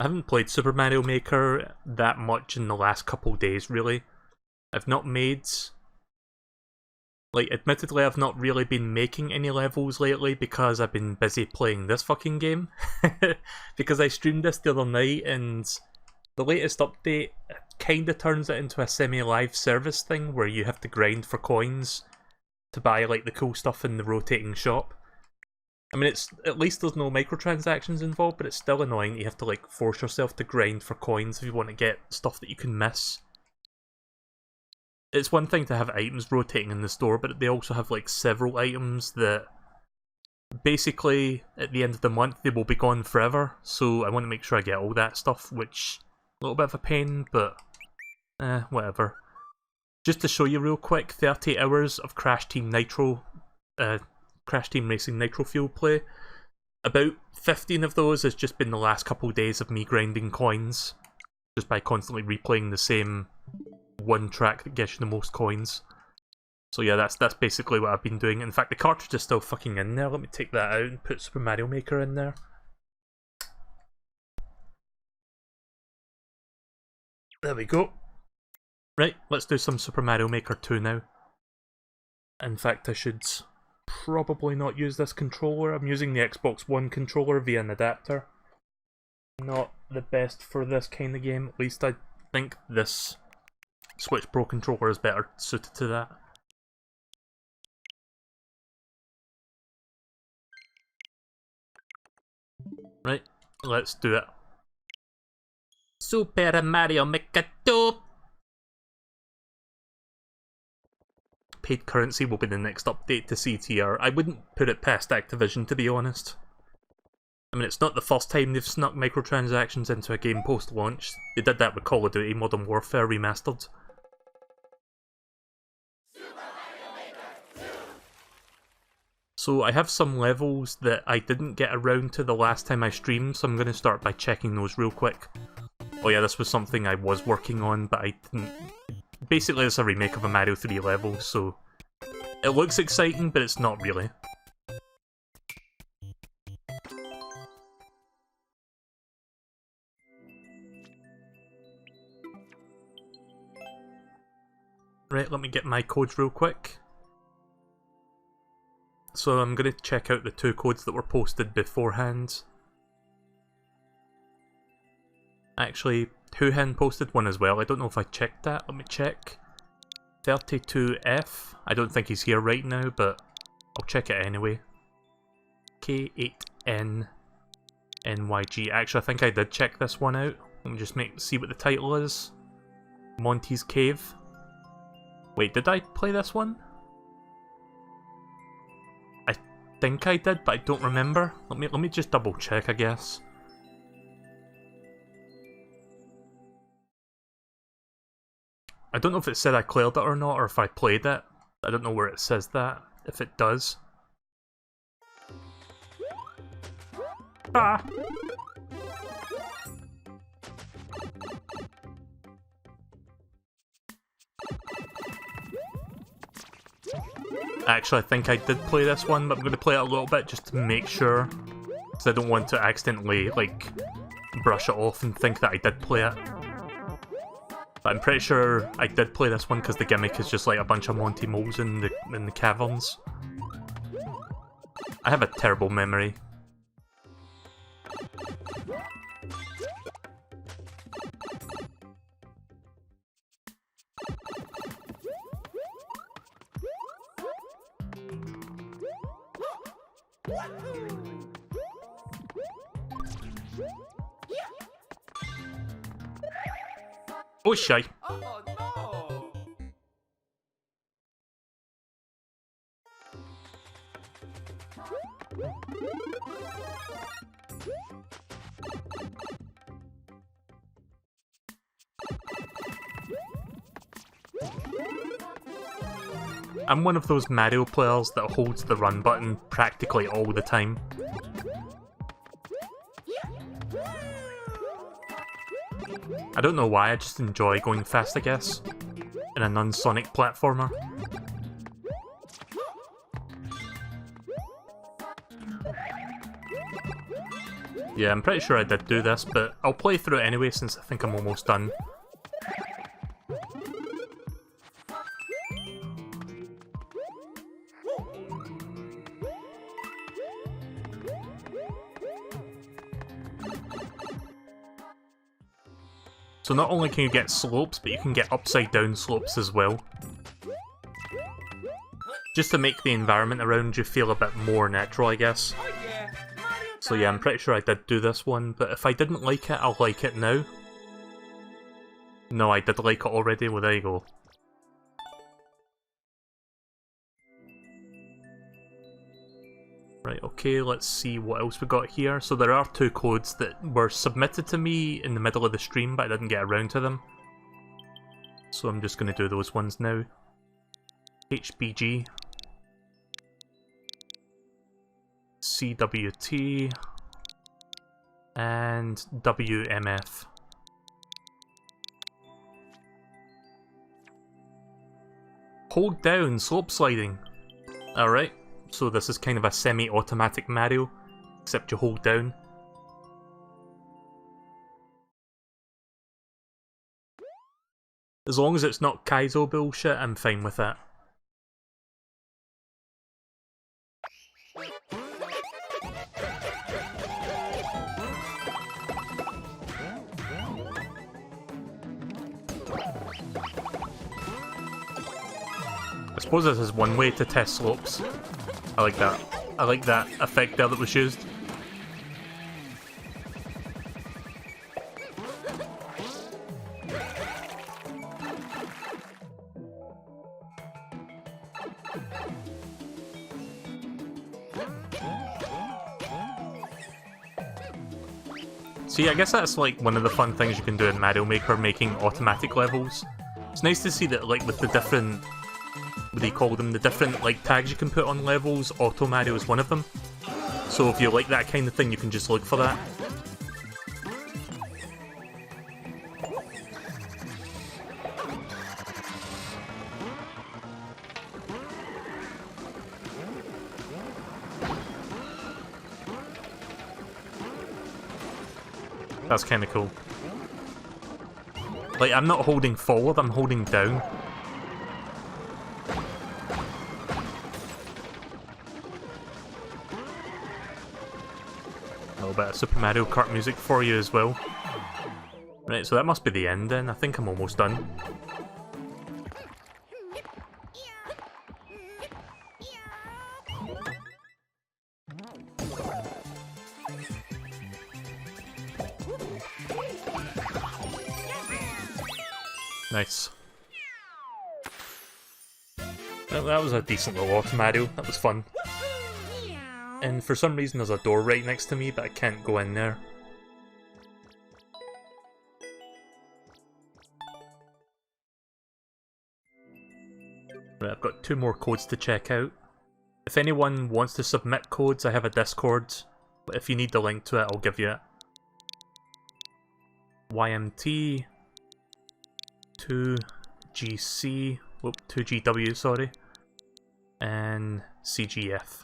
I haven't played Super Mario Maker that much in the last couple days, really. I've not made... Like, admittedly, I've not really been making any levels lately because I've been busy playing this fucking game. Because I streamed this the other night, and the latest update kinda turns it into a semi-live service thing where you have to grind for coins to buy, like, the cool stuff in the rotating shop. I mean, it's at least there's no microtransactions involved, but it's still annoying. You have to, like, force yourself to grind for coins if you want to get stuff that you can miss. It's one thing to have items rotating in the store, but they also have, like, several items that basically, at the end of the month, they will be gone forever, so I want to make sure I get all that stuff, which, a little bit of a pain, but, whatever. Just to show you real quick, 30 hours of Crash Team Racing Nitro Fuel play. About 15 of those has just been the last couple of days of me grinding coins, just by constantly replaying the same one track that gets you the most coins. So yeah, that's basically what I've been doing. In fact, the cartridge is still fucking in there. Let me take that out and put Super Mario Maker in there. There we go. Right, let's do some Super Mario Maker 2 now. In fact, I should probably not use this controller. I'm using the Xbox One controller via an adapter. Not the best for this kind of game. At least I think this Switch Pro controller is better suited to that. Right, let's do it. Super Mario Maker 2! Paid currency will be the next update to CTR. I wouldn't put it past Activision, to be honest. I mean, it's not the first time they've snuck microtransactions into a game post-launch. They did that with Call of Duty Modern Warfare Remastered. So I have some levels that I didn't get around to the last time I streamed, so I'm going to start by checking those real quick. Oh yeah, this was something I was working on, but I didn't... Basically, it's a remake of a Mario 3 level, so... It looks exciting, but it's not really. Right, let me get my codes real quick. So I'm going to check out the 2 codes that were posted beforehand. Actually, Hoohan posted one as well. I don't know if I checked that. Let me check. 32F. I don't think he's here right now, but I'll check it anyway. K8NNYG. Actually, I think I did check this one out. Let me just see what the title is. Monty's Cave. Wait, did I play this one? I think I did, but I don't remember. Let me just double check, I guess. I don't know if it said I cleared it or not, or if I played it. I don't know where it says that, if it does. Ah! Actually, I think I did play this one, but I'm going to play it a little bit just to make sure. Because I don't want to accidentally, like, brush it off and think that I did play it. But I'm pretty sure I did play this one because the gimmick is just like a bunch of Monty moles in the caverns. I have a terrible memory. Oh, shy. Oh no! I'm one of those Mario players that holds the run button practically all the time. I don't know why, I just enjoy going fast, I guess, in a non-Sonic platformer. Yeah, I'm pretty sure I did do this, but I'll play through it anyway since I think I'm almost done. So not only can you get slopes, but you can get upside down slopes as well. Just to make the environment around you feel a bit more natural, I guess. So yeah, I'm pretty sure I did do this one, but if I didn't like it, I'll like it now. No, I did like it already, well there you go. Right, okay, let's see what else we got here. So there are 2 codes that were submitted to me in the middle of the stream, but I didn't get around to them. So I'm just going to do those ones now. HBG. CWT. And WMF. Hold down, slope sliding. Alright. So this is kind of a semi-automatic Mario, except you hold down. As long as it's not Kaizo bullshit, I'm fine with that. I suppose this is one way to test slopes. I like that. I like that effect there that was used. See, I guess that's like one of the fun things you can do in Mario Maker, making automatic levels. It's nice to see that, like, with the different, what do you call them, the different like tags you can put on levels, Auto Mario is one of them. So if you like that kind of thing, you can just look for that. That's kind of cool. Like, I'm not holding forward, I'm holding down. A little bit of Super Mario Kart music for you as well. Right, so that must be the end then. I think I'm almost done. Nice. Well, that was a decent little Auto Mario. That was fun. And for some reason there's a door right next to me, but I can't go in there. Right, I've got 2 more codes to check out. If anyone wants to submit codes, I have a Discord, but if you need the link to it, I'll give you it. YMT 2GC, whoop, 2GW, sorry, and CGF.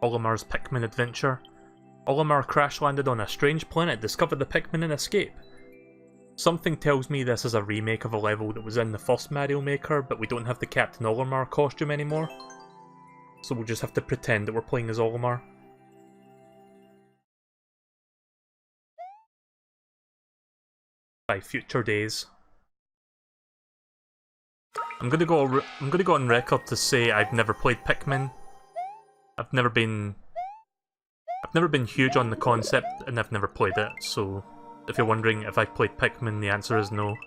Olimar's Pikmin Adventure. Olimar crash landed on a strange planet, discovered the Pikmin and escape. Something tells me this is a remake of a level that was in the first Mario Maker, but we don't have the Captain Olimar costume anymore. So we'll just have to pretend that we're playing as Olimar. By future days. I'm gonna go on record to say I've never played Pikmin. I've never been huge on the concept, and I've never played it, so if you're wondering if I've played Pikmin, the answer is no.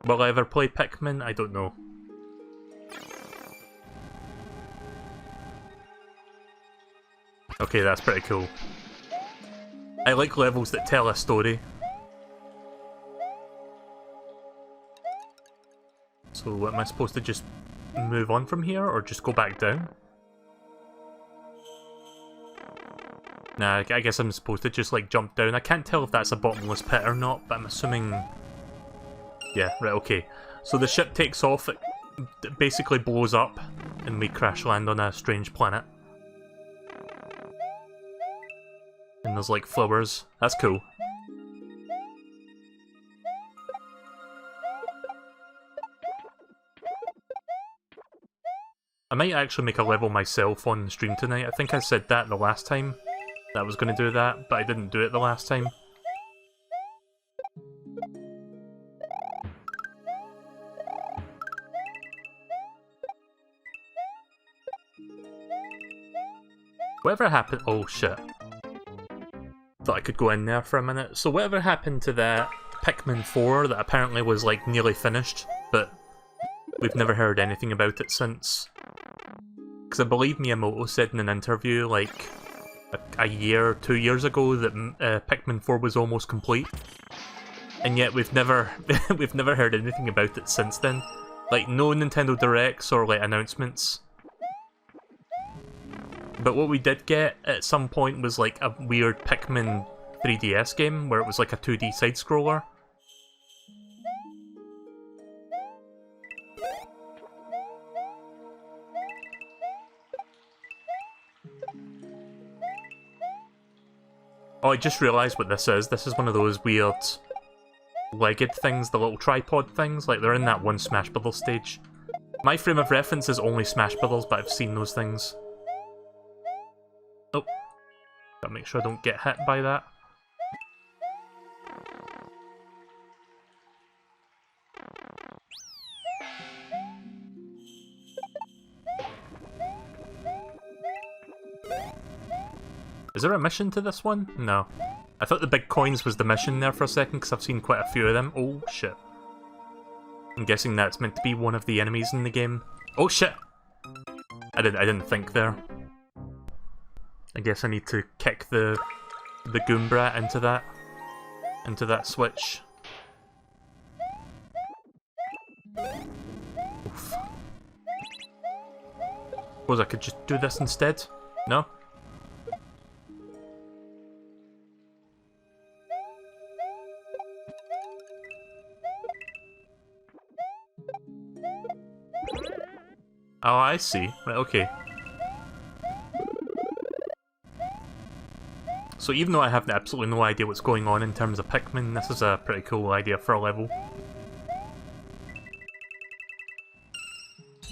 Will I ever play Pikmin? I don't know. Okay, that's pretty cool. I like levels that tell a story. So am I supposed to just move on from here, or just go back down? Nah, I guess I'm supposed to just like jump down. I can't tell if that's a bottomless pit or not, but I'm assuming... Yeah, right, okay. So the ship takes off, basically blows up and we crash land on a strange planet. And there's like flowers. That's cool. I might actually make a level myself on stream tonight. I think I said that the last time that I was going to do that, but I didn't do it the last time. Whatever happened— oh shit. Thought I could go in there for a minute. So whatever happened to that Pikmin 4 that apparently was like nearly finished, but we've never heard anything about it since. Because I believe Miyamoto said in an interview like a year, 2 years ago that Pikmin 4 was almost complete. And yet we've never we've never heard anything about it since then. Like no Nintendo Directs or like announcements. But what we did get at some point was like a weird Pikmin 3DS game where it was like a 2D side-scroller. Oh, I just realised what this is. This is one of those weird legged things, the little tripod things. Like, they're in that one Smash Bros. Stage. My frame of reference is only Smash Bros., but I've seen those things. Oh. Gotta make sure I don't get hit by that. Is there a mission to this one? No. I thought the big coins was the mission there for a second, because I've seen quite a few of them. Oh, shit. I'm guessing that's meant to be one of the enemies in the game. Oh, shit! I didn't think there. I guess I need to kick the Goombrat into that switch. Oof. Suppose I could just do this instead? No? Oh, I see. Right, okay. So even though I have absolutely no idea what's going on in terms of Pikmin, this is a pretty cool idea for a level.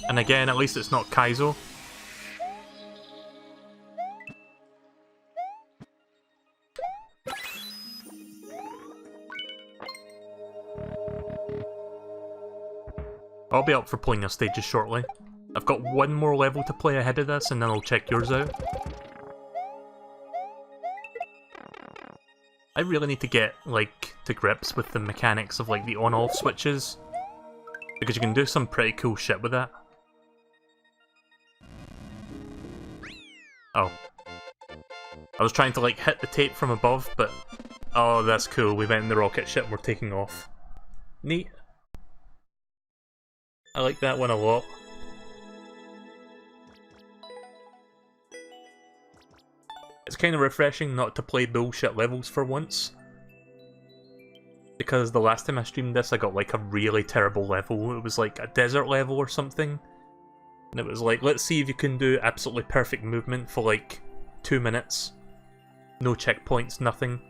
And again, at least it's not Kaizo. I'll be up for playing your stages shortly. I've got one more level to play ahead of this, and then I'll check yours out. I really need to get, like, to grips with the mechanics of, like, the on-off switches. Because you can do some pretty cool shit with that. Oh. I was trying to, like, hit the tape from above, but... oh, that's cool. We went in the rocket ship and we're taking off. Neat. I like that one a lot. It's kind of refreshing not to play bullshit levels for once. Because the last time I streamed this, I got like a really terrible level. It was like a desert level or something. And it was like, let's see if you can do absolutely perfect movement for like 2 minutes. No checkpoints, nothing.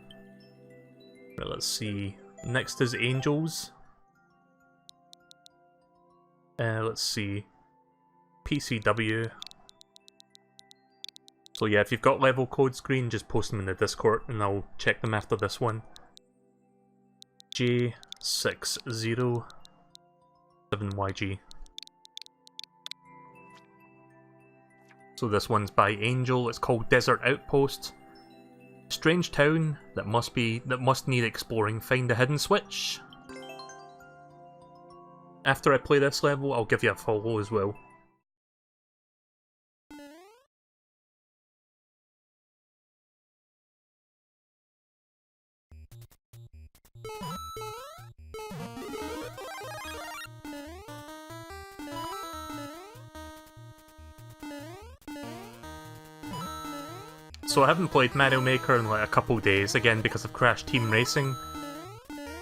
Right, let's see. Next is Angels. Let's see. PCW. So yeah, if you've got level code screen, just post them in the Discord and I'll check them after this one. J607YG. So this one's by Angel. It's called Desert Outpost. Strange town that must need exploring. Find a hidden switch. After I play this level, I'll give you a follow as well. So I haven't played Mario Maker in like a couple days, again because of Crash Team Racing.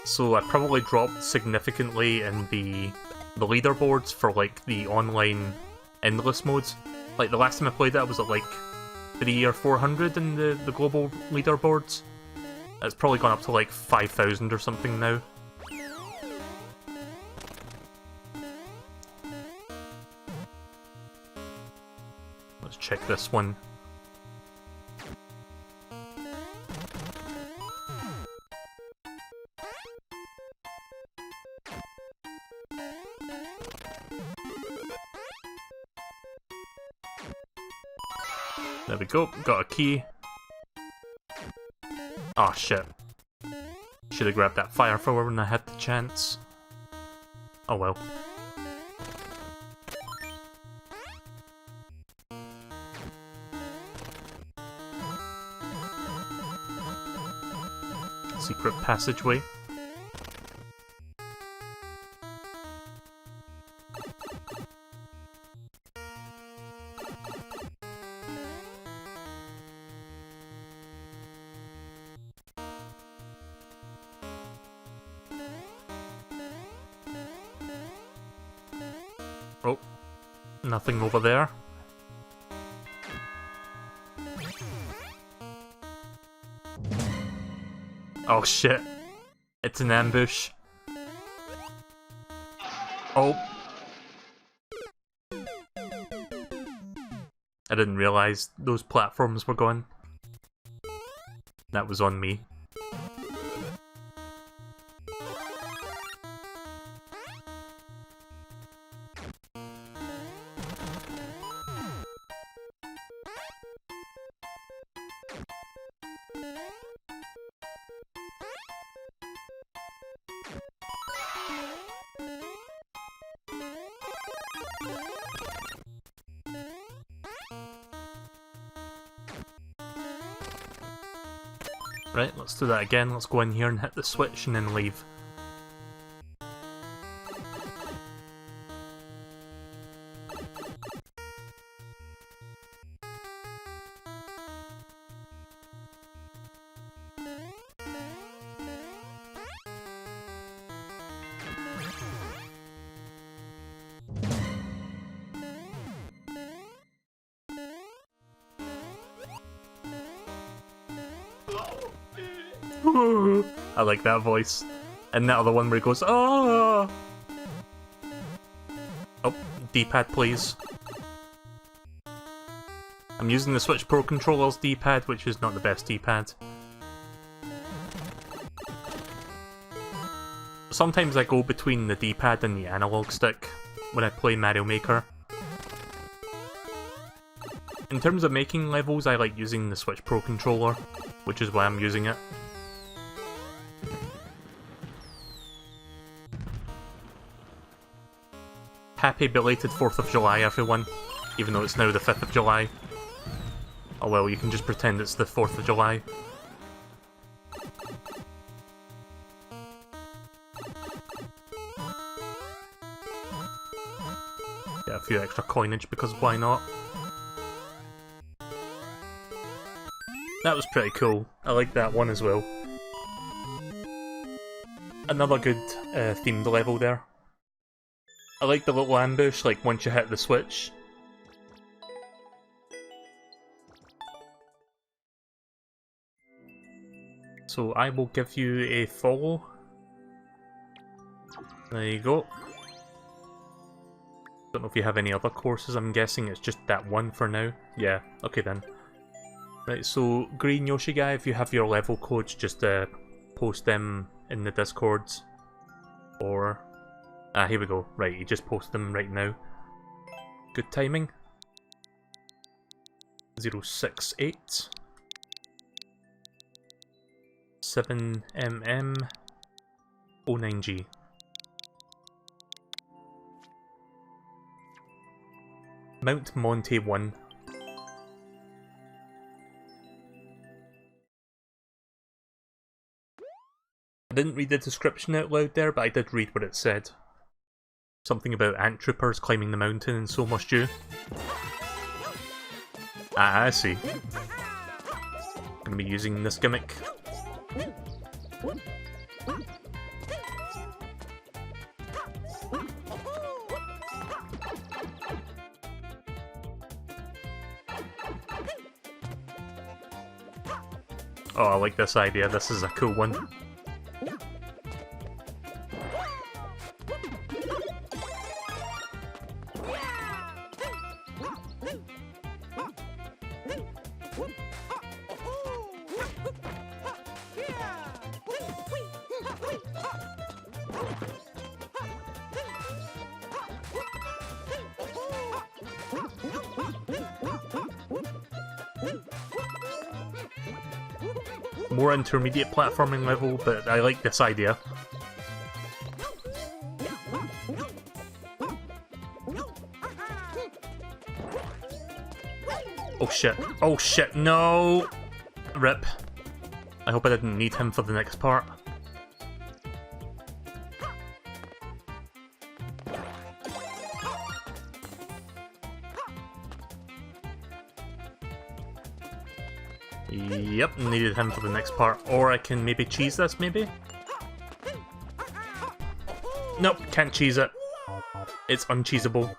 So I probably dropped significantly in the the leaderboards for like the online endless modes. Like the last time I played it, I was at like 300 or 400 in the global leaderboards. It's probably gone up to like 5,000 or something now. Let's check this one. There we go, got a key. Oh shit. Should have grabbed that fire flower when I had the chance. Oh well. Secret passageway. Oh, nothing over there. Oh shit, it's an ambush. Oh. I didn't realize those platforms were gone. That was on me. Right, let's do that again. Let's go in here and hit the switch and then leave. I like that voice. And that other one where he goes, oh! Oh, D-pad please. I'm using the Switch Pro Controller's D-pad, which is not the best D-pad. Sometimes I go between the D-pad and the analog stick when I play Mario Maker. In terms of making levels, I like using the Switch Pro Controller, which is why I'm using it. Happy belated 4th of July, everyone, even though it's now the 5th of July. Oh well, you can just pretend it's the 4th of July. Get a few extra coinage, because why not? That was pretty cool. I like that one as well. Another good themed level there. I like the little ambush, like once you hit the switch. So I will give you a follow. There you go. Don't know if you have any other courses, I'm guessing it's just that one for now. Yeah, okay then. Right, so Green Yoshi guy, if you have your level codes, just post them in the Discords. Or... ah, here we go. Right, you just post them right now. Good timing. 068 7mm 09G. Mount Monte 1. I didn't read the description out loud there, but I did read what it said. Something about ant troopers climbing the mountain, and so must you. Ah, I see. Gonna be using this gimmick. Oh, I like this idea. This is a cool one. More intermediate platforming level, but I like this idea. Oh shit. Oh shit, no! Rip. I hope I didn't need him for the next part. Yep, needed him for the next part. Or I can maybe cheese this, maybe? Nope, can't cheese it. It's uncheesable.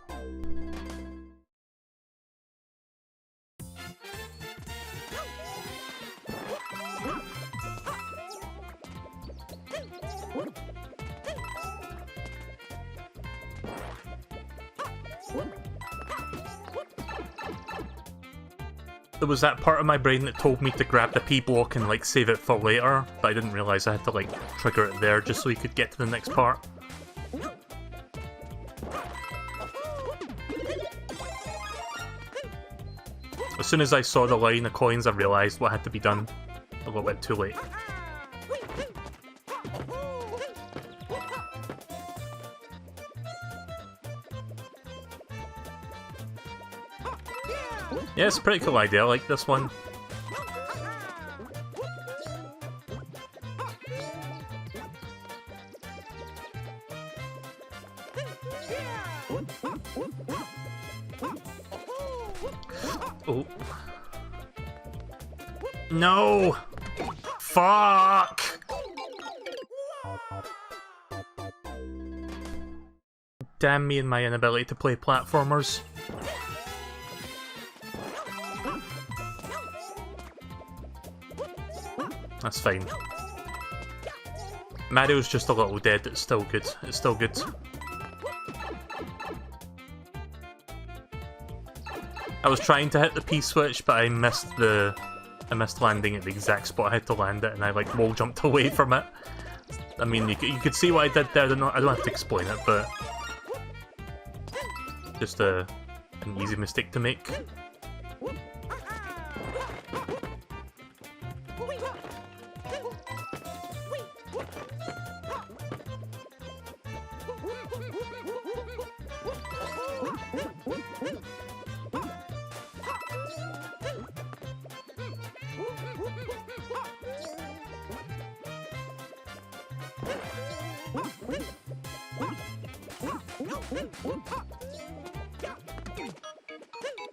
There was that part of my brain that told me to grab the P block and like save it for later, but I didn't realise I had to like trigger it there just so you could get to the next part. As soon as I saw the line of coins, I realised what had to be done. A little bit too late. Yeah, it's a pretty cool idea, I like this one. Oh. No! Fuck! Damn me and my inability to play platformers. That's fine. Mario's just a little dead, it's still good. It's still good. I was trying to hit the P-switch, but I missed landing at the exact spot I had to land it, and I like wall jumped away from it. I mean, you could see what I did there, I don't have to explain it, but... just an easy mistake to make.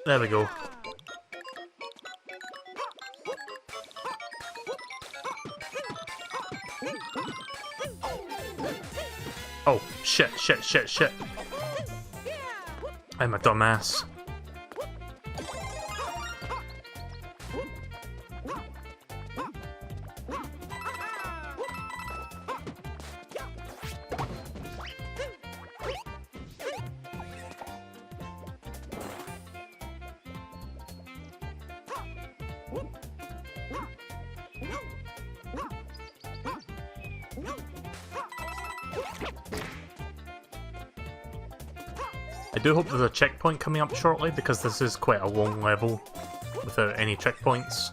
There we go. Oh, shit. I'm a dumbass. I do hope there's a checkpoint coming up shortly, because this is quite a long level without any checkpoints.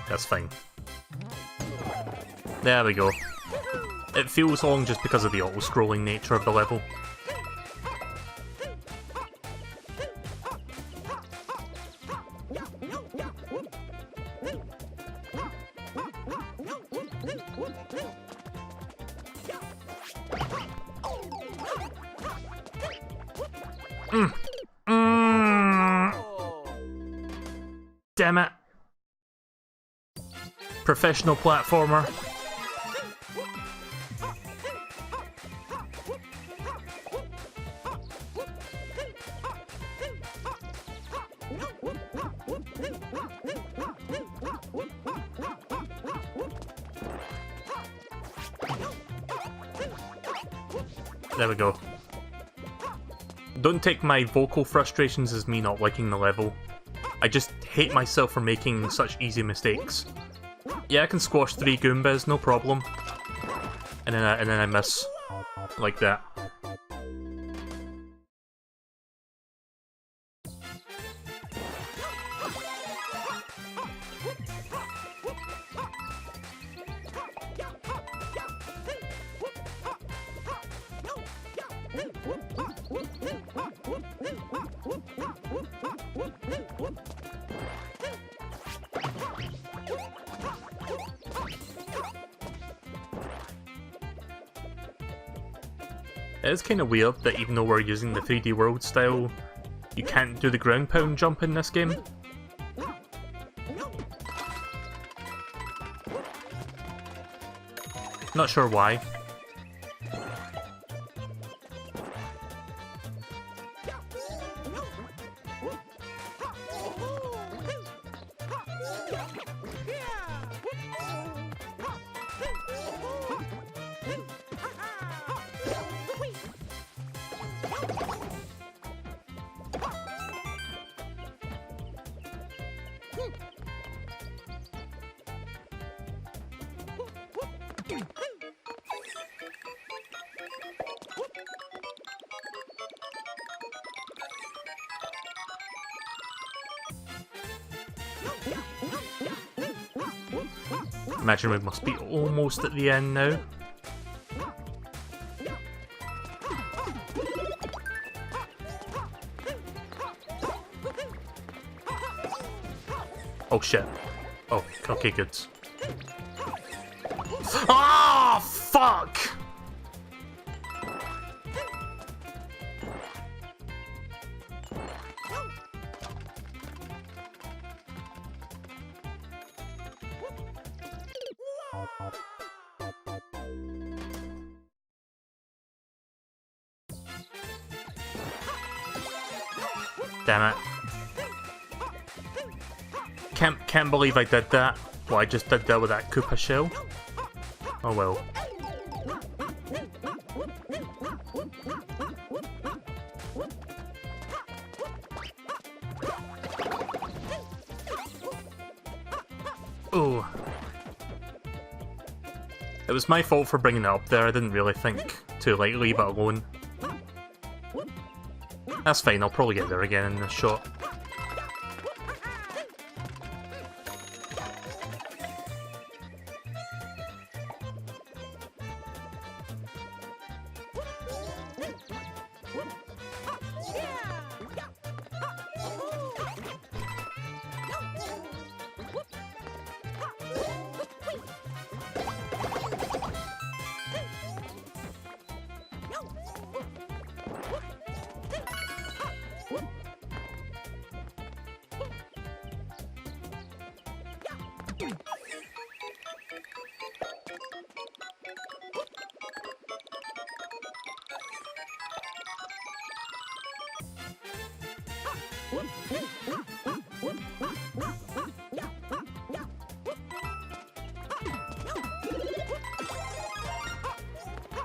That's fine. There we go. It feels long just because of the auto-scrolling nature of the level. Damn it. Professional platformer. There we go. Don't take my vocal frustrations as me not liking the level. I just hate myself for making such easy mistakes. Yeah, I can squash 3 Goombas, no problem. And then I miss. Like that. It is kind of weird that even though we're using the 3D world style, you can't do the ground pound jump in this game. Not sure why. Imagine we must be almost at the end now. Oh shit. Oh, okay, good. Ah, fuck! Damn it. Can't believe I did that. Well, I just did that with that Koopa shell. Oh well. Oh. It was my fault for bringing it up there. I didn't really think to, like, leave it alone. That's fine, I'll probably get there again in this shot.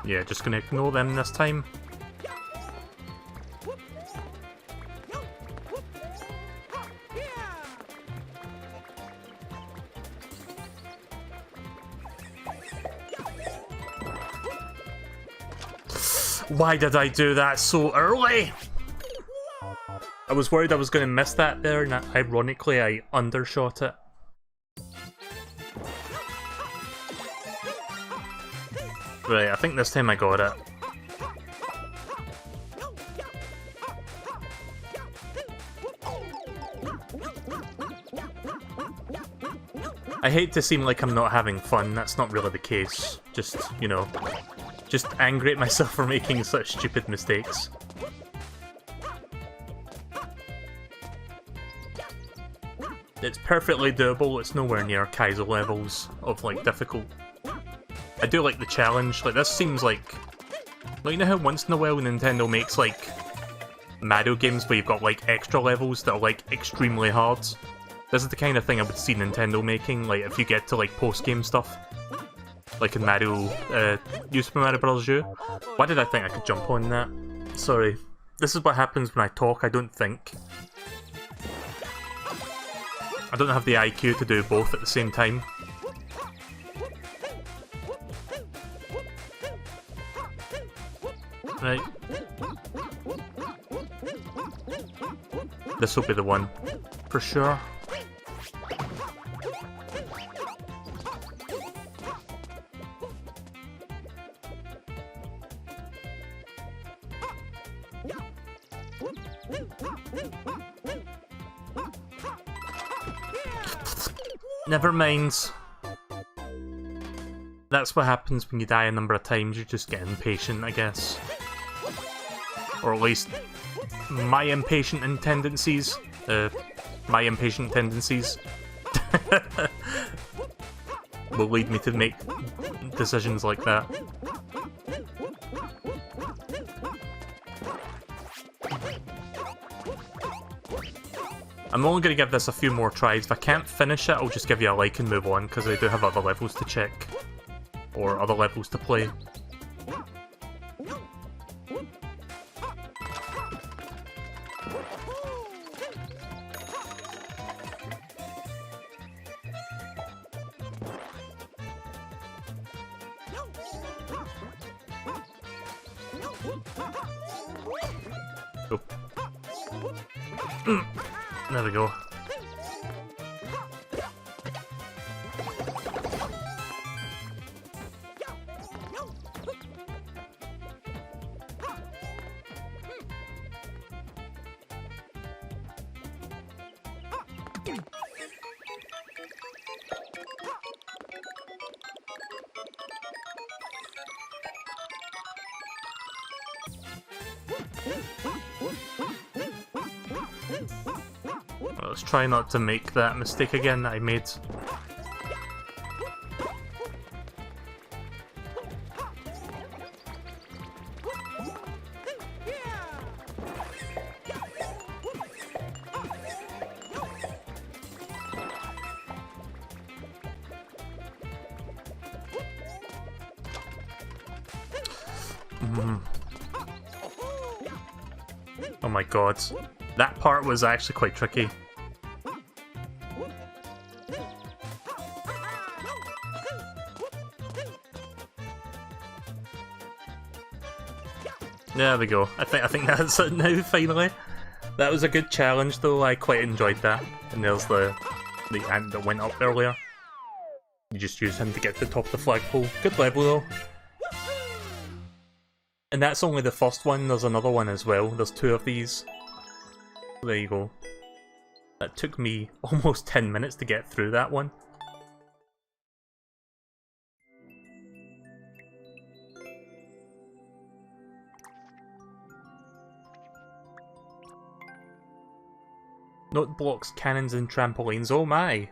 Yeah, just gonna ignore them this time. Why did I do that so early? I was worried I was going to miss that there, and ironically I undershot it. Right, I think this time I got it. I hate to seem like I'm not having fun, that's not really the case. Just, you know, just angry at myself for making such stupid mistakes. It's perfectly doable, it's nowhere near Kaizo levels of, like, difficult. I do like the challenge, like, this seems like... you know how once in a while Nintendo makes, like, Mario games where you've got, like, extra levels that are, like, extremely hard? This is the kind of thing I would see Nintendo making, like, if you get to, like, post-game stuff. Like in Mario, New Super Mario Bros. U. Why did I think I could jump on that? Sorry. This is what happens when I talk, I don't think. I don't have the IQ to do both at the same time. Right. This will be the one. For sure. Never mind. That's what happens when you die a number of times, you just get impatient, I guess. Or at least, my impatient tendencies will lead me to make decisions like that. I'm only going to give this a few more tries. If I can't finish it, I'll just give you a like and move on, because I do have other levels to check. Or other levels to play. Oh. There we go. Let's try not to make that mistake again that I made. Oh my god. That part was actually quite tricky. There we go. I think that's it now, finally. That was a good challenge though, I quite enjoyed that. And there's the ant that went up earlier. You just use him to get to the top of the flagpole. Good level though. And that's only the first one, there's another one as well. There's two of these. There you go. That took me almost 10 minutes to get through that one. Note blocks, cannons and trampolines, oh my!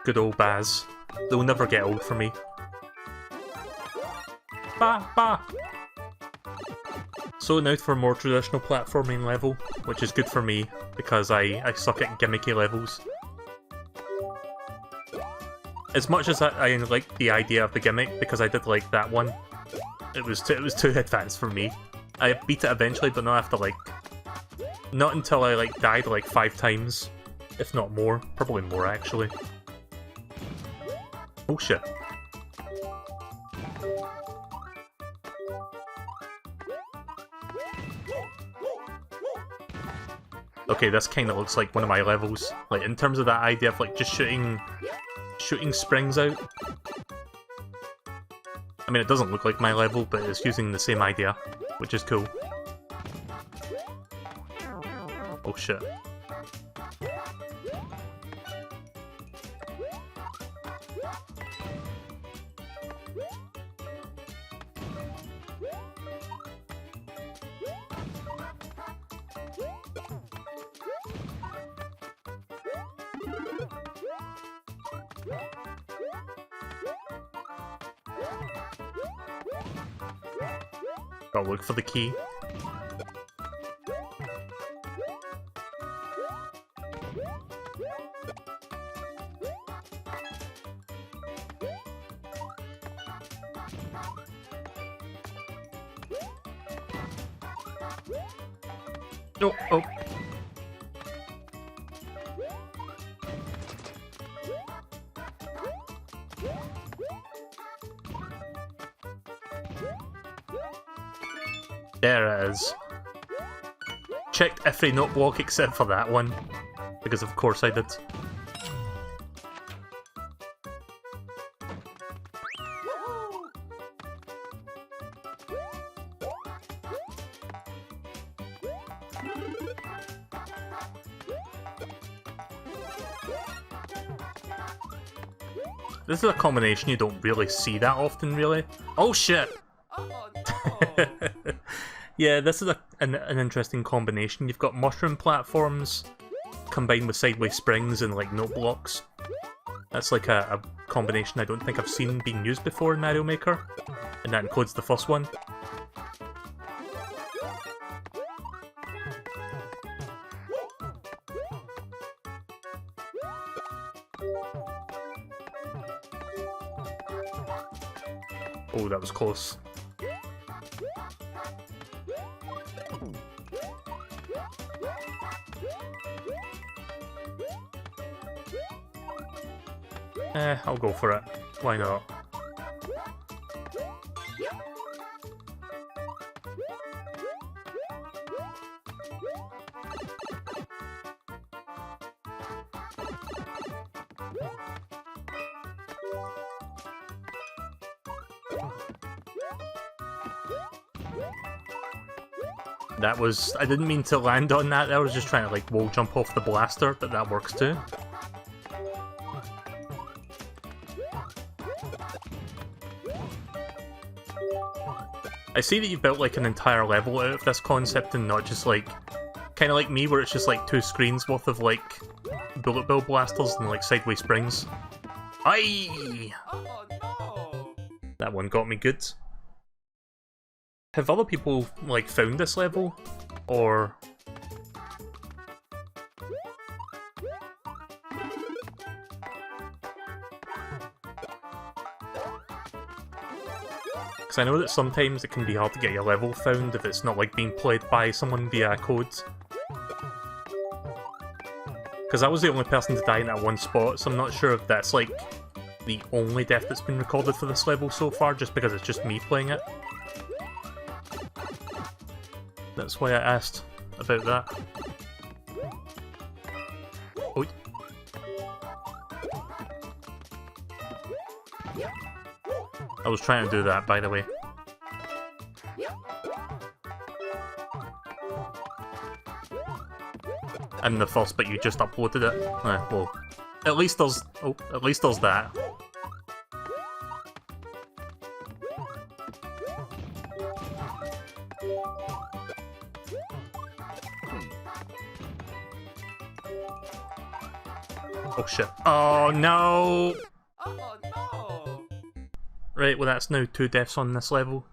Good old Baz. They'll never get old for me. Bah! Bah! So now for a more traditional platforming level, which is good for me, because I suck at gimmicky levels. As much as I like the idea of the gimmick, because I did like that one, it was too advanced for me. I beat it eventually, but not after like... Not until I like died like 5 times, if not more. Probably more actually. Oh shit. Okay, this kind of looks like one of my levels. Like, in terms of that idea of, like, just shooting springs out. I mean, it doesn't look like my level, but it's using the same idea, which is cool. Oh shit. Gotta look for the key. Oh, oh. There it is. Checked every note block except for that one, because of course I did. This is a combination you don't really see that often, really. Oh shit! Oh, no. Yeah, this is an interesting combination. You've got mushroom platforms combined with sideways springs and like note blocks. That's like a combination I don't think I've seen being used before in Mario Maker, and that includes the first one. Oh, that was close. I'll go for it. Why not? That was... I didn't mean to land on that, I was just trying to like wall jump off the blaster, but that works too. I see that you've built like an entire level out of this concept and not just like... Kinda like me, where it's just like 2 screens worth of like bullet bill blasters and like sideways springs. Aye! Oh, no. That one got me good. Have other people, like, found this level? Or... Because I know that sometimes it can be hard to get your level found if it's not, like, being played by someone via code. Because I was the only person to die in that one spot, so I'm not sure if that's, like, the only death that's been recorded for this level so far, just because it's just me playing it. That's why I asked about that. Oh. I was trying to do that, by the way. And the first bit you just uploaded it. Well, at least there's... Oh, at least there's that. Oh shit. Oh no! Oh, no. Right, well that's now 2 deaths on this level.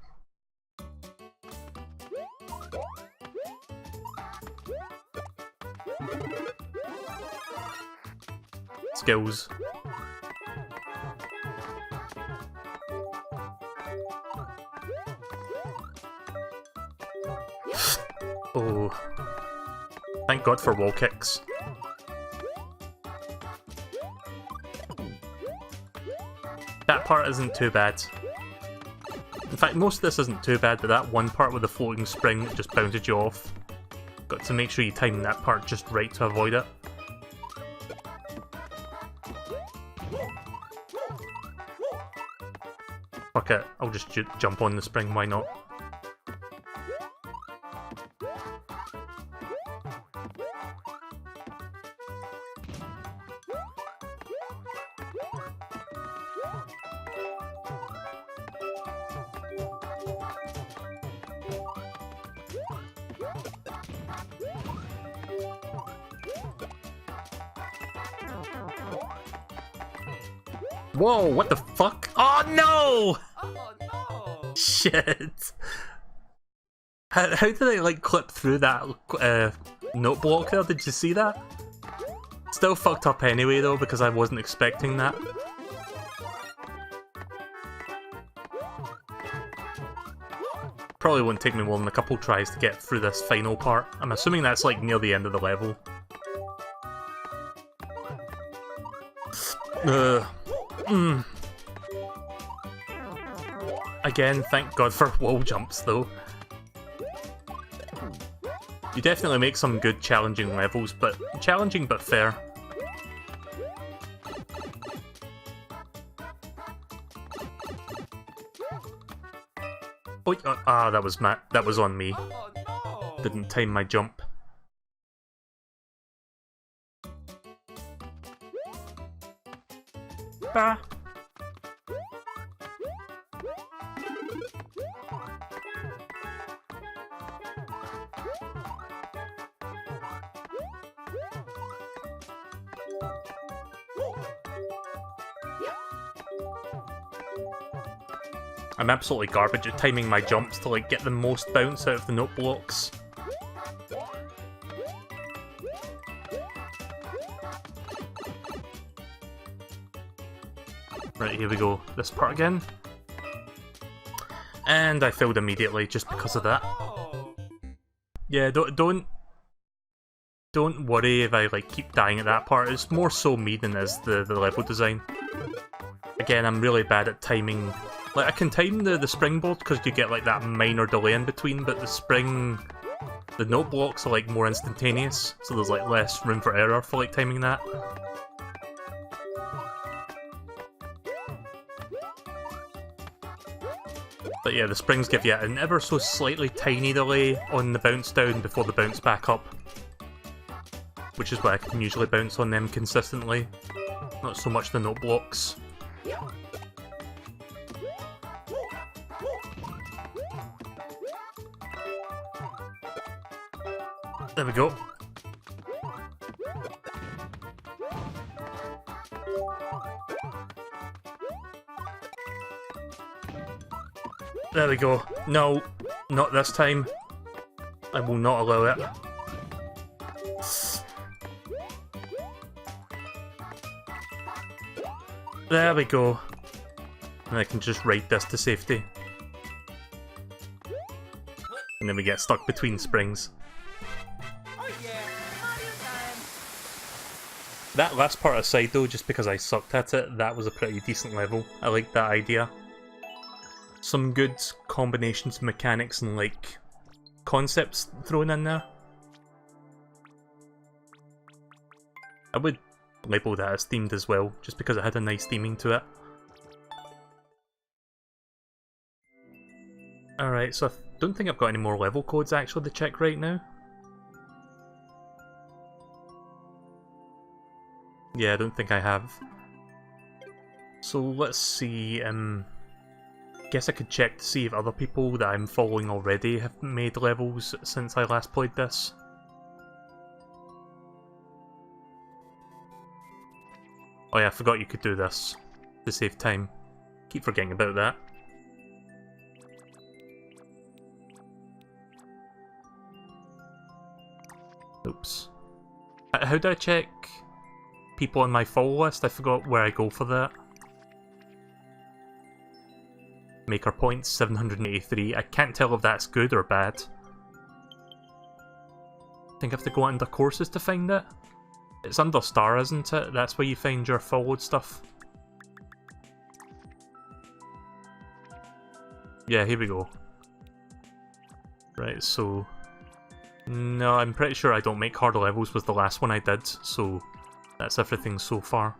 Skills. Oh. Thank God for wall kicks. That part isn't too bad. In fact, most of this isn't too bad, but that one part with the floating spring that just bounded you off. Got to make sure you time that part just right to avoid it. Fuck it, I'll just jump on the spring, why not? Whoa, what the fuck? Oh no! Oh no! Shit. How did I like clip through that note block there? Did you see that? Still fucked up anyway though, because I wasn't expecting that. Probably won't take me more than a couple tries to get through this final part. I'm assuming that's like near the end of the level. Again, thank God for wall jumps though. You definitely make some good challenging levels, but challenging but fair. Oh, that was on me. Oh no! Didn't time my jump. Ah. I'm absolutely garbage at timing my jumps to like get the most bounce out of the note blocks. Right, here we go. This part again. And I failed immediately just because of that. Oh. Yeah, don't worry if I like keep dying at that part. It's more so me than is the level design. Again, I'm really bad at timing. Like, I can time the springboard because you get like that minor delay in between, but the note blocks are like more instantaneous, so there's like less room for error for like timing that. But yeah, the springs give you an ever so slightly tiny delay on the bounce down before the bounce back up, which is why I can usually bounce on them consistently, not so much the note blocks. There we go. There we go. No, not this time. I will not allow it. There we go. And I can just ride this to safety. And then we get stuck between springs. That last part aside though, just because I sucked at it, that was a pretty decent level. I like that idea. Some good combinations of mechanics and like concepts thrown in there. I would label that as themed as well, just because it had a nice theming to it. Alright, so I don't think I've got any more level codes actually to check right now. Yeah, I don't think I have. So let's see, guess I could check to see if other people that I'm following already have made levels since I last played this. Oh yeah, I forgot you could do this to save time. Keep forgetting about that. Oops. How do I check people on my follow list? I forgot where I go for that. Maker points, 783. I can't tell if that's good or bad. I think I have to go under courses to find it. It's under star, isn't it? That's where you find your followed stuff. Yeah, here we go. Right, so... No, I'm pretty sure I don't make harder levels was the last one I did, so that's everything so far.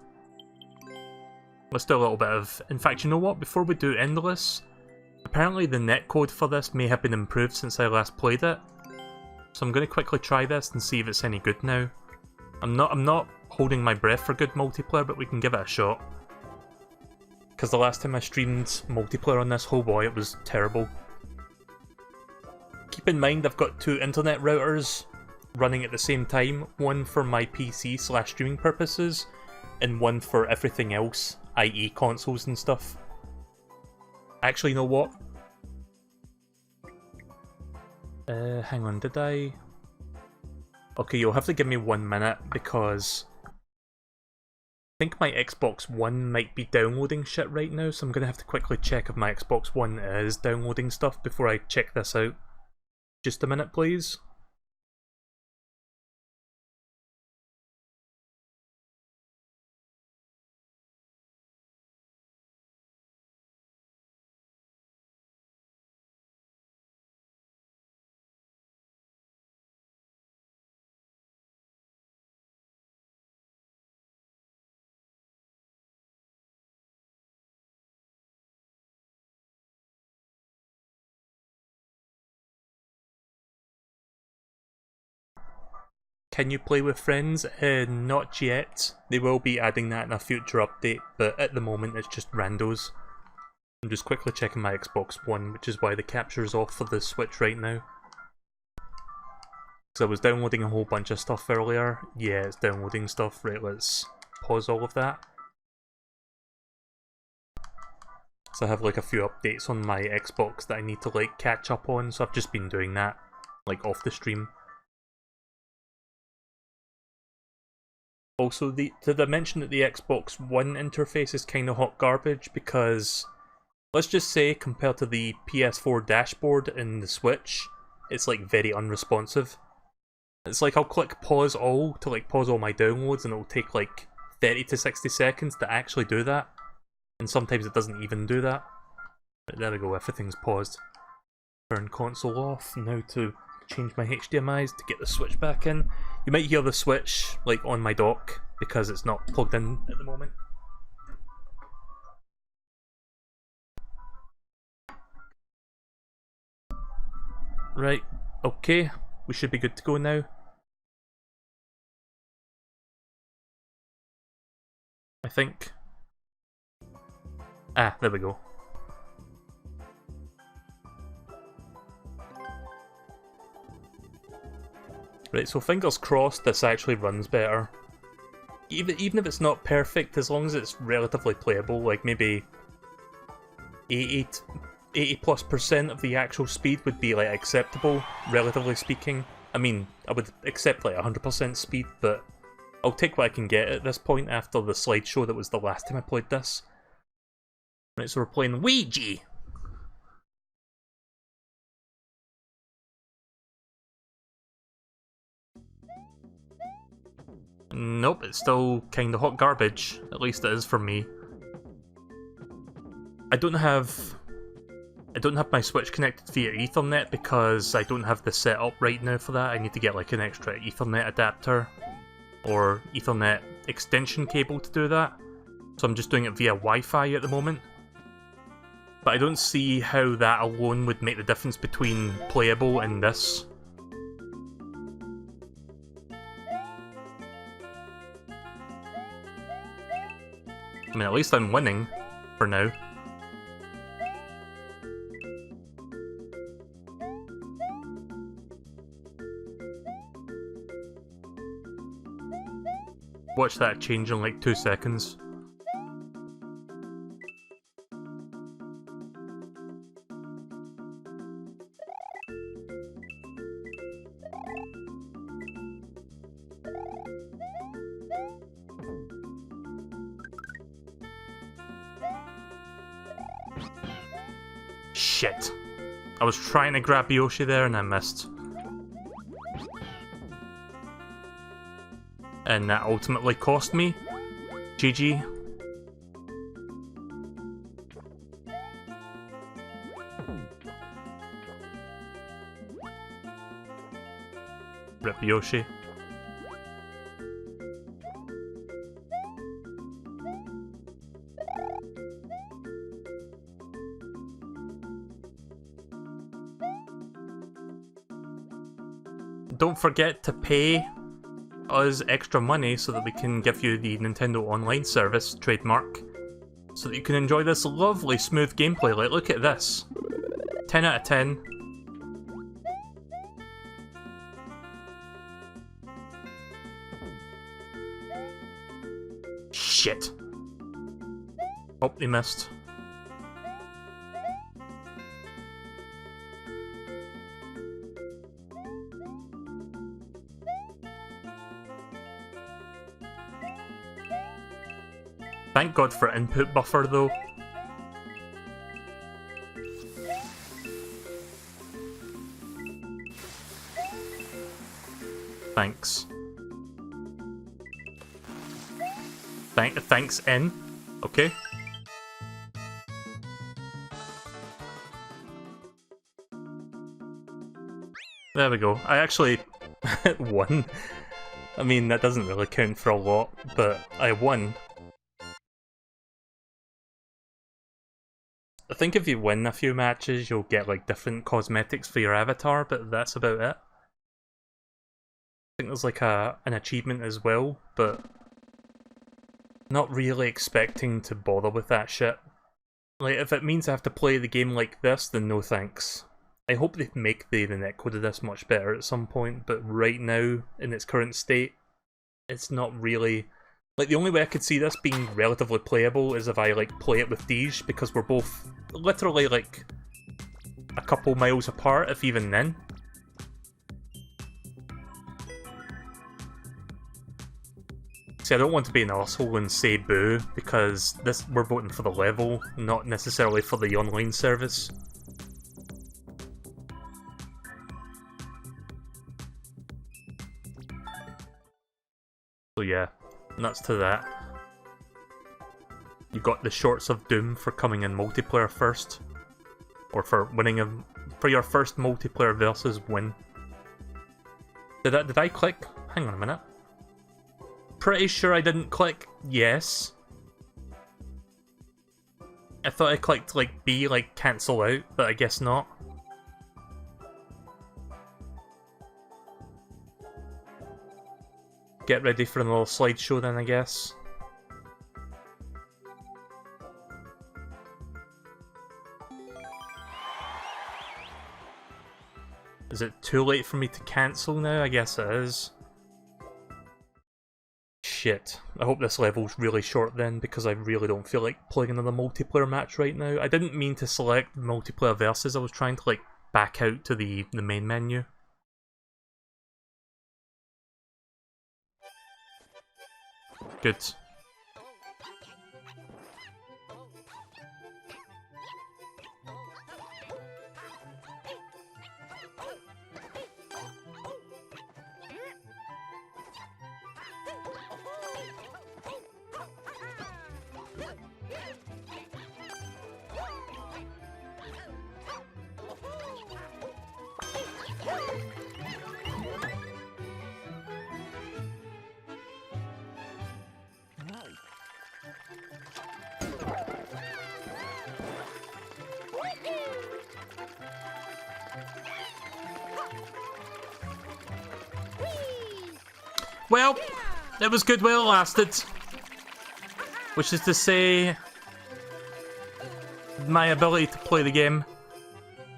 Let's do a little bit of... In fact, you know what? Before we do Endless, apparently the netcode for this may have been improved since I last played it. So I'm going to quickly try this and see if it's any good now. I'm not holding my breath for good multiplayer, but we can give it a shot. Because the last time I streamed multiplayer on this, oh boy, it was terrible. Keep in mind I've got two internet routers running at the same time, one for my PC/streaming purposes, and one for everything else. i.e. consoles and stuff. Actually, you know what? Hang on, did I... Okay, you'll have to give me 1 minute because I think my Xbox One might be downloading shit right now, so I'm gonna have to quickly check if my Xbox One is downloading stuff before I check this out. Just a minute, please. Can you play with friends? Not yet. They will be adding that in a future update, but at the moment it's just randos. I'm just quickly checking my Xbox One, which is why the capture's off for the Switch right now. Because I was downloading a whole bunch of stuff earlier. Yeah, it's downloading stuff. Right, let's pause all of that. So I have like a few updates on my Xbox that I need to like catch up on, so I've just been doing that, like off the stream. Also, did I mention that the Xbox One interface is kind of hot garbage because, let's just say, compared to the PS4 dashboard in the Switch, it's like very unresponsive. It's like I'll click pause all to like pause all my downloads and it'll take like 30 to 60 seconds to actually do that. And sometimes it doesn't even do that. But there we go, everything's paused. Turn console off, now to change my HDMIs to get the Switch back in. You might hear the Switch like on my dock because it's not plugged in at the moment. Right, okay, we should be good to go now. I think. Ah, there we go. Right, so fingers crossed this actually runs better. Even if it's not perfect, as long as it's relatively playable, like maybe 80+% of the actual speed would be like acceptable, relatively speaking. I mean, I would accept like 100% speed, but I'll take what I can get at this point after the slideshow that was the last time I played this. Right, so we're playing Ouija! Nope, it's still kinda hot garbage. At least it is for me. I don't have my Switch connected via Ethernet because I don't have the setup right now for that. I need to get like an extra Ethernet adapter or Ethernet extension cable to do that. So I'm just doing it via Wi-Fi at the moment. But I don't see how that alone would make the difference between playable and this. I mean, at least I'm winning, for now. Watch that change in like 2 seconds. Shit. I was trying to grab Yoshi there and I missed. And that ultimately cost me. GG. Rip Yoshi. Don't forget to pay us extra money so that we can give you the Nintendo Online service trademark so that you can enjoy this lovely smooth gameplay. Like, look at this. 10 out of 10. Shit. Oh, he missed. Thank God for input buffer though. Thanks. Thanks, N. Okay. There we go. I actually won. I mean, that doesn't really count for a lot, but I won. I think if you win a few matches, you'll get like different cosmetics for your avatar, but that's about it. I think there's like an achievement as well, but not really expecting to bother with that shit. Like, if it means I have to play the game like this, then no thanks. I hope they make the netcode of this much better at some point, but right now, in its current state, it's not really... Like, the only way I could see this being relatively playable is if I, like, play it with Deej, because we're both literally, like, a couple miles apart, if even then. See, I don't want to be an arsehole and say boo, because we're voting for the level, not necessarily for the online service. So yeah, nuts to that. You got the Shorts of Doom for coming in multiplayer first. Or for winning for your first multiplayer versus win. Did I click? Hang on a minute. Pretty sure I didn't click yes. I thought I clicked like B, like cancel out, but I guess not. Get ready for another slideshow then, I guess. Is it too late for me to cancel now? I guess it is. Shit. I hope this level's really short then, because I really don't feel like playing another multiplayer match right now. I didn't mean to select multiplayer versus, I was trying to like back out to the main menu. Good. Well, it was good while it lasted. Which is to say, my ability to play the game,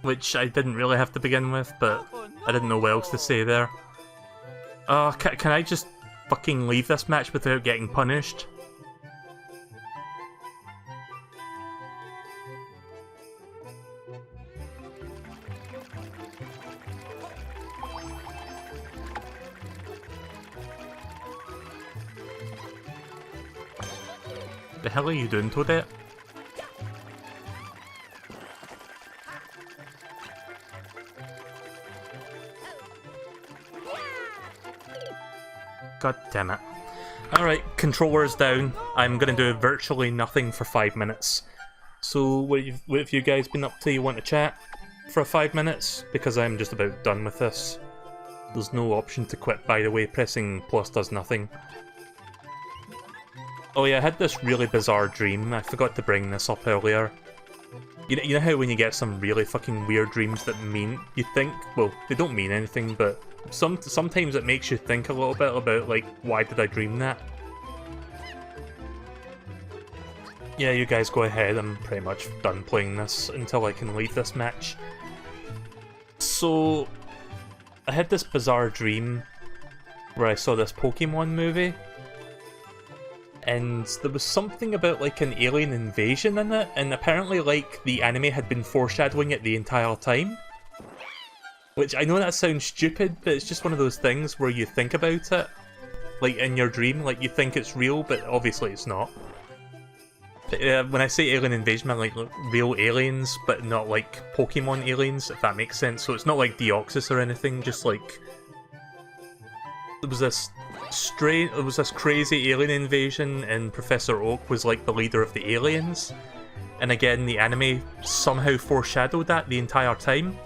which I didn't really have to begin with, but I didn't know what else to say there. Can I just fucking leave this match without getting punished? The hell are you doing, Toadette? God damn it. Alright, controller's down. I'm gonna do virtually nothing for 5 minutes. So, what have you guys been up to? You want to chat for 5 minutes? Because I'm just about done with this. There's no option to quit, by the way. Pressing plus does nothing. Oh yeah, I had this really bizarre dream. I forgot to bring this up earlier. You know how when you get some really fucking weird dreams that mean, you think, well, they don't mean anything, but sometimes it makes you think a little bit about, like, why did I dream that? Yeah, you guys go ahead, I'm pretty much done playing this until I can leave this match. So, I had this bizarre dream where I saw this Pokemon movie. and there was something about like an alien invasion in it, and apparently like the anime had been foreshadowing it the entire time. Which, I know that sounds stupid, but it's just one of those things where you think about it, like in your dream, like you think it's real, but obviously it's not. But, when I say alien invasion, I mean like real aliens, but not like Pokemon aliens, if that makes sense. So it's not like Deoxys or anything, just like... There was this crazy alien invasion, and Professor Oak was like the leader of the aliens. And again, the anime somehow foreshadowed that the entire time.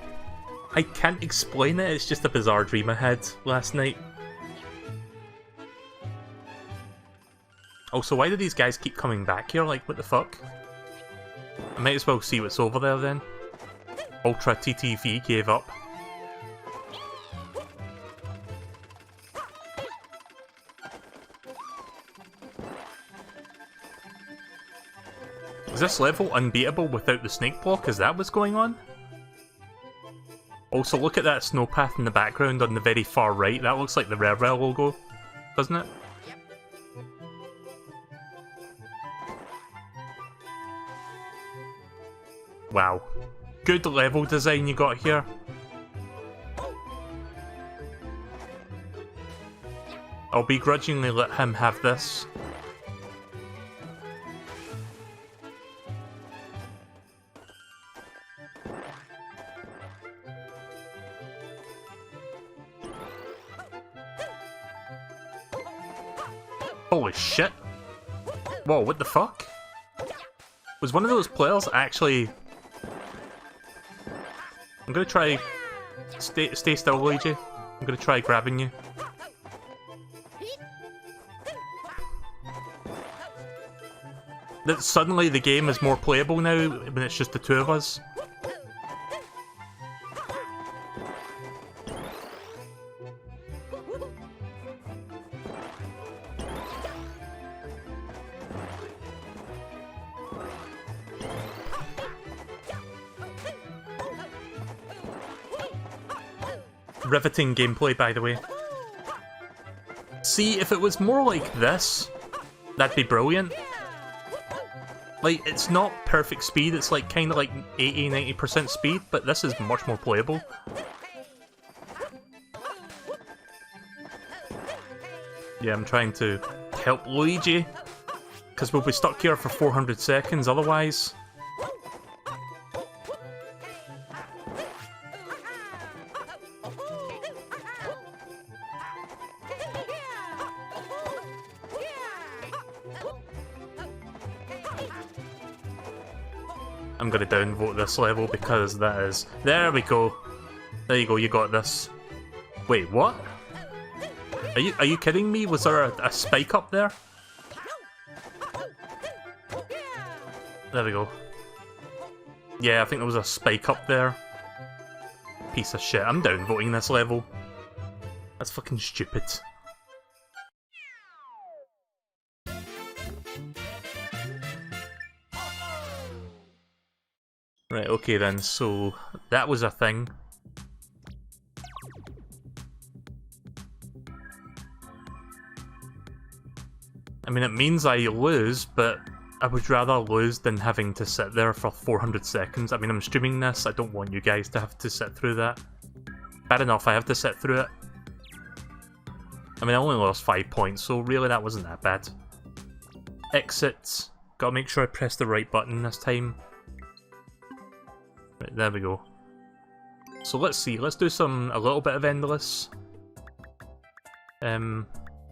I can't explain it, it's just a bizarre dream I had last night. Also, why do these guys keep coming back here? Like, what the fuck? I might as well see what's over there then. Ultra TTV gave up. Is this level unbeatable without the snake block? Is that what's going on? Also, look at that snowpath in the background on the very far right. That looks like the Rare logo, doesn't it? Wow. Good level design you got here. I'll begrudgingly let him have this. Holy shit. Whoa, what the fuck? Was one of those players actually... I'm gonna try... Stay still, Luigi. I'm gonna try grabbing you. That suddenly the game is more playable now when it's just the two of us. Riveting gameplay, by the way. See, if it was more like this, that'd be brilliant. Like, it's not perfect speed, it's like kind of like 80-90% speed, but this is much more playable. Yeah, I'm trying to help Luigi, because we'll be stuck here for 400 seconds otherwise. I'm gonna downvote this level because that is... There we go. There you go, you got this. Wait, what? Are you kidding me? Was there a spike up there? There we go. Yeah, I think there was a spike up there. Piece of shit. I'm downvoting this level. That's fucking stupid. Right, okay then, so that was a thing. I mean, it means I lose, but I would rather lose than having to sit there for 400 seconds. I mean, I'm streaming this, I don't want you guys to have to sit through that. Bad enough I have to sit through it. I mean, I only lost 5 points, so really that wasn't that bad. Exit. Gotta make sure I press the right button this time. Right, there we go. So let's see, let's do a little bit of Endless. I'm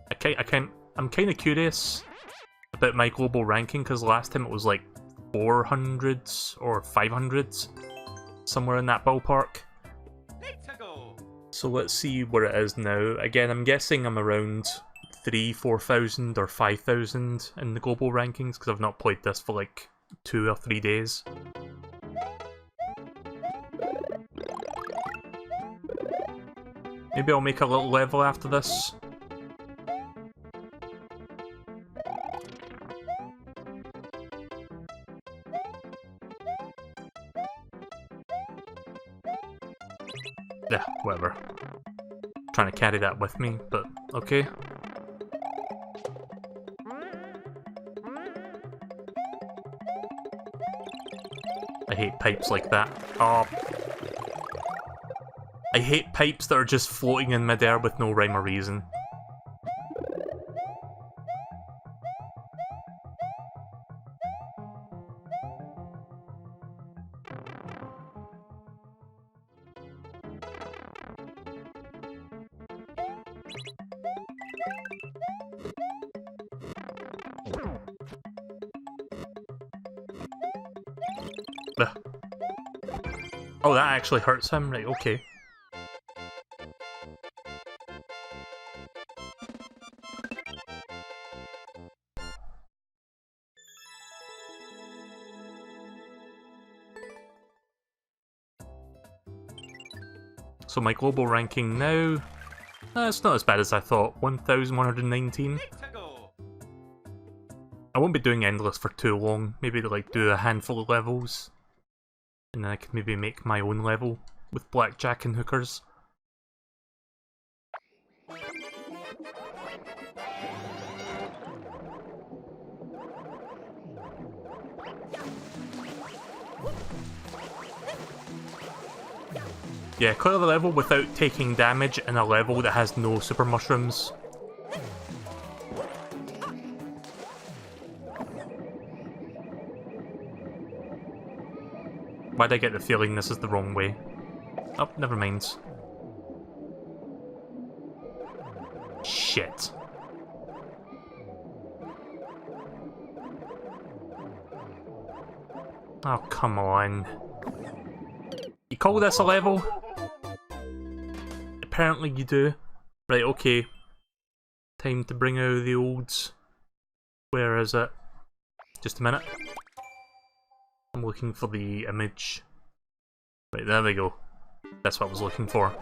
kind of curious about my global ranking, because last time it was like 400s or 500s, somewhere in that ballpark. So let's see where it is now. Again, I'm guessing I'm around 3,000, 4,000 or 5,000 in the global rankings, because I've not played this for like 2 or 3 days. Maybe I'll make a little level after this. Yeah, whatever. Trying to carry that with me, but okay. I hate pipes like that. Oh. I hate pipes that are just floating in midair with no rhyme or reason. Ugh. Oh, that actually hurts him? Right, okay. So my global ranking now, it's not as bad as I thought, 1,119. I won't be doing Endless for too long, maybe like do a handful of levels, and then I can maybe make my own level with blackjack and hookers. Yeah, clear the level without taking damage in a level that has no super mushrooms. Why'd I get the feeling this is the wrong way? Oh, never mind. Shit. Oh, come on. You call this a level? Apparently you do. Right, okay. Time to bring out the olds. Where is it? Just a minute. I'm looking for the image. Right, there we go. That's what I was looking for.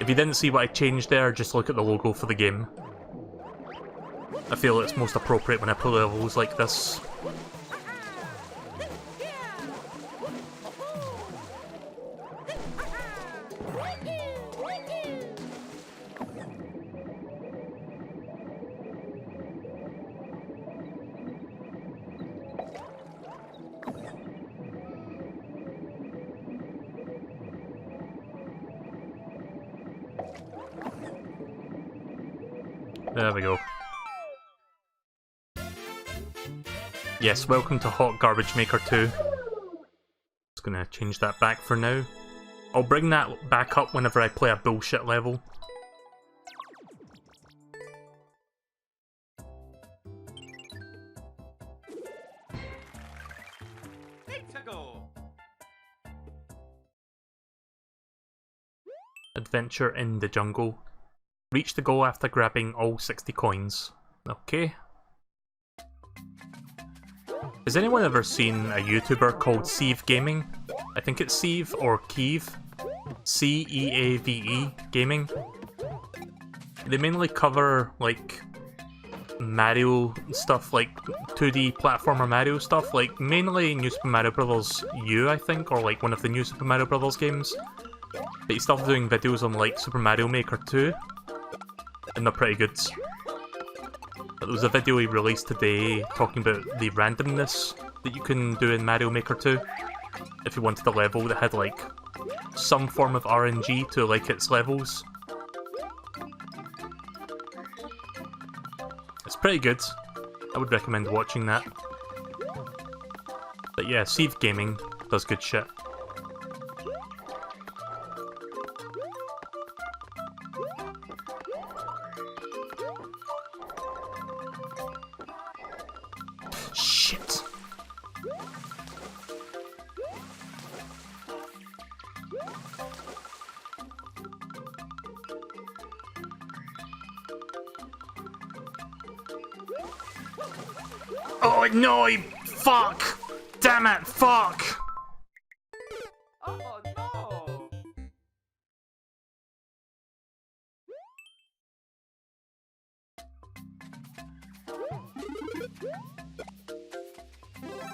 If you didn't see what I changed there, just look at the logo for the game. I feel it's most appropriate when I play levels like this. There we go. Yes, welcome to Hot Garbage Maker 2. Just gonna change that back for now. I'll bring that back up whenever I play a bullshit level. Adventure in the jungle. Reach the goal after grabbing all 60 coins. Okay. Has anyone ever seen a YouTuber called Ceave Gaming? I think it's Ceave or Keeve. C-E-A-V-E Gaming. They mainly cover, like, Mario stuff, like 2D platformer Mario stuff, like mainly New Super Mario Bros. U, I think, or like one of the new Super Mario Bros. Games. But he started doing videos on like Super Mario Maker 2. And they're pretty good. But there was a video he released today talking about the randomness that you can do in Mario Maker 2. If you wanted a level that had like some form of RNG to like its levels. It's pretty good. I would recommend watching that. But yeah, Ceave Gaming does good shit. Shit. Oh no, fuck! Damn it, fuck! Oh no!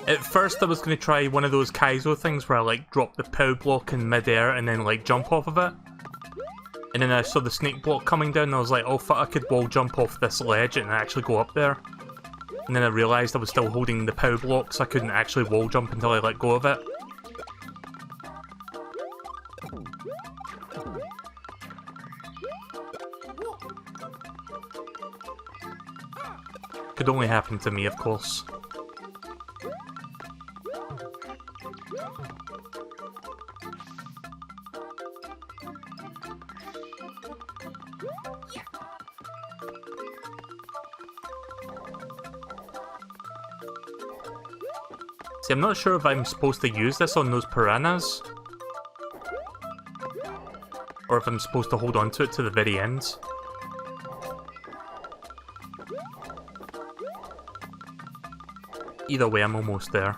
At first I was going to try one of those Kaizo things where I like drop the POW block in midair and then like jump off of it. And then I saw the snake block coming down and I was like, oh fuck, I could wall jump off this ledge and actually go up there. And then I realised I was still holding the POW block, so I couldn't actually wall jump until I let go of it. Could only happen to me, of course. See, I'm not sure if I'm supposed to use this on those piranhas, or if I'm supposed to hold on to it to the very end. Either way, I'm almost there.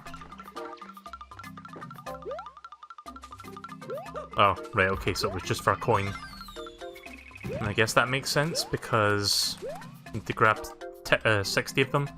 Oh, right, okay, so it was just for a coin. And I guess that makes sense, because I need to grab 60 of them.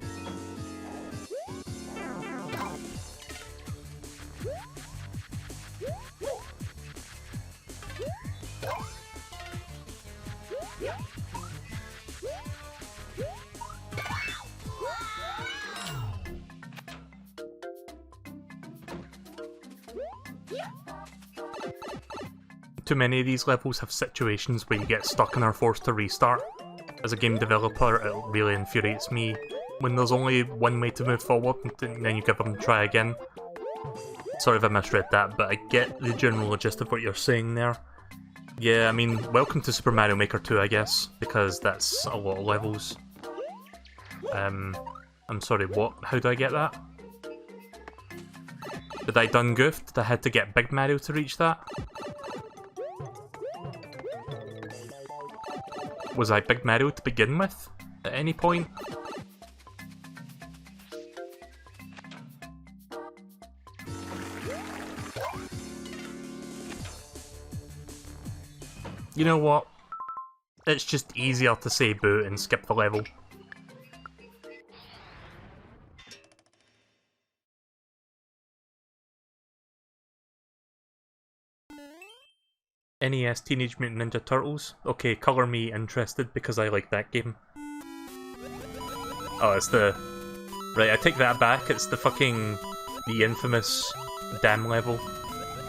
Too many of these levels have situations where you get stuck and are forced to restart. As a game developer, it really infuriates me when there's only one way to move forward and then you give them a try again. Sorry if I misread that, but I get the general gist of what you're saying there. Yeah, I mean, welcome to Super Mario Maker 2, I guess, because that's a lot of levels. I'm sorry, what? How do I get that? Did I done goofed? Did I had to get Big Mario to reach that? Was I Big Mario to begin with? At any point? You know what? It's just easier to say boo and skip the level. NES Teenage Mutant Ninja Turtles? Okay, colour me interested because I like that game. Oh, it's the... Right, I take that back, it's the fucking... the infamous dam level.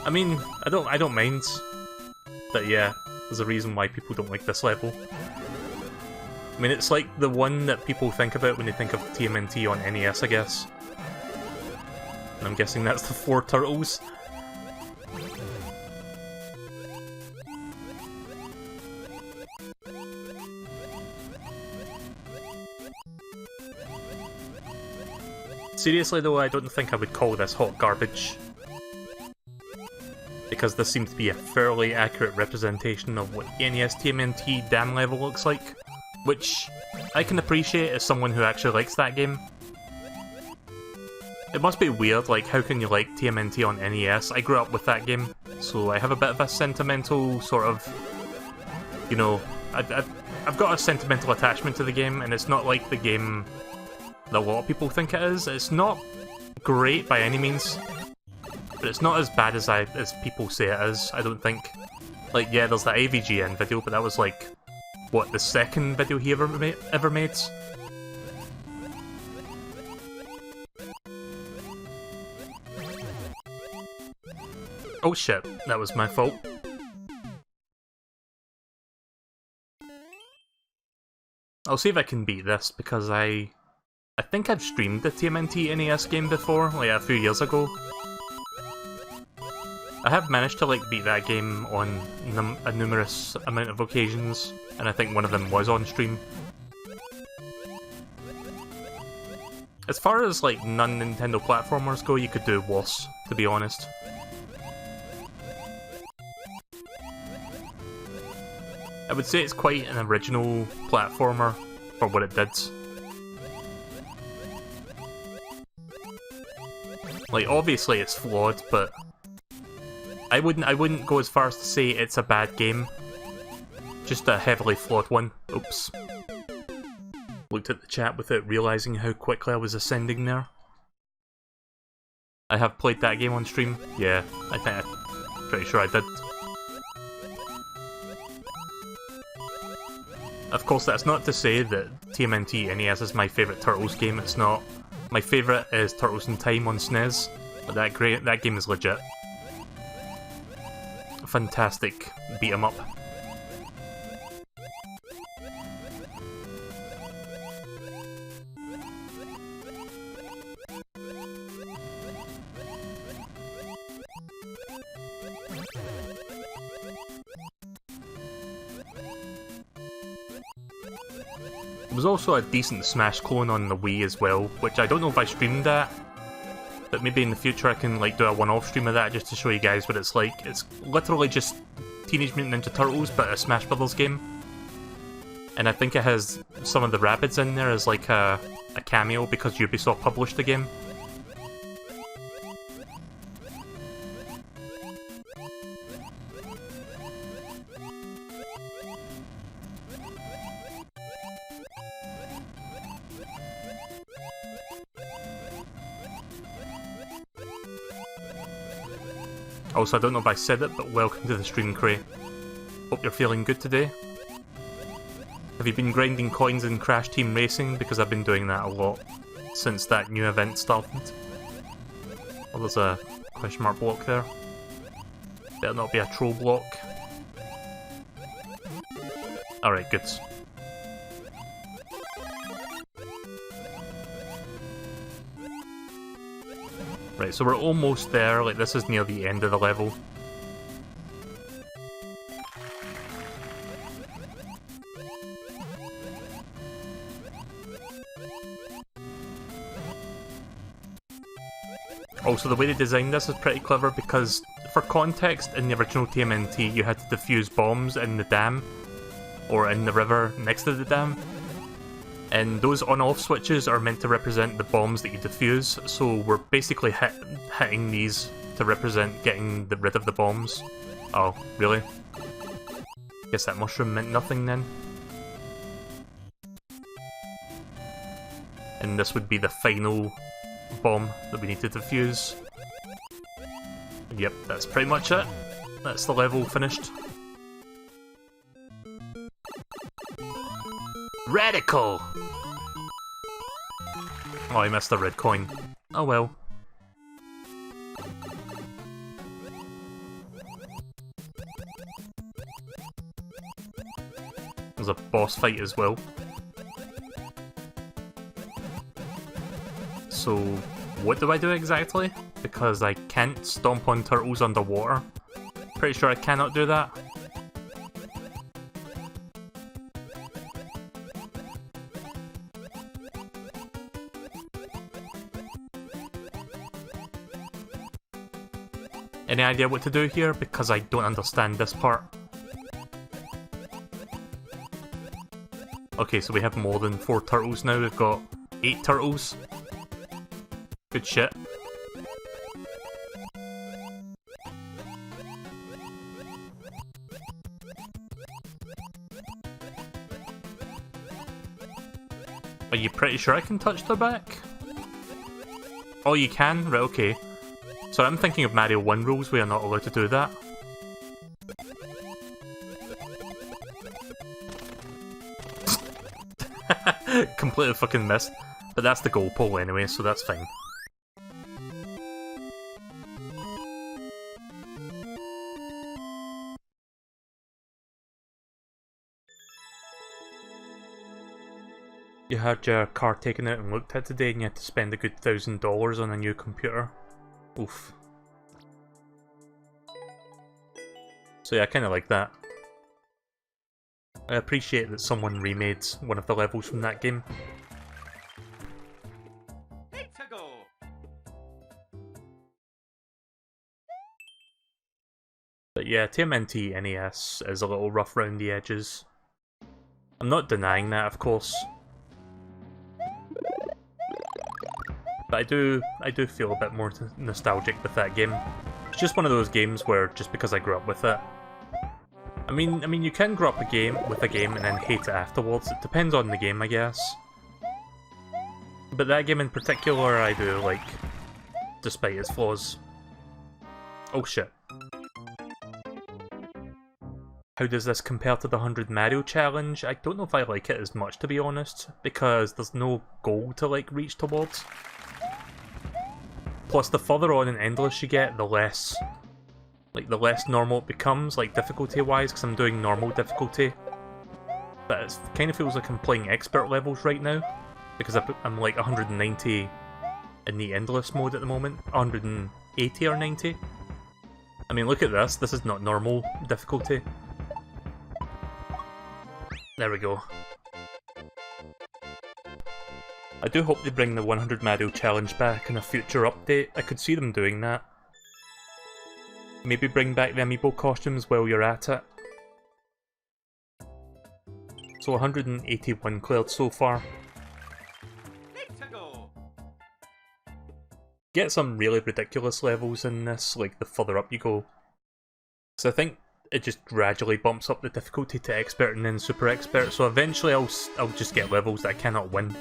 I mean, I don't mind. But yeah, there's a reason why people don't like this level. I mean, it's like the one that people think about when they think of TMNT on NES, I guess. And I'm guessing that's the 4 turtles. Seriously though, I don't think I would call this hot garbage. Because this seems to be a fairly accurate representation of what NES TMNT dam level looks like. Which I can appreciate as someone who actually likes that game. It must be weird, like how can you like TMNT on NES? I grew up with that game, so I have a bit of a sentimental sort of, you know, I've got a sentimental attachment to the game, and it's not like the game that a lot of people think it is. It's not great by any means, but it's not as bad as people say it is, I don't think. Like, yeah, there's that AVGN video, but that was like, what, the second video he ever made? Oh shit, that was my fault. I'll see if I can beat this, because I think I've streamed the TMNT NES game before, like a few years ago. I have managed to like beat that game on a numerous amount of occasions, and I think one of them was on stream. As far as like non-Nintendo platformers go, you could do worse, to be honest. I would say it's quite an original platformer for what it did. Like, obviously it's flawed, but I wouldn't go as far as to say it's a bad game. Just a heavily flawed one. Oops. Looked at the chat without realising how quickly I was ascending there. I have played that game on stream. Yeah, I'm pretty sure I did. Of course, that's not to say that TMNT NES is my favourite Turtles game, it's not. My favourite is Turtles in Time on SNES, but that game is legit. Fantastic beat 'em up. There was also a decent Smash clone on the Wii as well, which I don't know if I streamed that, but maybe in the future I can like do a one-off stream of that just to show you guys what it's like. It's literally just Teenage Mutant Ninja Turtles, but a Smash Brothers game. And I think it has some of the Rabbids in there as like a cameo because Ubisoft published the game. Also, I don't know if I said it, but welcome to the stream, Cray. Hope you're feeling good today. Have you been grinding coins in Crash Team Racing? Because I've been doing that a lot since that new event started. Oh, there's a question mark block there. Better not be a troll block. Alright, good. Right, so we're almost there, like this is near the end of the level. Also, the way they designed this is pretty clever because, for context, in the original TMNT you had to defuse bombs in the dam, or in the river next to the dam. And those on-off switches are meant to represent the bombs that you defuse, so we're basically hitting these to represent getting rid of the bombs. Oh, really? Guess that mushroom meant nothing then. And this would be the final bomb that we need to defuse. Yep, that's pretty much it. That's the level finished. Radical! Oh, I missed a red coin. Oh well. There's a boss fight as well. So, what do I do exactly? Because I can't stomp on turtles underwater. Pretty sure I cannot do that. Any idea what to do here? Because I don't understand this part. Okay, so we have more than 4 turtles now. We've got 8 turtles. Good shit. Are you pretty sure I can touch their back? Oh, you can? Right, okay. So I'm thinking of Mario 1 rules where you're not allowed to do that. Completely fucking missed. But that's the goal pole anyway, so that's fine. You had your car taken out and looked at today and you had to spend a good $1,000 on a new computer. Oof. So yeah, I kinda like that. I appreciate that someone remade one of the levels from that game. But yeah, TMNT NES is a little rough around the edges. I'm not denying that, of course. But I do feel a bit more nostalgic with that game. It's just one of those games where, just because I grew up with it. I mean, you can grow up with a game and then hate it afterwards. It depends on the game, I guess. But that game in particular, I do like, despite its flaws. Oh shit. How does this compare to the 100 Mario challenge? I don't know if I like it as much, to be honest, because there's no goal to like reach towards. Plus, the further on in Endless you get, the less normal it becomes, like difficulty-wise, because I'm doing normal difficulty. But it kind of feels like I'm playing expert levels right now, because I'm like 190 in the Endless mode at the moment, 180 or 90. I mean, look at this. This is not normal difficulty. There we go. I do hope they bring the 100 Mario challenge back in a future update. I could see them doing that. Maybe bring back the amiibo costumes while you're at it. So 181 cleared so far. Get some really ridiculous levels in this, like the further up you go. So I think it just gradually bumps up the difficulty to expert and then super expert, so eventually I'll just get levels that I cannot win.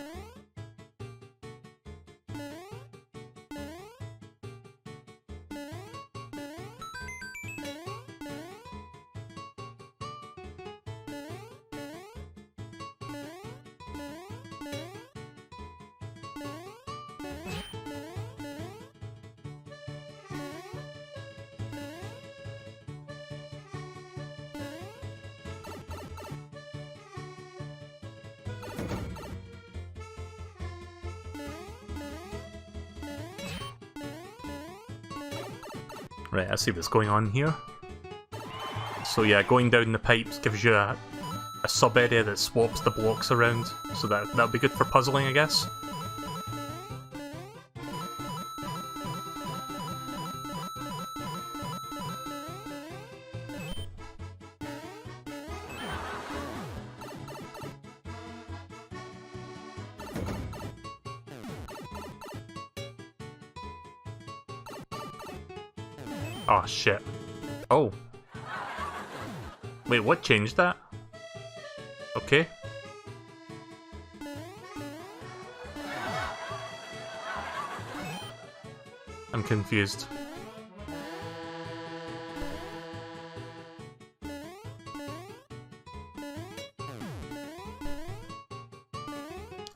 Right, I see what's going on here. So yeah, going down the pipes gives you a sub-area that swaps the blocks around, so that'll be good for puzzling, I guess. Oh shit. Oh. Wait, what changed that? Okay. I'm confused.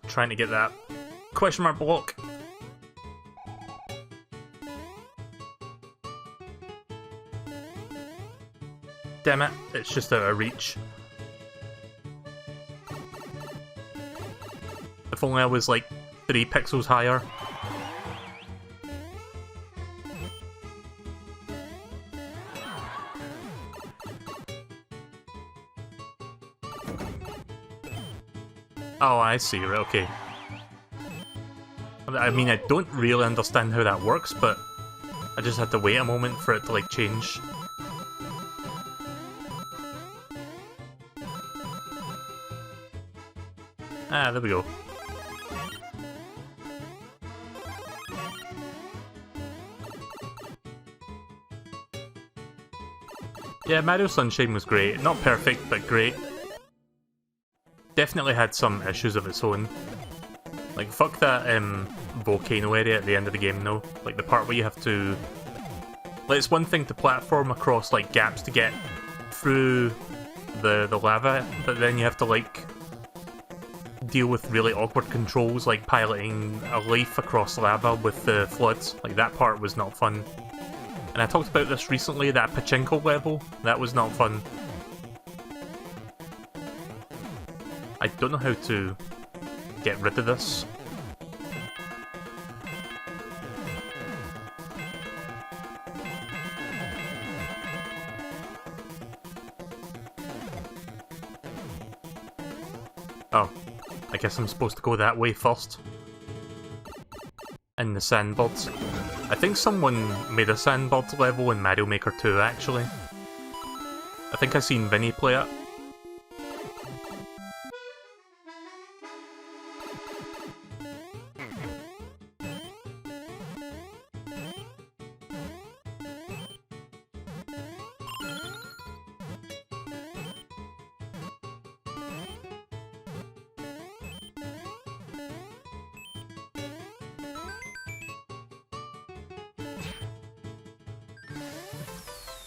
Trying to get that question mark block. Damn it, it's just out of reach. If only I was like 3 pixels higher. Oh, I see, right, okay. I mean, I don't really understand how that works, but I just had to wait a moment for it to like change. Ah, there we go. Yeah, Mario Sunshine was great. Not perfect, but great. Definitely had some issues of its own. Like, fuck that volcano area at the end of the game, though. Like, the part where you have to... Like, it's one thing to platform across, like, gaps to get through the lava, but then you have to, like, deal with really awkward controls, like piloting a leaf across lava with the floods. Like, that part was not fun. And I talked about this recently, that pachinko level, that was not fun. I don't know how to get rid of this. Oh, I guess I'm supposed to go that way first. In the sandboards. I think someone made a sandboard level in Mario Maker 2, actually. I think I seen Vinny play it.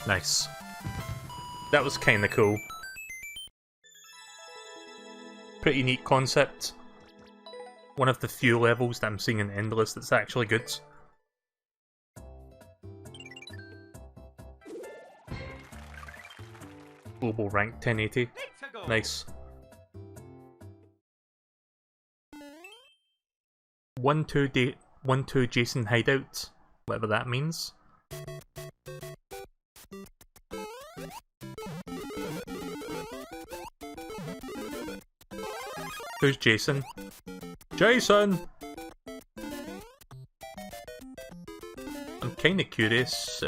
Nice. That was kinda cool. Pretty neat concept. One of the few levels that I'm seeing in Endless that's actually good. Global rank 1080. Nice. 1-2 Jason hideout, whatever that means. Who's Jason? Jason! I'm kinda curious.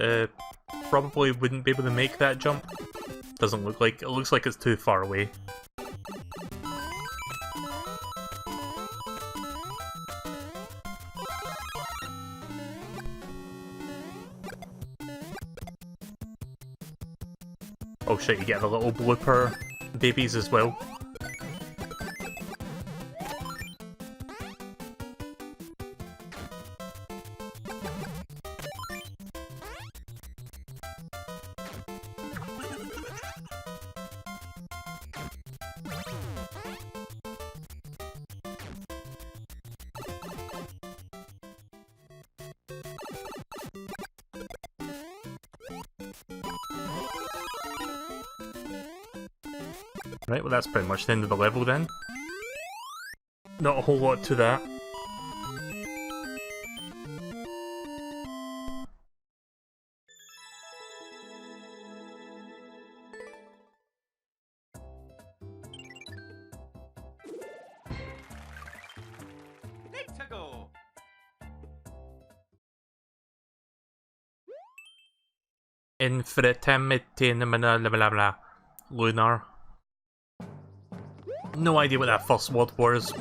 Probably wouldn't be able to make that jump. Doesn't look like. It looks like it's too far away. Oh shit, you get the little blooper babies as well. Right, well that's pretty much the end of the level then. Not a whole lot to that. Infinitimity blah blah blah. Lunar. No idea what that first word was.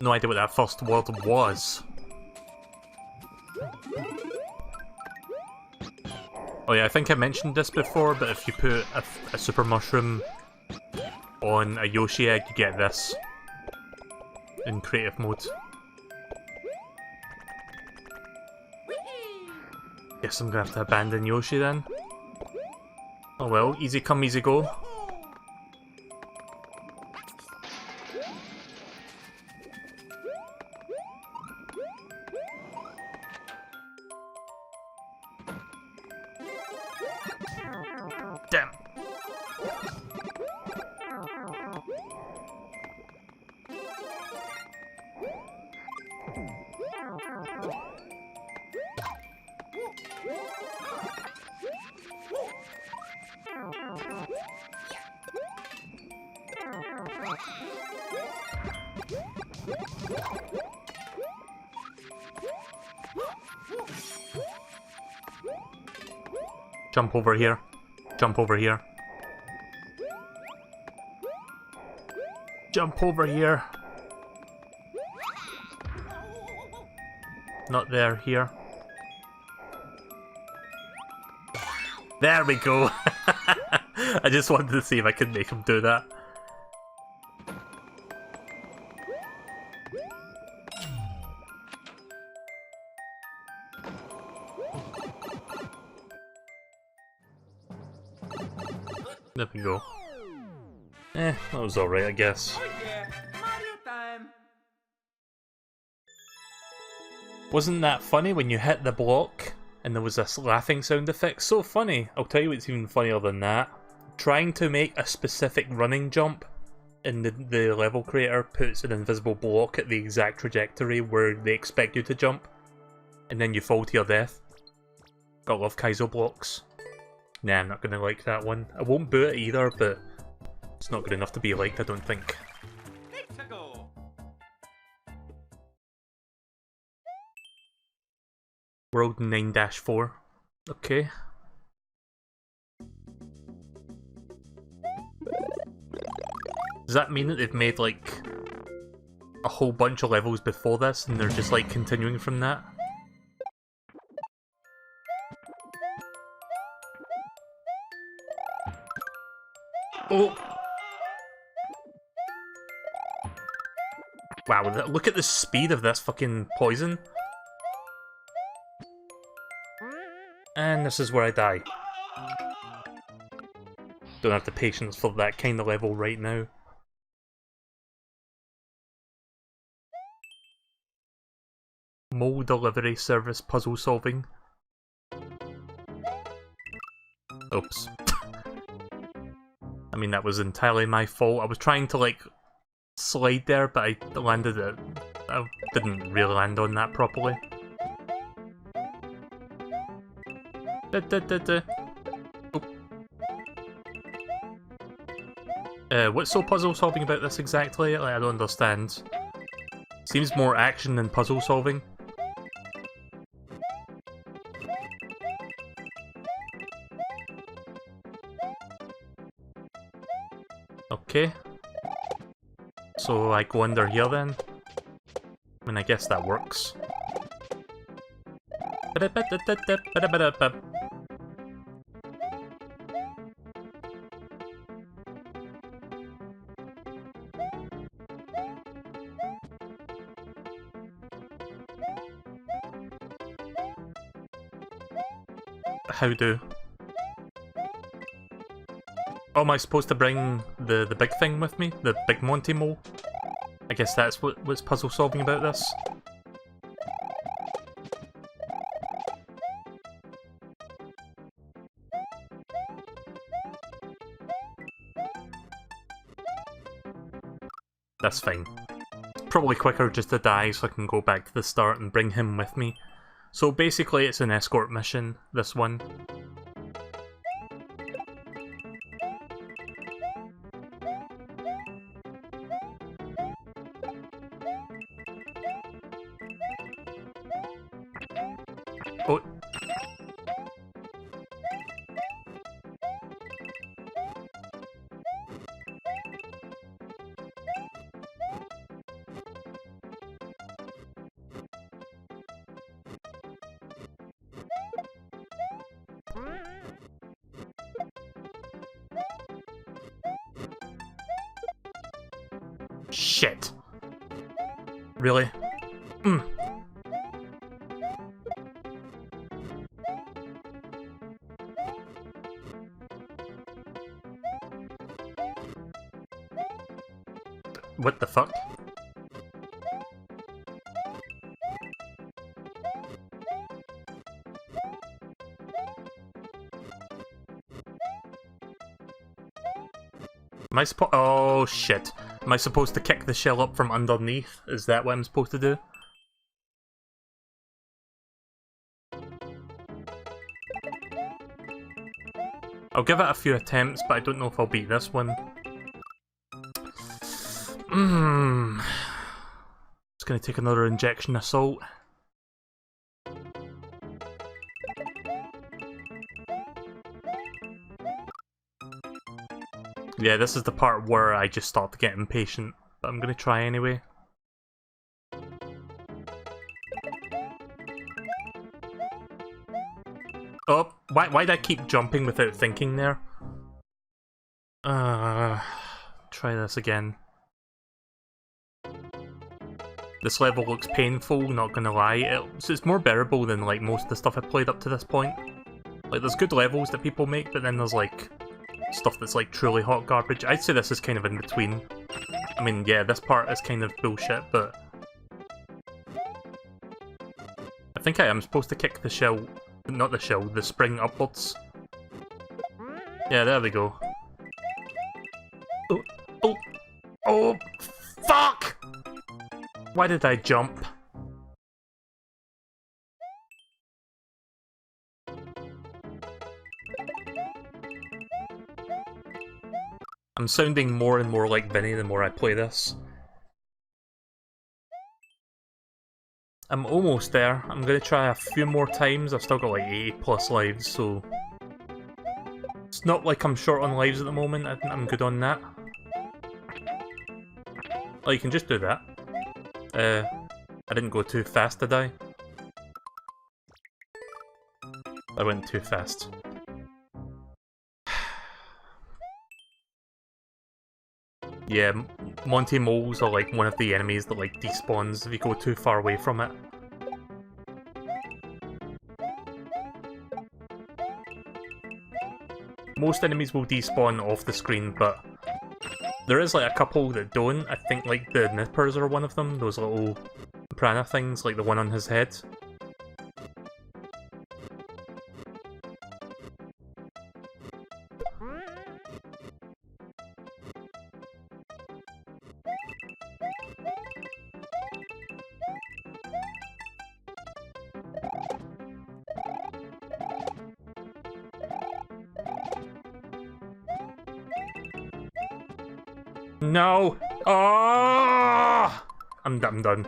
No idea what that first word was. Oh yeah, I think I mentioned this before, but if you put a super mushroom on a Yoshi egg, you get this in creative mode. Guess I'm gonna have to abandon Yoshi then. Oh well, easy come, easy go. Damn. Jump over here. Jump over here. Jump over here. Not there, here. There we go! I just wanted to see if I could make him do that. There we go. That was alright, I guess. Oh yeah, Mario time. Wasn't that funny when you hit the block and there was this laughing sound effect? So funny! I'll tell you what's even funnier than that. Trying to make a specific running jump and the level creator puts an invisible block at the exact trajectory where they expect you to jump, and then you fall to your death. Gotta love Kaizo blocks. Nah, I'm not gonna like that one. I won't boo it either, but it's not good enough to be liked, I don't think. World 9-4. Okay. Does that mean that they've made, like, a whole bunch of levels before this, and they're just, like, continuing from that? Oh! Wow, look at the speed of this fucking poison. And this is where I die. Don't have the patience for that kind of level right now. Mole delivery service puzzle solving. Oops. I mean, that was entirely my fault. I was trying to, like, slide there, but I landed it. I didn't really land on that properly. What's so puzzle solving about this exactly? Like, I don't understand. Seems more action than puzzle solving. Okay. So I go under here then? I mean, I guess that works. How do? Oh, am I supposed to bring the big thing with me? The big Monty Mole? I guess that's what's puzzle solving about this. That's fine. Probably quicker just to die so I can go back to the start and bring him with me. So basically it's an escort mission, this one. Oh. Shit. Really? What the fuck? Am I supposed— oh shit. Am I supposed to kick the shell up from underneath? Is that what I'm supposed to do? I'll give it a few attempts, but I don't know if I'll beat this one. It's gonna take another injection assault. Yeah, this is the part where I just start to get impatient, but I'm gonna try anyway. Oh, why'd I keep jumping without thinking there? Try this again. This level looks painful, not gonna lie. It's more bearable than like most of the stuff I've played up to this point. Like, there's good levels that people make, but then there's like stuff that's like truly hot garbage. I'd say this is kind of in between. I mean, yeah, this part is kind of bullshit, but I think I am supposed to kick the shell, not the shell, the spring upwards. Yeah, there we go. Oh, oh, oh, fuck! Why did I jump? I'm sounding more and more like Vinny the more I play this. I'm almost there. I'm gonna try a few more times. I've still got like 80 plus lives, so it's not like I'm short on lives at the moment. I'm good on that. Oh, you can just do that. I didn't go too fast, did I? I went too fast. Yeah, Monty Moles are like one of the enemies that like despawns if you go too far away from it. Most enemies will despawn off the screen, but there is like a couple that don't. I think like the nippers are one of them, those little piranha things, like the one on his head. No! Oh! I'm done.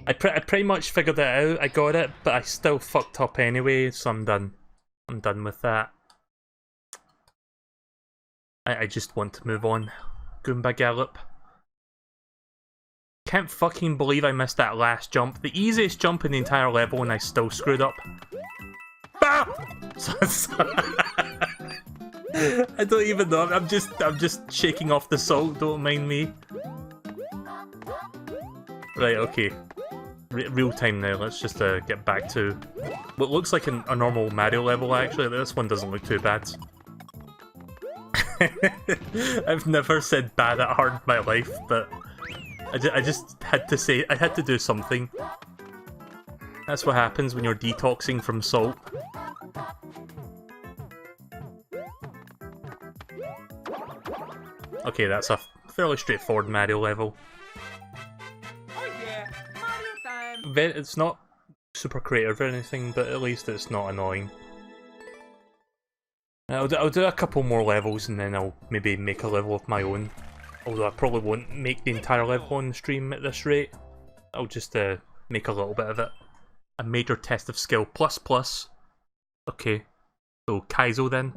I pretty much figured it out, I got it, but I still fucked up anyway, so I'm done. I'm done with that. I just want to move on. Goomba Gallop. Can't fucking believe I missed that last jump. The easiest jump in the entire level and I still screwed up. Bah! I don't even know. I'm just shaking off the salt. Don't mind me. Right. Okay. Real time now. Let's just get back to what looks like a normal Mario level. Actually, this one doesn't look too bad. I've never said bad at hard in my life, but I just had to say I had to do something. That's what happens when you're detoxing from salt. Okay, that's a fairly straightforward Mario level. Oh yeah, Mario time. It's not super creative or anything, but at least it's not annoying. I'll do a couple more levels and then I'll maybe make a level of my own. Although I probably won't make the entire level on the stream at this rate. I'll just make a little bit of it. A major test of skill ++. Okay, so Kaizo then.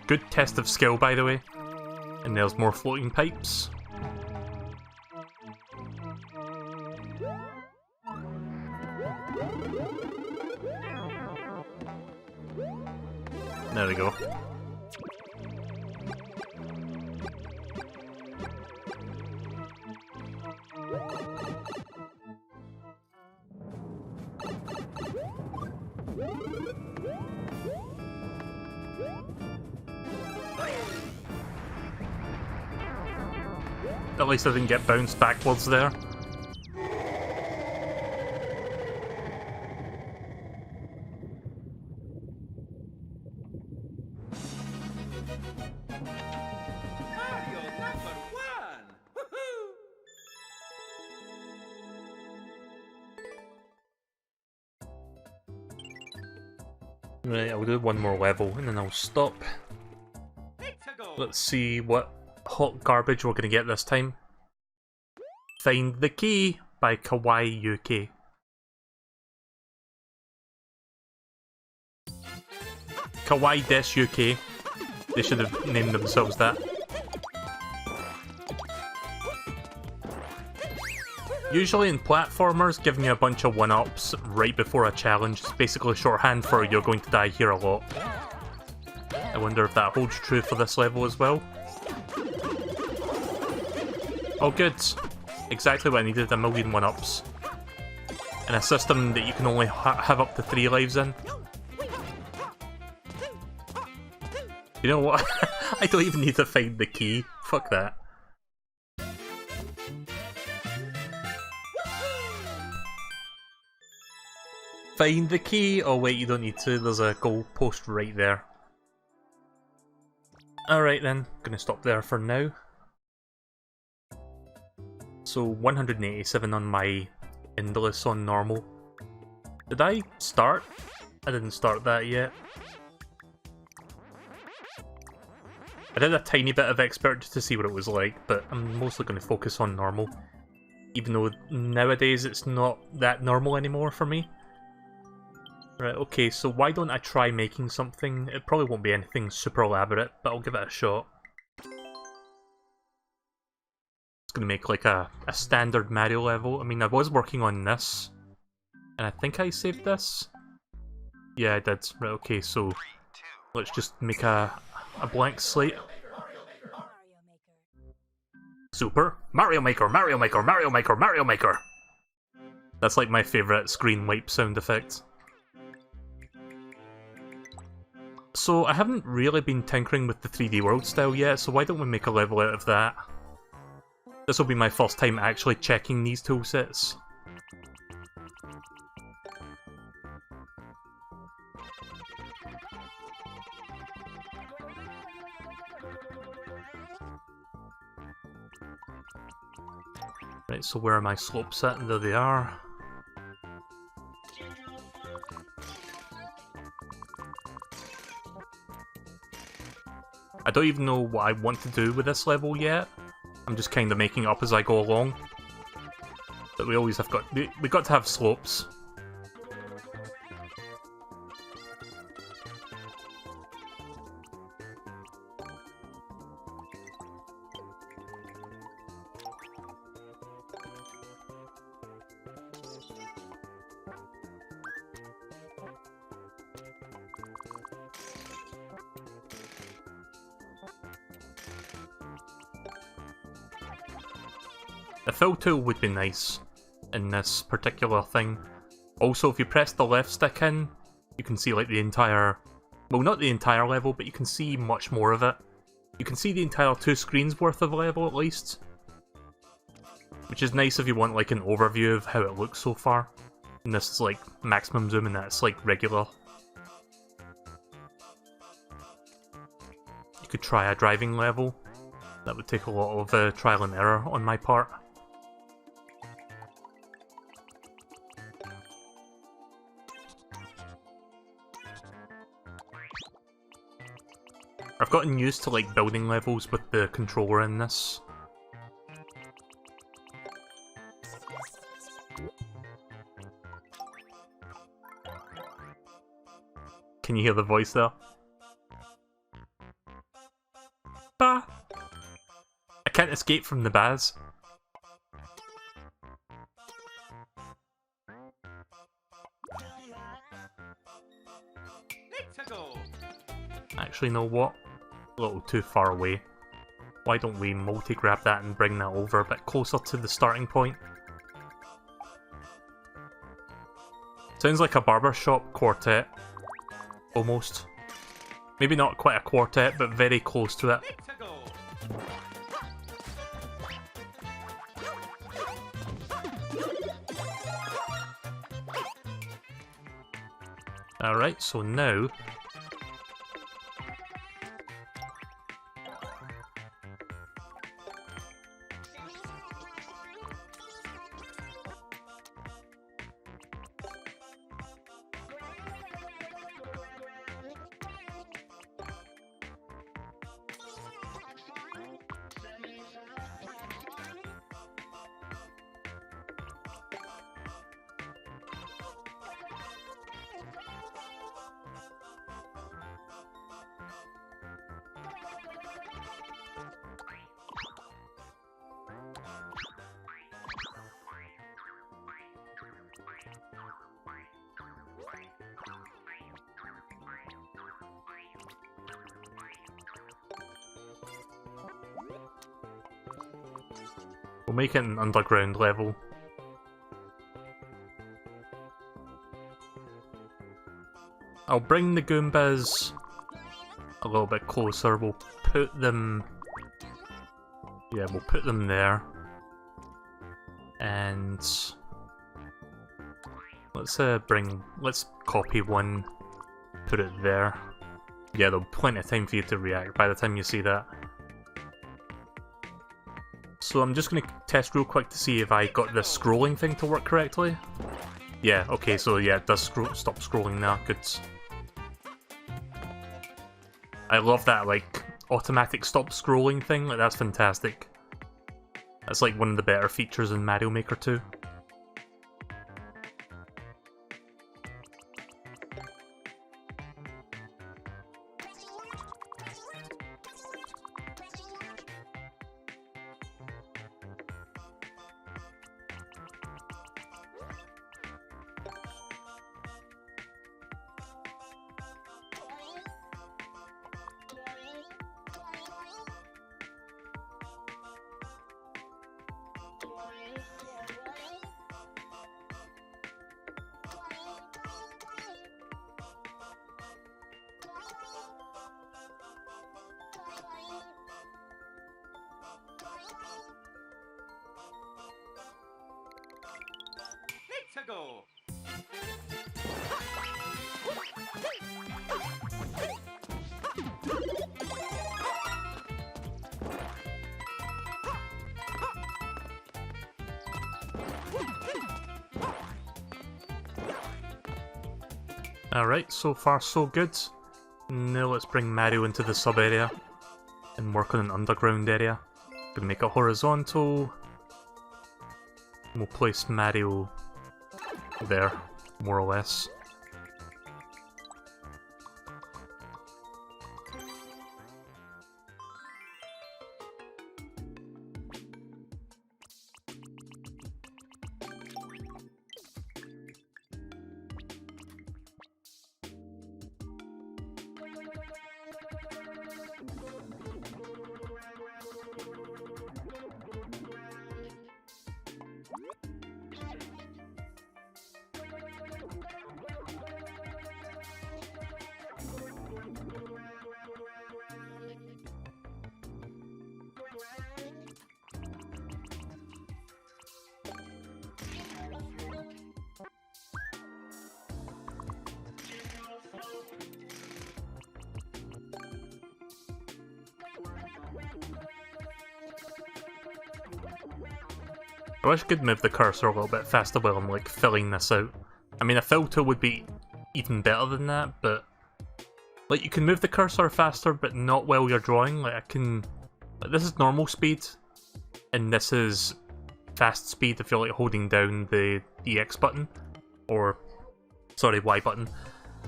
Good test of skill, by the way. And there's more floating pipes. There we go. At least I didn't get bounced backwards there. Mario #1. Woohoo! Right, I'll do one more level and then I'll stop. Let's go. Let's see what hot garbage we're gonna get this time. Find the Key by Kawaii UK. Kawaii Des UK. They should have named themselves that. Usually in platformers, giving you a bunch of one-ups right before a challenge is basically shorthand for you're going to die here a lot. I wonder if that holds true for this level as well. Oh good. Exactly what I needed, a million one-ups. And a system that you can only have up to 3 lives in. You know what? I don't even need to find the key. Fuck that. Find the key! Oh wait, you don't need to. There's a goal post right there. Alright then, gonna stop there for now. So 187 on my Indolus on normal. Did I start? I didn't start that yet. I did a tiny bit of expert just to see what it was like, but I'm mostly going to focus on normal. Even though nowadays it's not that normal anymore for me. Right, okay, so why don't I try making something? It probably won't be anything super elaborate, but I'll give it a shot. Gonna make like a standard Mario level. I mean, I was working on this And I think I saved this. Yeah, I did. Right, okay, so let's just make a blank slate. Super Mario Maker, Mario Maker, Mario Maker, Mario Maker! That's like my favourite screen wipe sound effect. So I haven't really been tinkering with the 3D world style yet, so why don't we make a level out of that? This will be my first time actually checking these toolsets. Right, so where are my slopes at? There they are. I don't even know what I want to do with this level yet. I'm just kind of making up as I go along. But we always have we got to have slopes. A fill tool would be nice in this particular thing. Also, if you press the left stick in, you can see like the entire... well, not the entire level, but you can see much more of it. You can see the entire 2 screens worth of level at least. Which is nice if you want like an overview of how it looks so far. And this is like maximum zoom and that's like regular. You could try a driving level. That would take a lot of trial and error on my part. I've gotten used to like building levels with the controller in this. Can you hear the voice there? Bah! I can't escape from the Baz. Let's go. Actually, know what? A little too far away. Why don't we multi-grab that and bring that over a bit closer to the starting point? Sounds like a barbershop quartet. Almost. Maybe not quite a quartet, but very close to it. Let's go. Alright, so now... we'll make it an underground level. I'll bring the Goombas a little bit closer. We'll put them... yeah, we'll put them there. And... let's copy one, put it there. Yeah, there'll be plenty of time for you to react by the time you see that. So I'm just going to test real quick to see if I got the scrolling thing to work correctly. Yeah, okay, so yeah, it does stop scrolling now, good. I love that, like, automatic stop scrolling thing, like, that's fantastic. That's like one of the better features in Mario Maker 2. go. Alright, so far so good. Now let's bring Mario into the sub area and work on an underground area. Gonna make it horizontal. We'll place Mario there, more or less. I wish I could move the cursor a little bit faster while I'm like filling this out. I mean, a filter would be even better than that, but like you can move the cursor faster, but not while you're drawing. Like I can, like, this is normal speed, and this is fast speed if you're like holding down the X button, or sorry, Y button.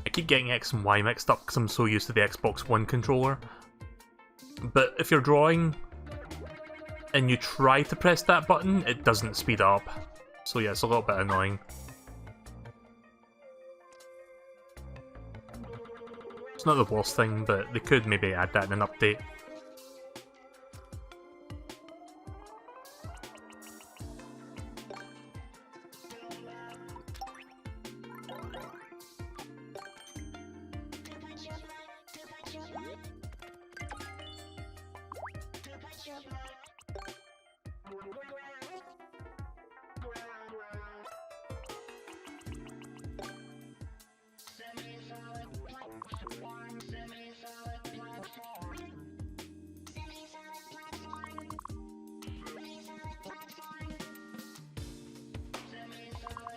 I keep getting X and Y mixed up because I'm so used to the Xbox One controller. But if you're drawing and you try to press that button, it doesn't speed up. So yeah, it's a little bit annoying. It's not the worst thing, but they could maybe add that in an update.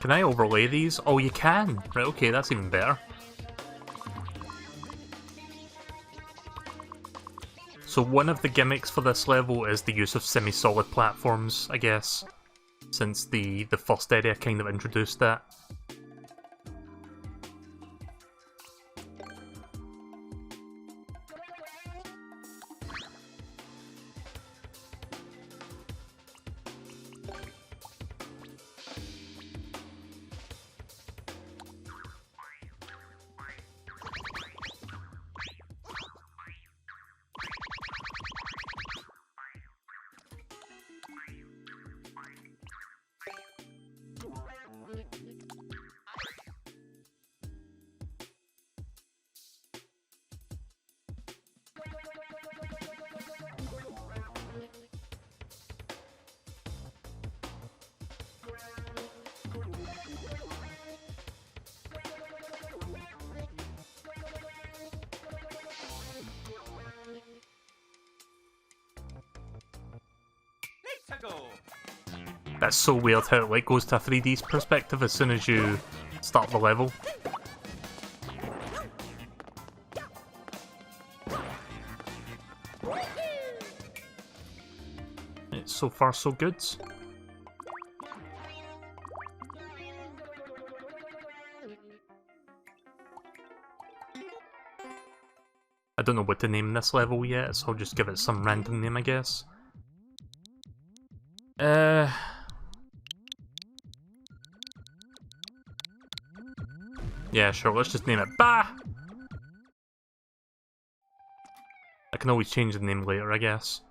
Can I overlay these? Oh, you can! Right, okay, that's even better. So one of the gimmicks for this level is the use of semi-solid platforms, I guess, since the first area kind of introduced that. That's so weird how it like goes to a 3D perspective as soon as you start the level. It's so far so good. I don't know what to name this level yet, so I'll just give it some random name, I guess. Yeah, sure, let's just name it Bah! I can always change the name later, I guess.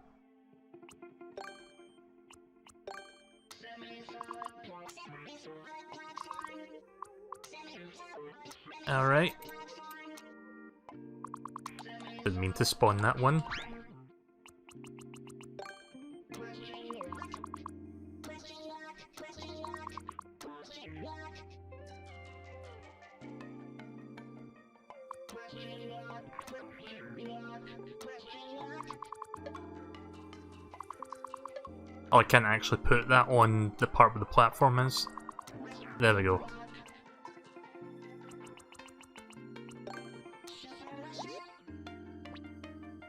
Alright. Didn't mean to spawn that one. Oh, I can't actually put that on the part where the platform is. There we go.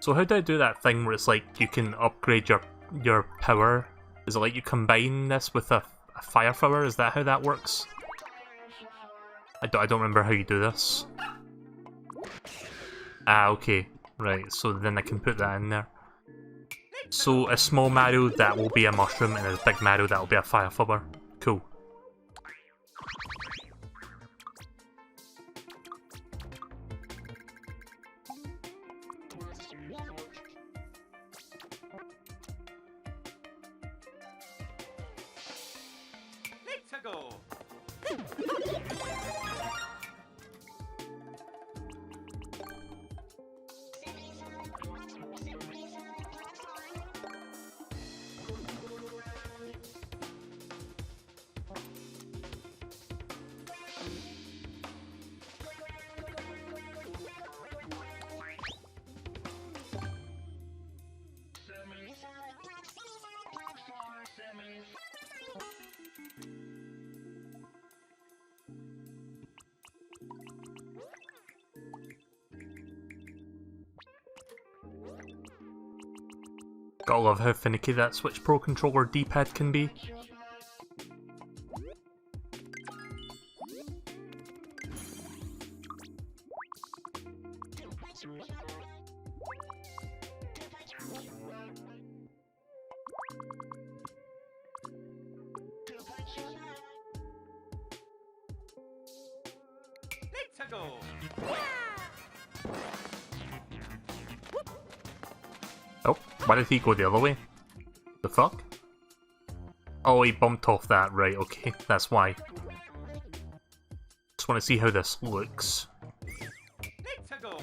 So how do I do that thing where it's like you can upgrade your power? Is it like you combine this with a fire flower? Is that how that works? I don't remember how you do this. Ah, okay. Right, so then I can put that in there. So a small Mario, that will be a mushroom, and a big Mario, that will be a fire flower. Cool. Let's go. Gotta love how finicky that Switch Pro controller D-pad can be. Let's go. Oh, why did he go the other way? The fuck? Oh, he bumped off that, right, okay, that's why. Just want to see how this looks. Let's go.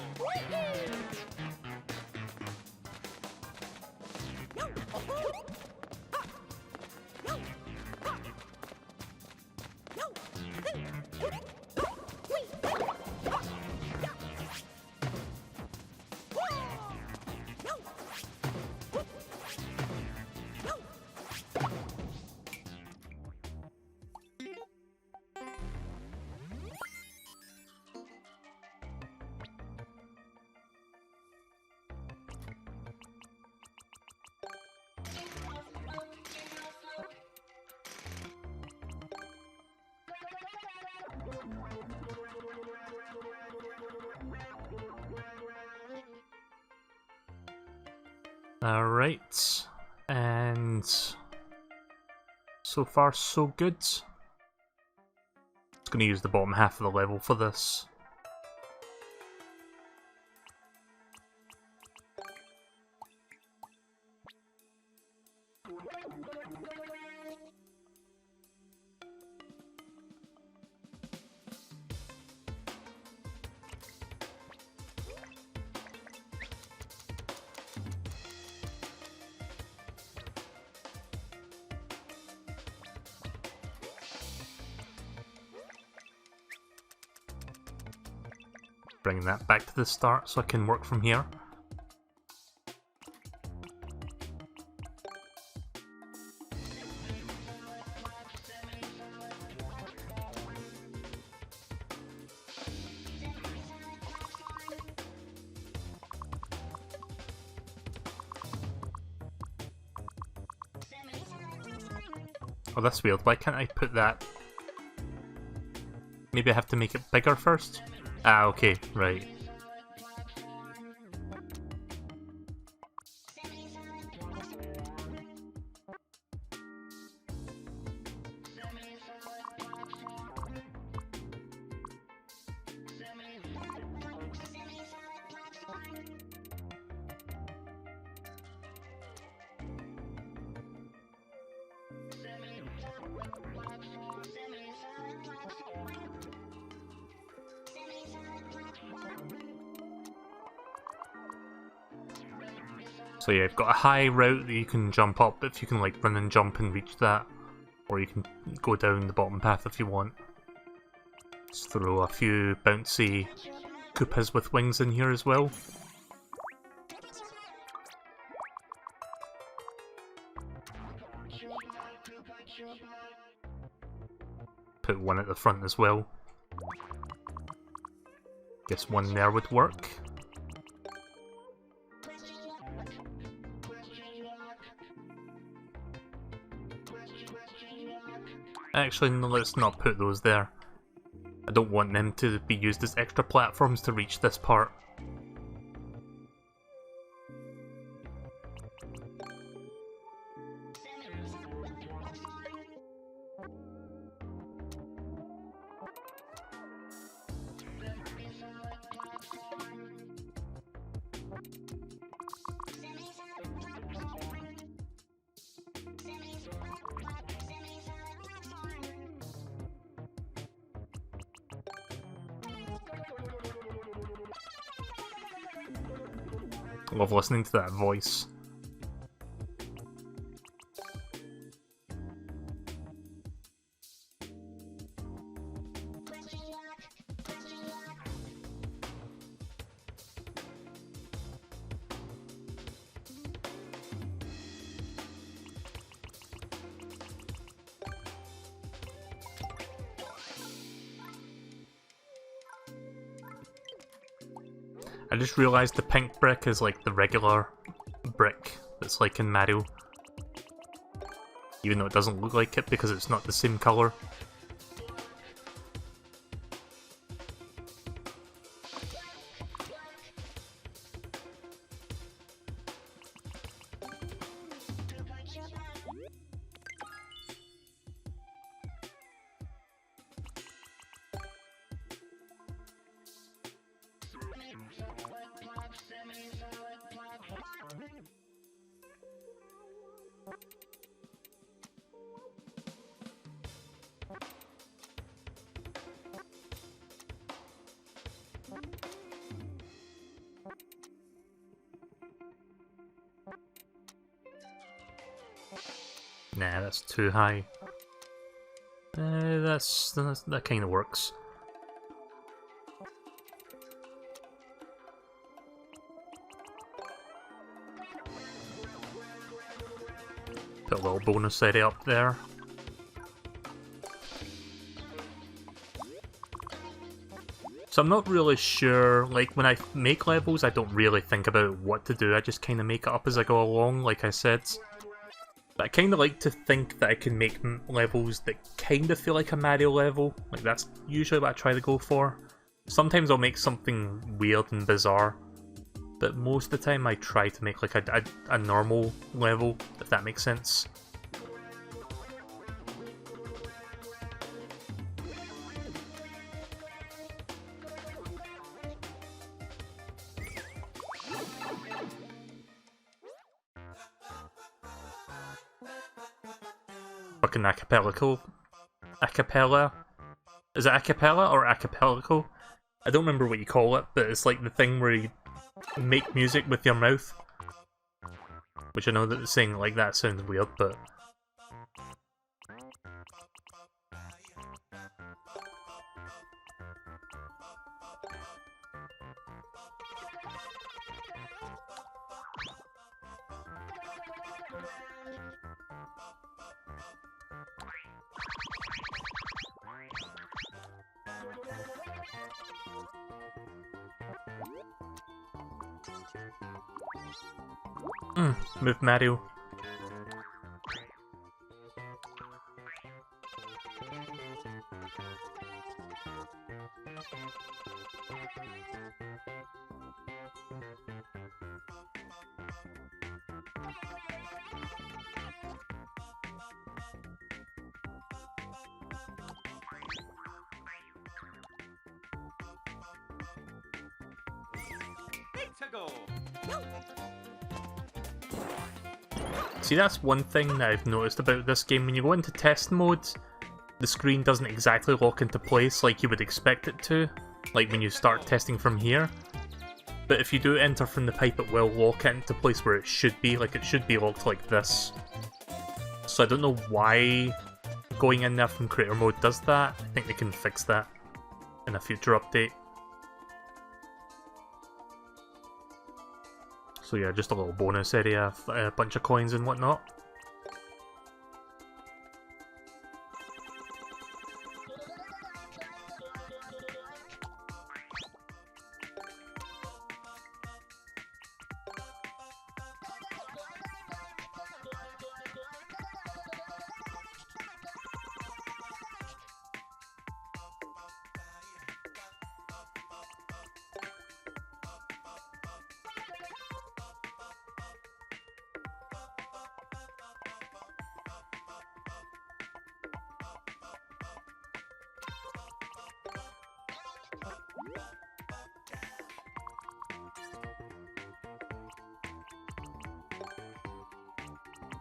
Alright, and so far so good. Just gonna use the bottom half of the level for this. Bringing that back to the start so I can work from here. Oh, that's weird. Why can't I put that? Maybe I have to make it bigger first? Ah, okay, right. So yeah, you've got a high route that you can jump up if you can like run and jump and reach that. Or you can go down the bottom path if you want. Just throw a few bouncy Koopas with wings in here as well. Put one at the front as well. Guess one there would work. Actually, no, let's not put those there. I don't want them to be used as extra platforms to reach this part. I love listening to that voice. I just realised the pink brick is like the regular brick that's like in Mario. Even though it doesn't look like it because it's not the same colour. Nah, that's too high. That kind of works. Put a little bonus area up there. So I'm not really sure, like when I make levels I don't really think about what to do, I just kind of make it up as I go along, like I said. But I kind of like to think that I can make levels that kind of feel like a Mario level. Like that's usually what I try to go for. Sometimes I'll make something weird and bizarre, but most of the time I try to make like a normal level, if that makes sense. Fucking acapella. Is it acapella or acapellico? I don't remember what you call it, but it's like the thing where you make music with your mouth. Which I know that saying it like that sounds weird, but... move Mario. To go. See, that's one thing that I've noticed about this game. When you go into test mode, the screen doesn't exactly lock into place like you would expect it to, like when you start testing from here. But if you do enter from the pipe, it will lock it into place where it should be, like it should be locked like this. So I don't know why going in there from creator mode does that. I think they can fix that in a future update. So yeah, just a little bonus area, a bunch of coins and whatnot.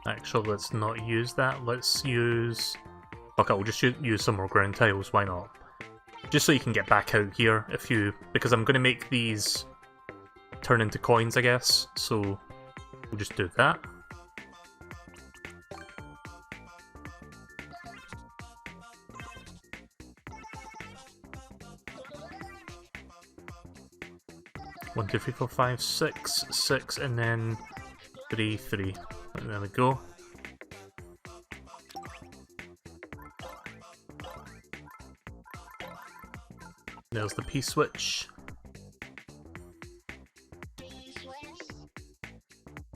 Actually, let's not use that. Let's use... Okay, we'll just use some more ground tiles, why not? Just so you can get back out here if you... Because I'm going to make these turn into coins, I guess. So we'll just do that. One, two, three, four, five, six, six, and then 3, 3. And there we go. There's the P-switch.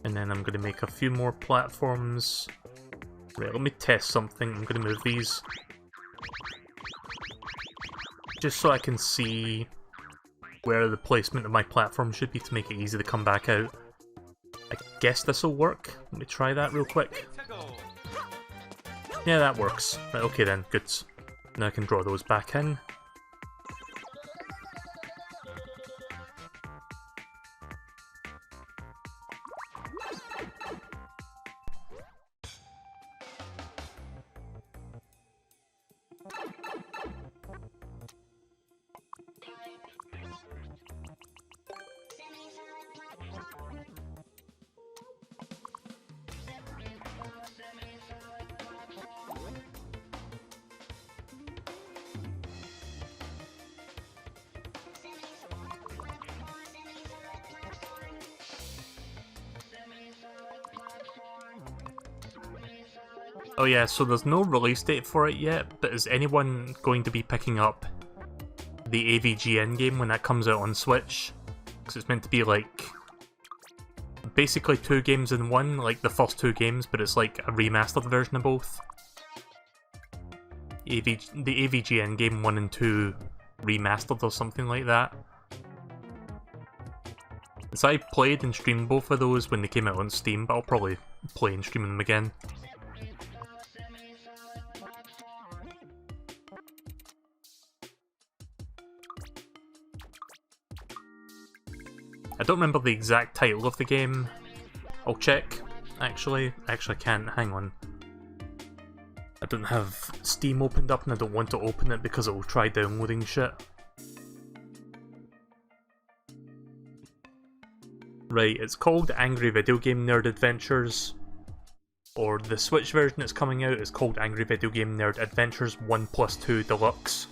And then I'm going to make a few more platforms. Right, let me test something. I'm going to move these. Just so I can see where the placement of my platform should be to make it easy to come back out. I guess this will work. Let me try that real quick. Yeah, that works. Right, okay then, good. Now I can draw those back in. Oh yeah, so there's no release date for it yet, but is anyone going to be picking up the AVGN game when that comes out on Switch? Because it's meant to be like basically 2 games in one, like the first 2 games, but it's like a remastered version of both. The AVGN game 1 and 2 remastered or something like that. So I played and streamed both of those when they came out on Steam, but I'll probably play and stream them again. I don't remember the exact title of the game. I'll check. Actually, I can't. Hang on. I don't have Steam opened up and I don't want to open it because it will try downloading shit. Right, it's called Angry Video Game Nerd Adventures. Or the Switch version that's coming out is called Angry Video Game Nerd Adventures 1+2 Deluxe.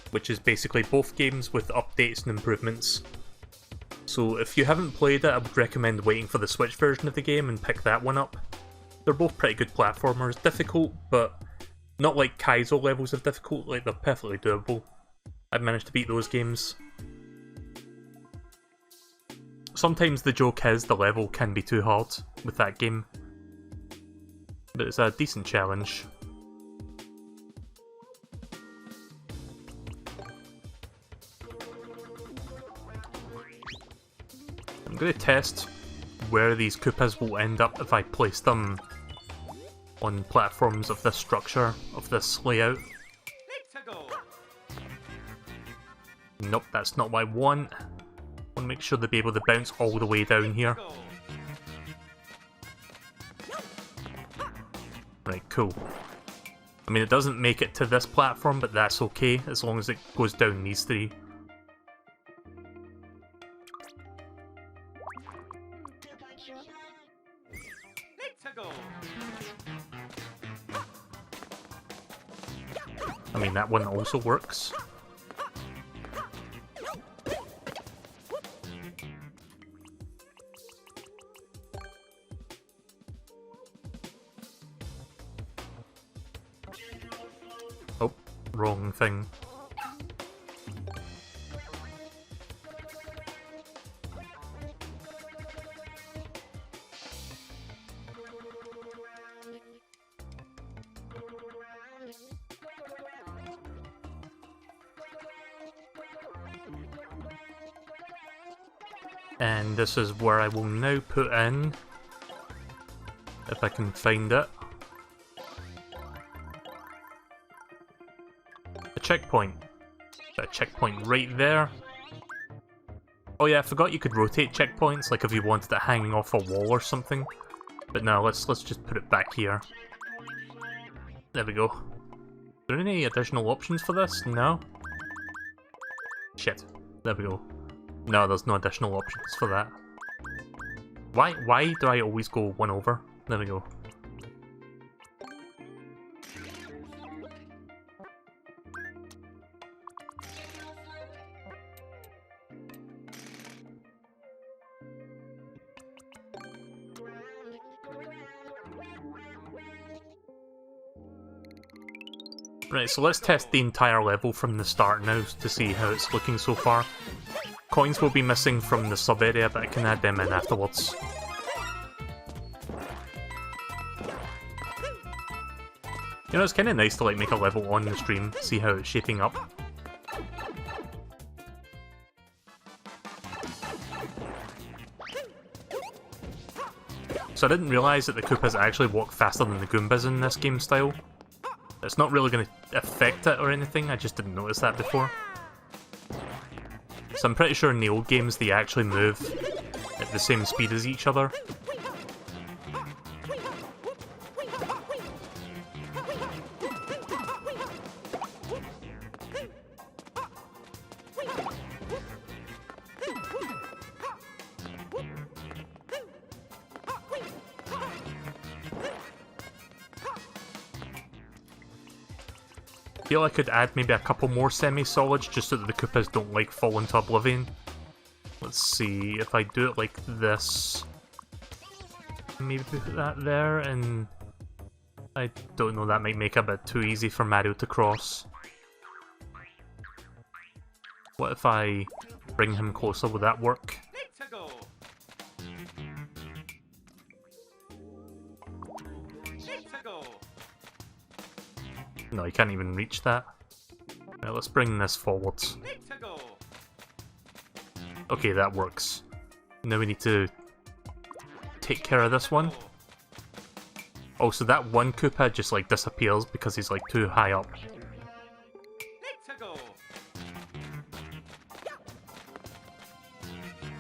Which is basically both games with updates and improvements. So if you haven't played it, I would recommend waiting for the Switch version of the game and pick that one up. They're both pretty good platformers, difficult, but not like Kaizo levels of difficult, like they're perfectly doable. I've managed to beat those games. Sometimes the joke is the level can be too hard with that game, but it's a decent challenge. I'm going to test where these Koopas will end up if I place them on platforms of this structure, of this layout. Nope, that's not what I want. I want to make sure they'll be able to bounce all the way down here. Right, cool. I mean, it doesn't make it to this platform, but that's okay, as long as it goes down these 3. I mean, that one also works. Oh, wrong thing. And this is where I will now put in, if I can find it, a checkpoint. A checkpoint right there. Oh yeah, I forgot you could rotate checkpoints, like if you wanted it hanging off a wall or something. But no, let's just put it back here. There we go. Are there any additional options for this? No? Shit. There we go. No, there's no additional options for that. Why do I always go 1 over? There we go. Right, so let's test the entire level from the start now to see how it's looking so far. Coins will be missing from the sub area, but I can add them in afterwards. You know, it's kind of nice to like make a level on the stream, see how it's shaping up. So I didn't realise that the Koopas actually walk faster than the Goombas in this game style. It's not really going to affect it or anything, I just didn't notice that before. So I'm pretty sure in the old games they actually move at the same speed as each other. I feel I could add maybe a couple more semi-solids just so that the Koopas don't like fall into oblivion. Let's see, if I do it like this, maybe put that there, and I don't know, that might make it a bit too easy for Mario to cross. What if I bring him closer? Would that work? No, you can't even reach that. Right, let's bring this forwards. Okay, that works. Now we need to take care of this one. Oh, so that one Koopa just like disappears because he's like too high up.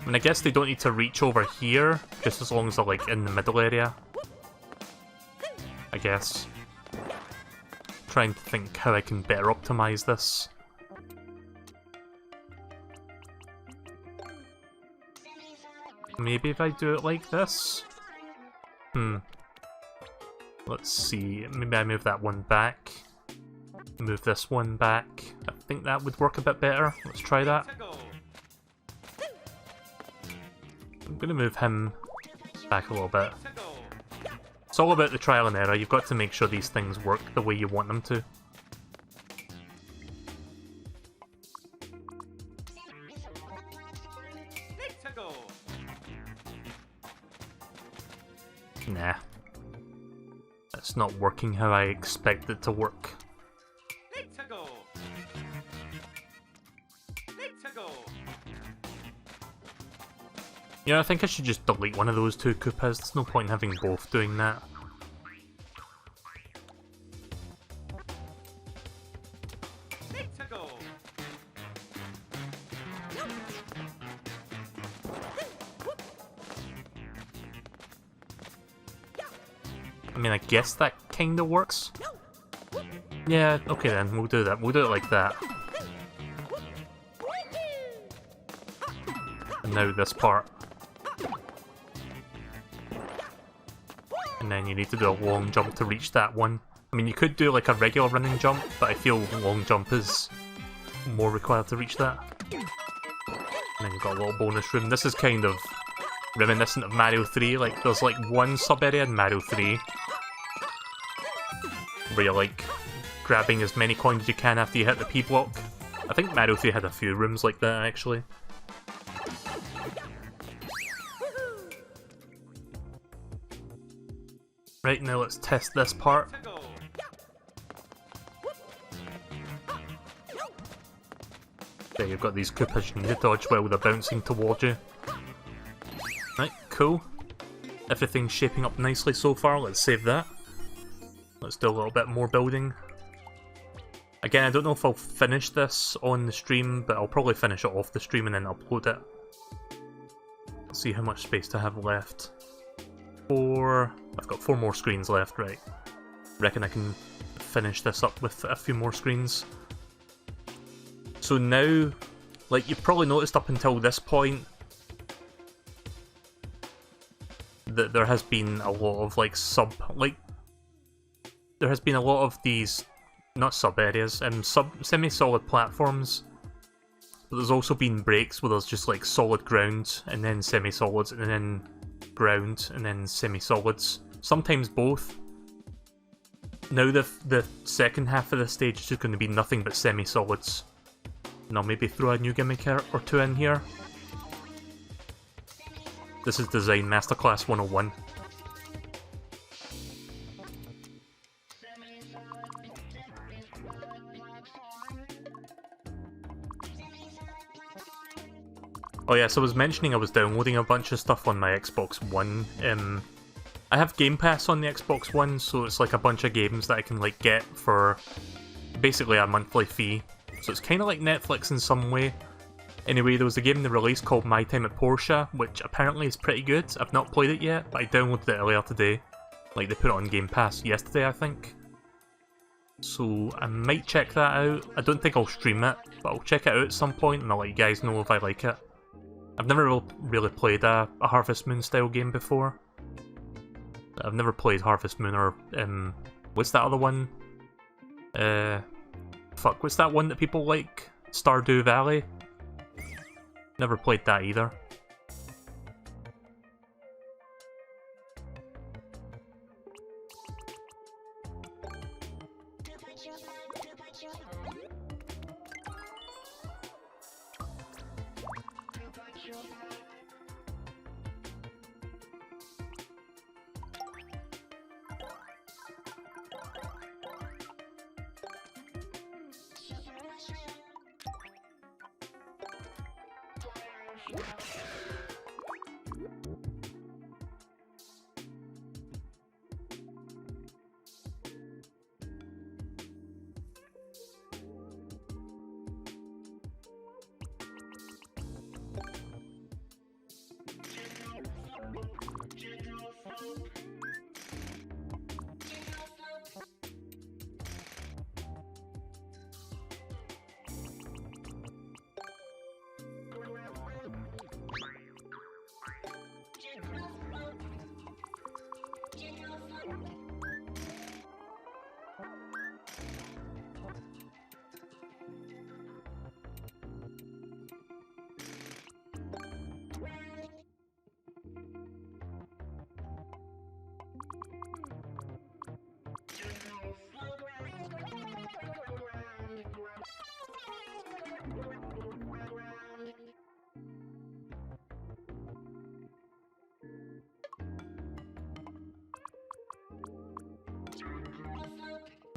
I mean, I guess they don't need to reach over here, just as long as they're like in the middle area. I guess. Trying to think how I can better optimize this. Maybe if I do it like this? Let's see, maybe I move that one back. Move this one back. I think that would work a bit better. Let's try that. I'm gonna move him back a little bit. It's all about the trial and error, you've got to make sure these things work the way you want them to. Nah. That's not working how I expect it to work. You know, I think I should just delete one of those two Koopas. There's no point in having both doing that. I mean, I guess that kinda works. Yeah, okay then, we'll do that. We'll do it like that. And now this part. And then you need to do a long jump to reach that one. I mean, you could do like a regular running jump, but I feel long jump is more required to reach that. And then you've got a little bonus room. This is kind of reminiscent of Mario 3. Like, there's like one sub-area in Mario 3 where you're like grabbing as many coins as you can after you hit the P block. I think Mario 3 had a few rooms like that, actually. Right, now let's test this part. There, you've got these Koopas you need to dodge while they're bouncing towards you. Right, cool. Everything's shaping up nicely so far, let's save that. Let's do a little bit more building. Again, I don't know if I'll finish this on the stream, but I'll probably finish it off the stream and then upload it. Let's see how much space I have left. I've got 4 more screens left, right? Reckon I can finish this up with a few more screens. So now, like you've probably noticed up until this point, that there has been a lot of like there has been a lot of these, not sub areas, semi-solid platforms. But there's also been breaks where there's just like solid ground, and then semi-solids, and then ground, and then semi-solids. Sometimes both. Now the second half of the stage is just going to be nothing but semi-solids. And I'll maybe throw a new gimmick or two in here. This is Design Masterclass 101. Oh yeah, so I was mentioning I was downloading a bunch of stuff on my Xbox One. I have Game Pass on the Xbox One, so it's like a bunch of games that I can like get for basically a monthly fee. So it's kind of like Netflix in some way. Anyway, there was a game they released called My Time at Porsche, which apparently is pretty good. I've not played it yet, but I downloaded it earlier today. Like, they put it on Game Pass yesterday, I think. So, I might check that out. I don't think I'll stream it, but I'll check it out at some point and I'll let you guys know if I like it. I've never really played a Harvest Moon style game before. I've never played Harvest Moon or, what's that other one? What's that one that people like? Stardew Valley? Never played that either.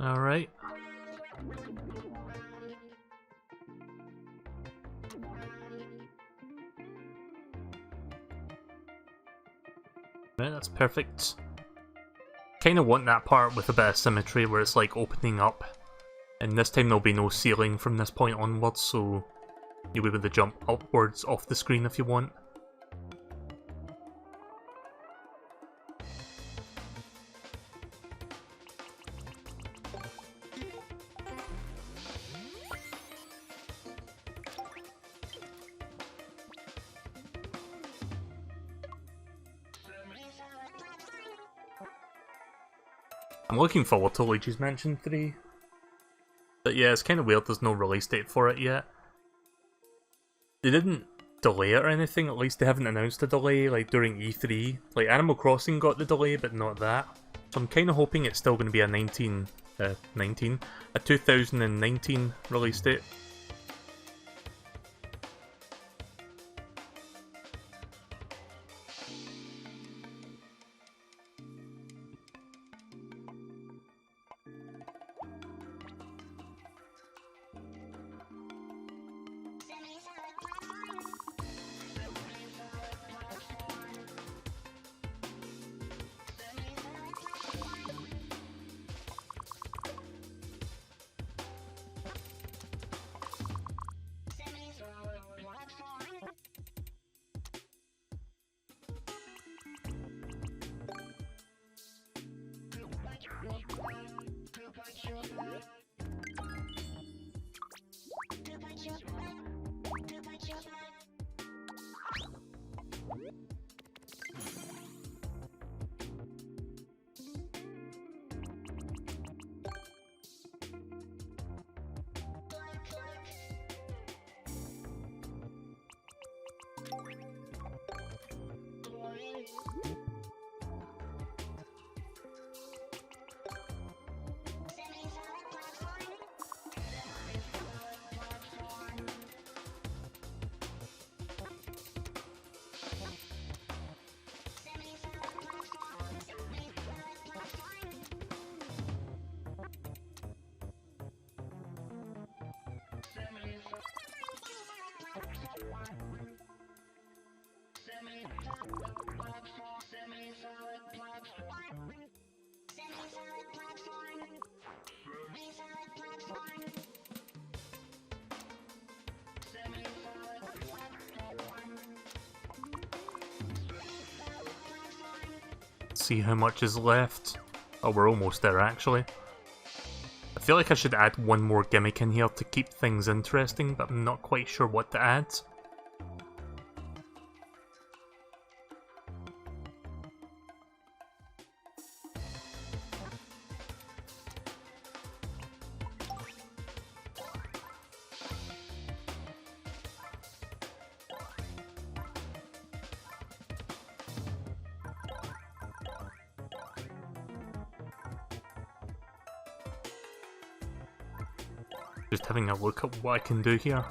Alright. Right, that's perfect. Kinda want that part with a bit of symmetry where it's like opening up. And this time there'll be no ceiling from this point onwards, so you'll be able to jump upwards off the screen if you want. I'm looking forward to Luigi's Mansion 3. But yeah, it's kind of weird there's no release date for it yet. They didn't delay it or anything, at least they haven't announced a delay like during E3. Like Animal Crossing got the delay, but not that. So I'm kind of hoping it's still going to be a 2019 release date. Let's see how much is left. Oh, we're almost there actually. I feel like I should add one more gimmick in here to keep things interesting, but I'm not quite sure what to add. Just having a look at what I can do here.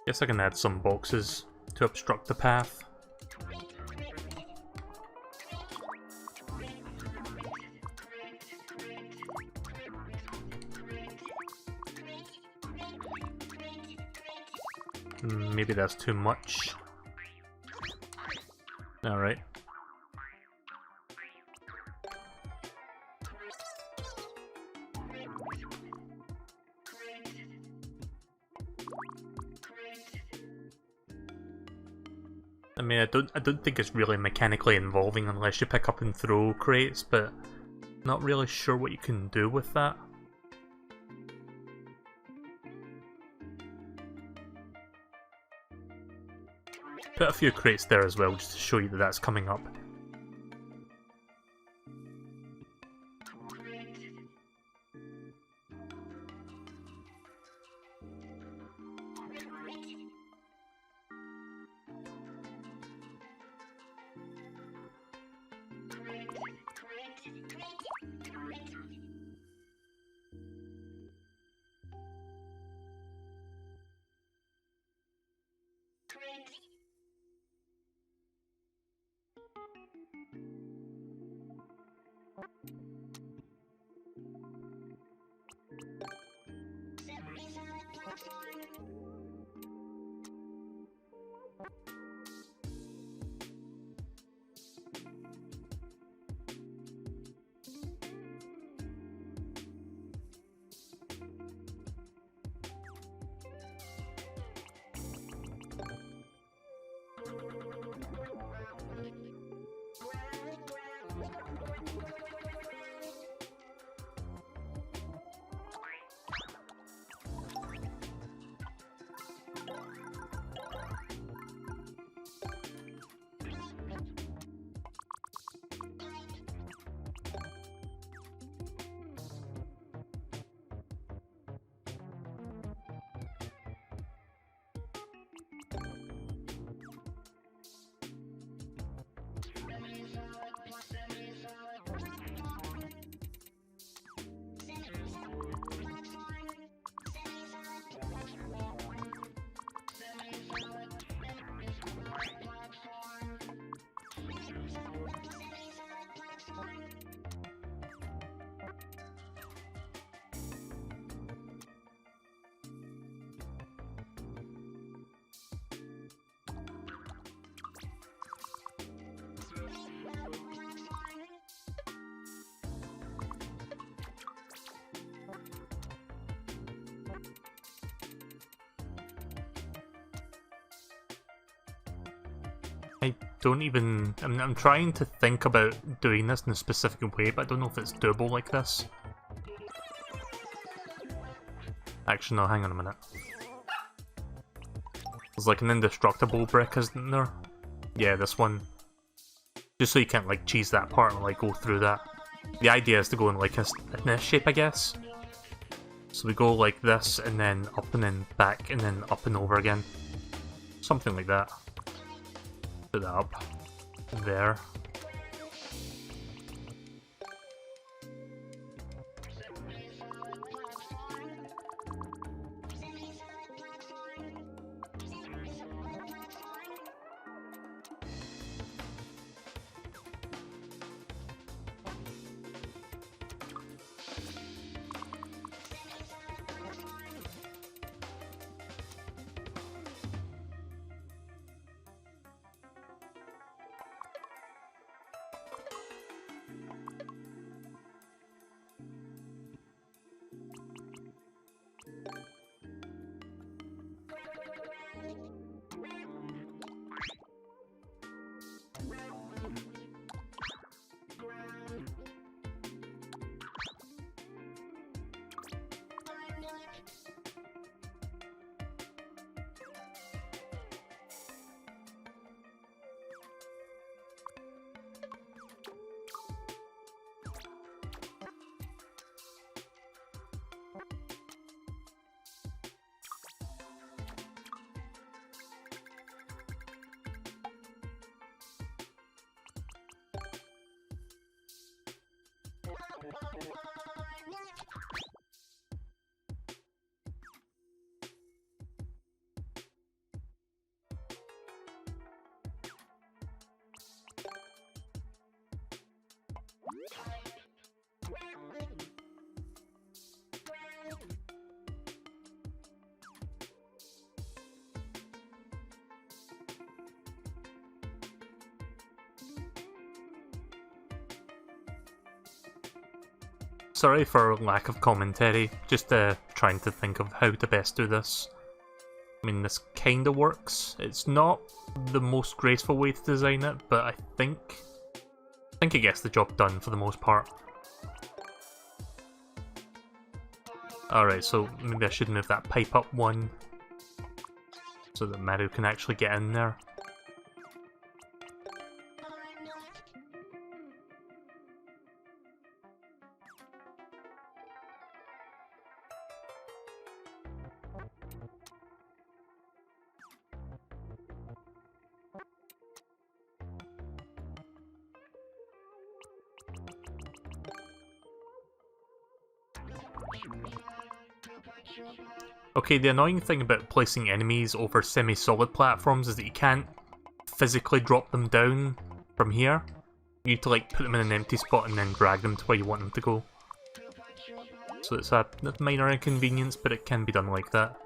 Guess I can add some boxes to obstruct the path. Maybe that's too much. Alright. I mean, I don't think it's really mechanically involving unless you pick up and throw crates, but not really sure what you can do with that. Put a few crates there as well, just to show you that that's coming up. I don't even... I'm trying to think about doing this in a specific way, but I don't know if it's doable like this. Actually, no, hang on a minute. There's like an indestructible brick, isn't there? Yeah, this one. Just so you can't like cheese that part and like go through that. The idea is to go in like in this shape, I guess. So we go like this, and then up and then back, and then up and over again. Something like that. Put that up. There. Sorry for lack of commentary, just trying to think of how to best do this. I mean, this kinda works. It's not the most graceful way to design it, but I think it gets the job done for the most part. Alright, so maybe I should move that pipe up one, so that Mario can actually get in there. Okay, the annoying thing about placing enemies over semi-solid platforms is that you can't physically drop them down from here. You need to like put them in an empty spot and then drag them to where you want them to go. So it's a minor inconvenience, but it can be done like that.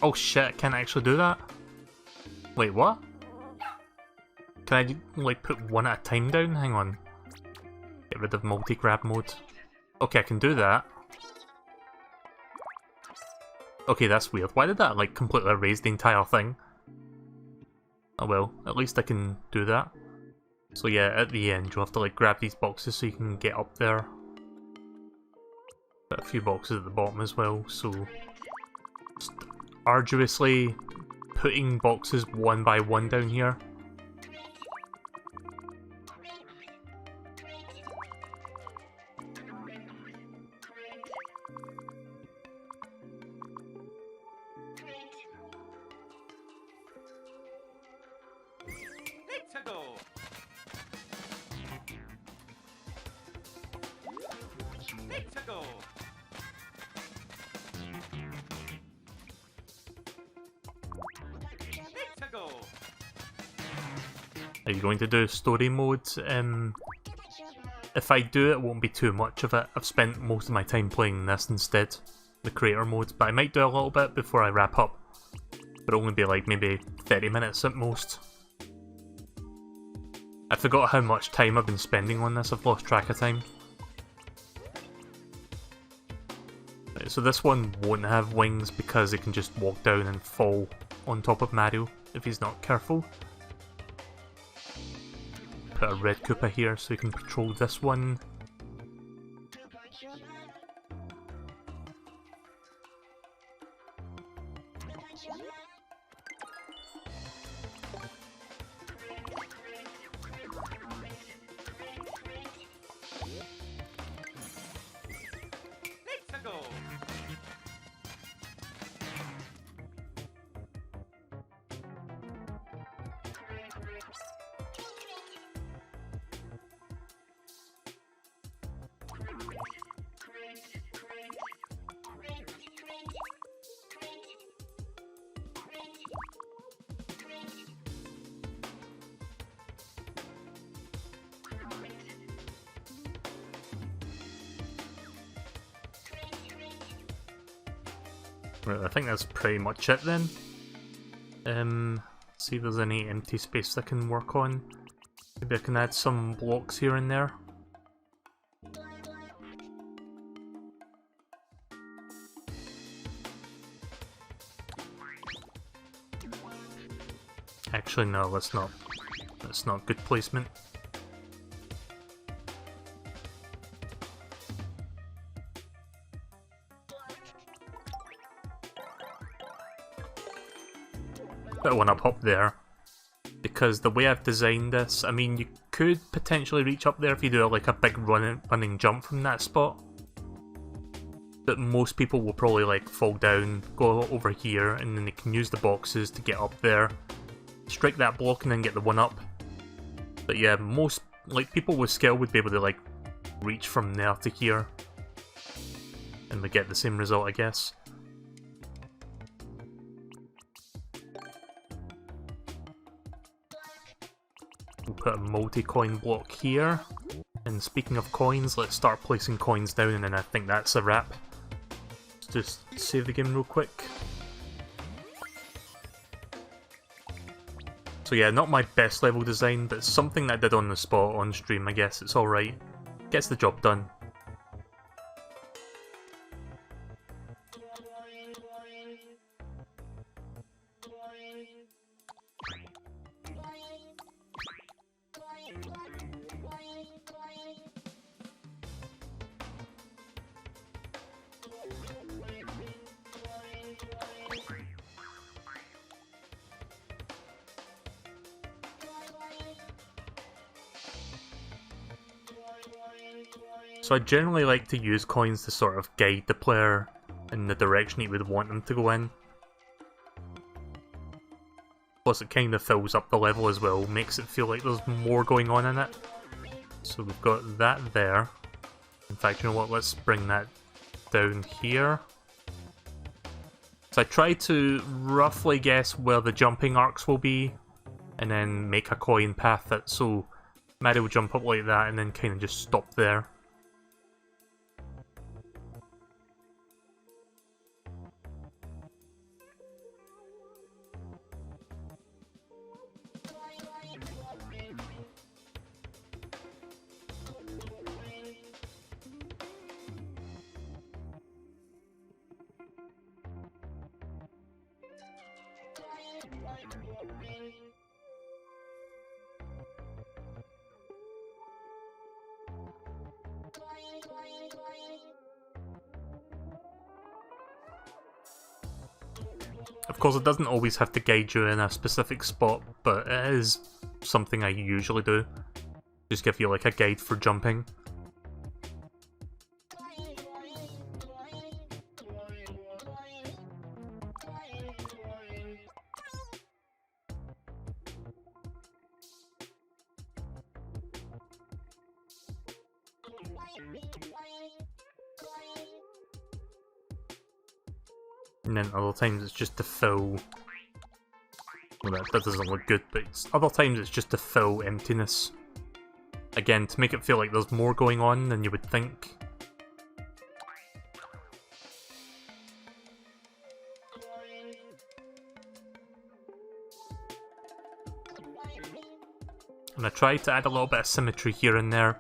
Oh shit, I can't actually do that? Wait, what? Can I, like, put one at a time down? Hang on. Get rid of multi-grab mode. Okay, I can do that. Okay, that's weird. Why did that, like, completely erase the entire thing? Oh well, at least I can do that. So yeah, at the end you'll have to, like, grab these boxes so you can get up there. Got a few boxes at the bottom as well, so... just arduously putting boxes one by one down here. Let's go. Let's go. Let's go. Are you going to do story mode? If I do, it won't be too much of it. I've spent most of my time playing this instead, the creator mode, but I might do a little bit before I wrap up. But it'll only be like maybe 30 minutes at most. I forgot how much time I've been spending on this, I've lost track of time. Right, so this one won't have wings because it can just walk down and fall on top of Mario if he's not careful. Put a red Koopa here so he can patrol this one. Let's go. Right, I think that's pretty much it then. See if there's any empty space I can work on. Maybe I can add some blocks here and there. Actually, no, that's not. That's not good placement. Put one up there, because the way I've designed this, I mean, you could potentially reach up there if you do like a big running jump from that spot, but most people will probably like fall down, go over here, and then they can use the boxes to get up there, strike that block, and then get the one up. But yeah, most like people with skill would be able to like reach from there to here, and we get the same result, I guess. We'll put a multi-coin block here, and speaking of coins, let's start placing coins down, and then I think that's a wrap. Let's just save the game real quick. So yeah, not my best level design, but something that I did on the spot on stream, I guess it's alright. Gets the job done. So I generally like to use coins to sort of guide the player in the direction you would want them to go in. Plus it kind of fills up the level as well, makes it feel like there's more going on in it. So we've got that there. In fact, you know what, let's bring that down here. So I try to roughly guess where the jumping arcs will be, and then make a coin path that so Mario will jump up like that and then kind of just stop there. Of course, it doesn't always have to guide you in a specific spot, but it is something I usually do. Just give you like a guide for jumping. And then other times it's just to fill... Well, that doesn't look good, but other times it's just to fill emptiness. Again, to make it feel like there's more going on than you would think. And I try to add a little bit of symmetry here and there,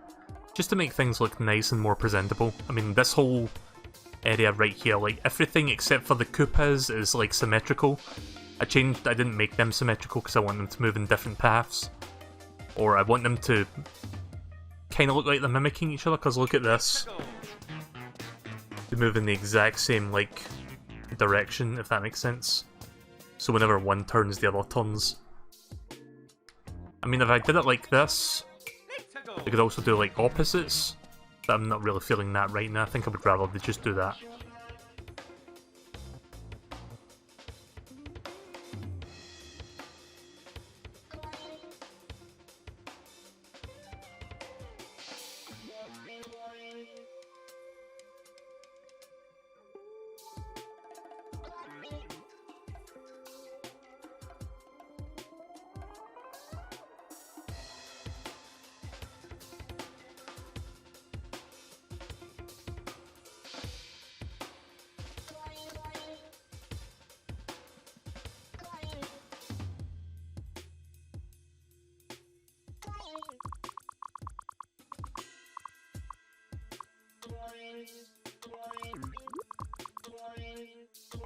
just to make things look nice and more presentable. I mean, this whole area right here, like everything except for the Koopas is like symmetrical. I didn't make them symmetrical because I want them to move in different paths. Or I want them to kind of look like they're mimicking each other, because look at this. They move in the exact same, like, direction, if that makes sense. So whenever one turns, the other turns. I mean, if I did it like this, I could also do, like, opposites. But I'm not really feeling that right now. I think I would rather they just do that.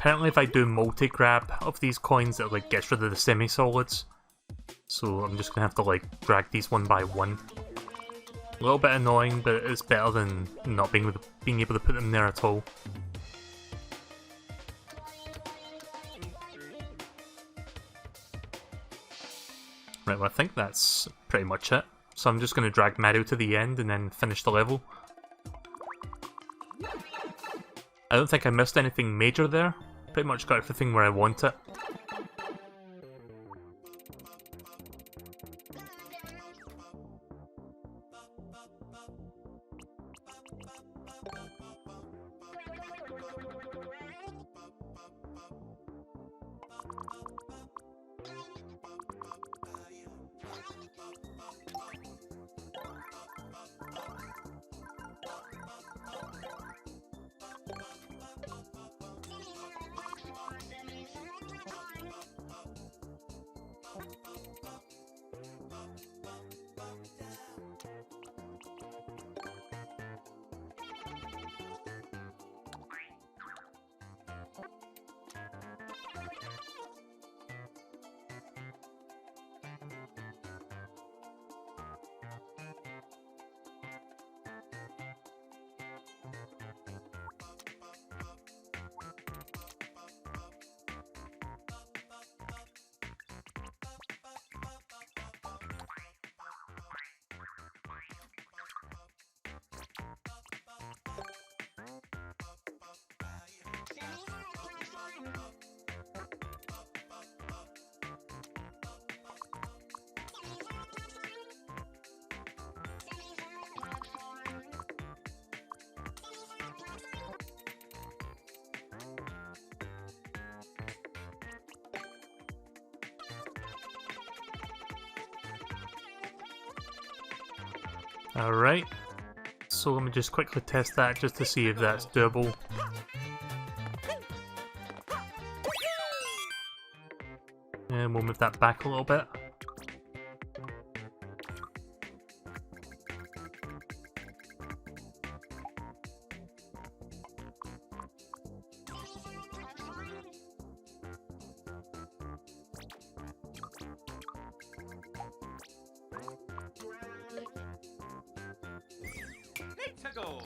Apparently if I do multi-grab of these coins, it like gets rid of the semi-solids. So I'm just gonna have to like drag these one by one. A little bit annoying, but it's better than not being able to put them there at all. Right, well I think that's pretty much it. So I'm just going to drag Mario to the end and then finish the level. I don't think I missed anything major there. Pretty much got everything where I want it. Alright, so let me just quickly test that just to see if that's doable. And we'll move that back a little bit. Let's go.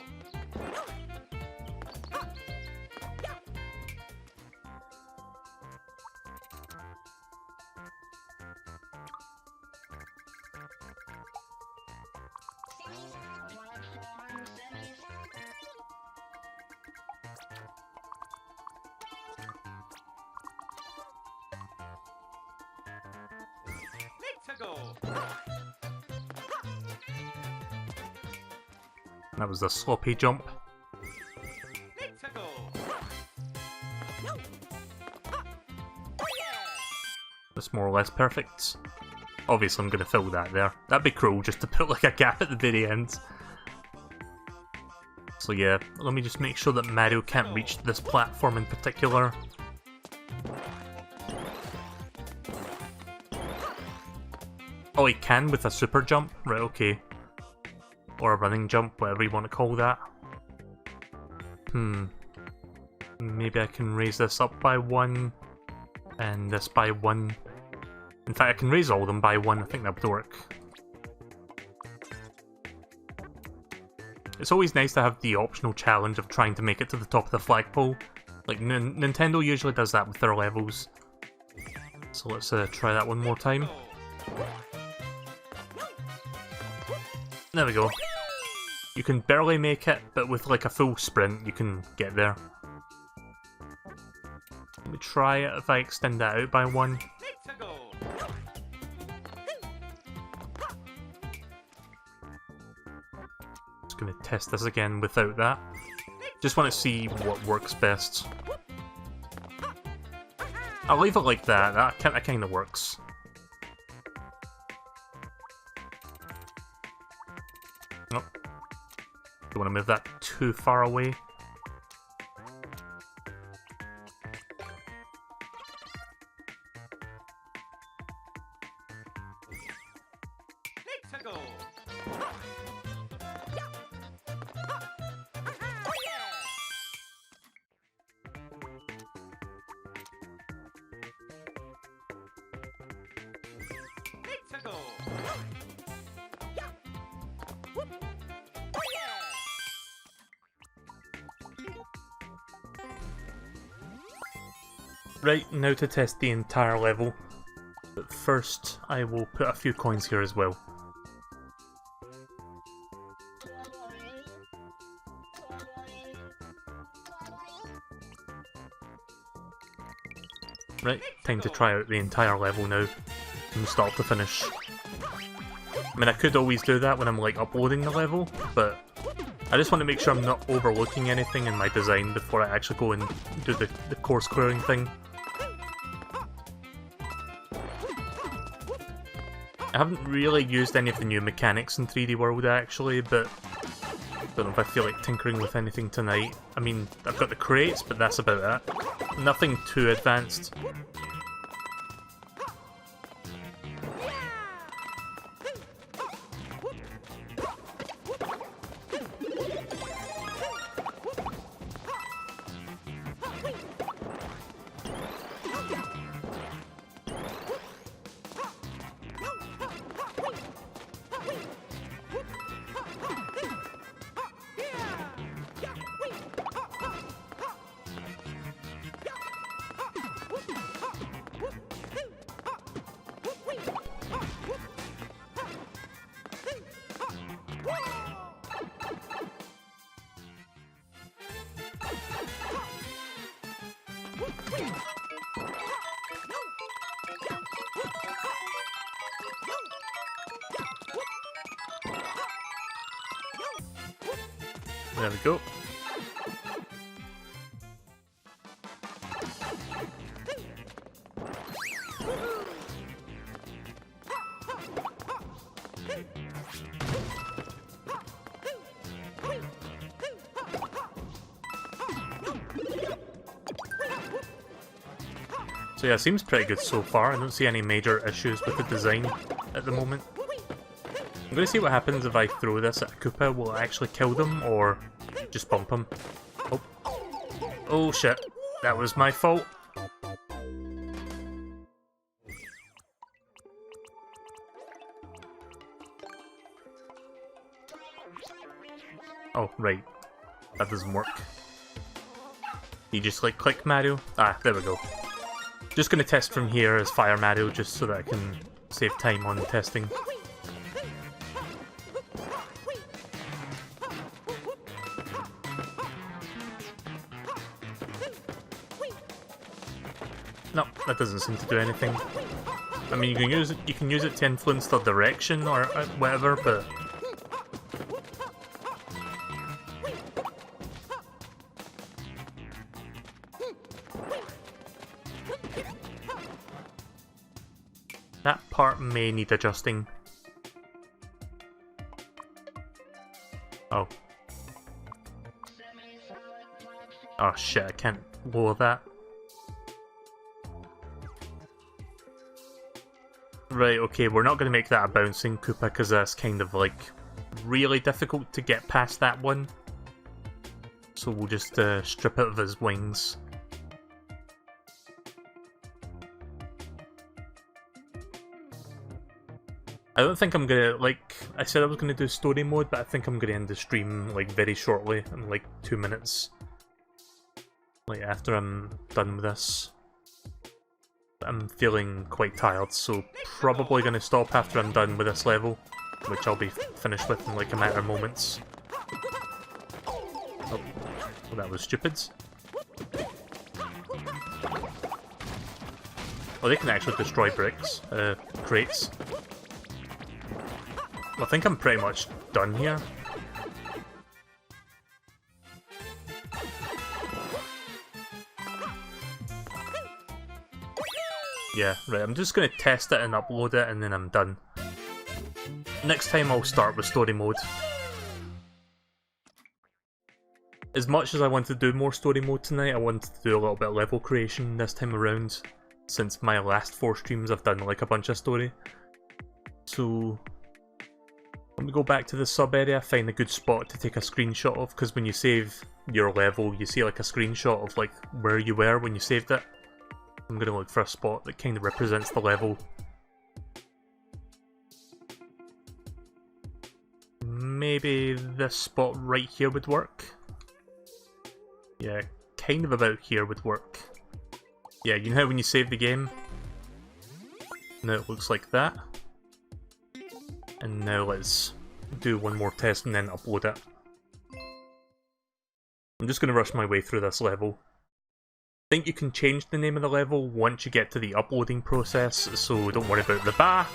Let's go. That was a sloppy jump. Let's go. That's more or less perfect. Obviously I'm going to fill that there. That'd be cruel just to put like a gap at the very end. So yeah, let me just make sure that Mario can't reach this platform in particular. Oh, he can with a super jump? Right, okay. Or a running jump, whatever you want to call that. Maybe I can raise this up by one, and this by one. In fact, I can raise all of them by one, I think that would work. It's always nice to have the optional challenge of trying to make it to the top of the flagpole. Like, Nintendo usually does that with their levels. So let's try that one more time. There we go. You can barely make it, but with like a full sprint, you can get there. Let me try it if I extend that out by one. Let's go. Just gonna test this again without that. Just want to see what works best. I'll leave it like that. That kind of works. Oh. Don't want to move that too far away. Let's go. Right, now to test the entire level. But first, I will put a few coins here as well. Right, time to try out the entire level now, from start to finish. I mean, I could always do that when I'm like uploading the level, but I just want to make sure I'm not overlooking anything in my design before I actually go and do the course clearing thing. I haven't really used any of the new mechanics in 3D World actually, but I don't know if I feel like tinkering with anything tonight. I mean, I've got the crates, but that's about it. Nothing too advanced. There we go. So yeah, seems pretty good so far. I don't see any major issues with the design at the moment. I'm gonna see what happens if I throw this at a Koopa. Will it actually kill them, or just bump him? Oh. Oh shit. That was my fault. Oh, right. That doesn't work. You just like click Mario? Ah, there we go. Just gonna test from here as Fire Mario just so that I can save time on testing. No, that doesn't seem to do anything. I mean, you can use it to influence the direction or whatever, but that part may need adjusting. Oh. Oh shit, I can't lower that. Right, okay, we're not going to make that a bouncing Koopa because that's kind of like really difficult to get past that one. So we'll just strip it of his wings. I don't think I'm gonna, like, I said I was gonna do story mode, but I think I'm gonna end the stream, like, very shortly, in like 2 minutes. Like, after I'm done with this. I'm feeling quite tired, so probably gonna stop after I'm done with this level, which I'll be finished with in like a matter of moments. Oh, well, that was stupid. Oh, they can actually destroy bricks, crates. I think I'm pretty much done here. Yeah, right, I'm just going to test it and upload it and then I'm done. Next time I'll start with story mode. As much as I want to do more story mode tonight, I wanted to do a little bit of level creation this time around. Since my last 4 streams I've done like a bunch of story. So let me go back to the sub area, find a good spot to take a screenshot of, because when you save your level you see like a screenshot of like where you were when you saved it. I'm going to look for a spot that kind of represents the level. maybe this spot right here would work. Yeah, kind of about here would work. Yeah, you know how when you save the game? Now it looks like that. And now let's do one more test and then upload it. I'm just going to rush my way through this level. I think you can change the name of the level once you get to the uploading process, so don't worry about the bah.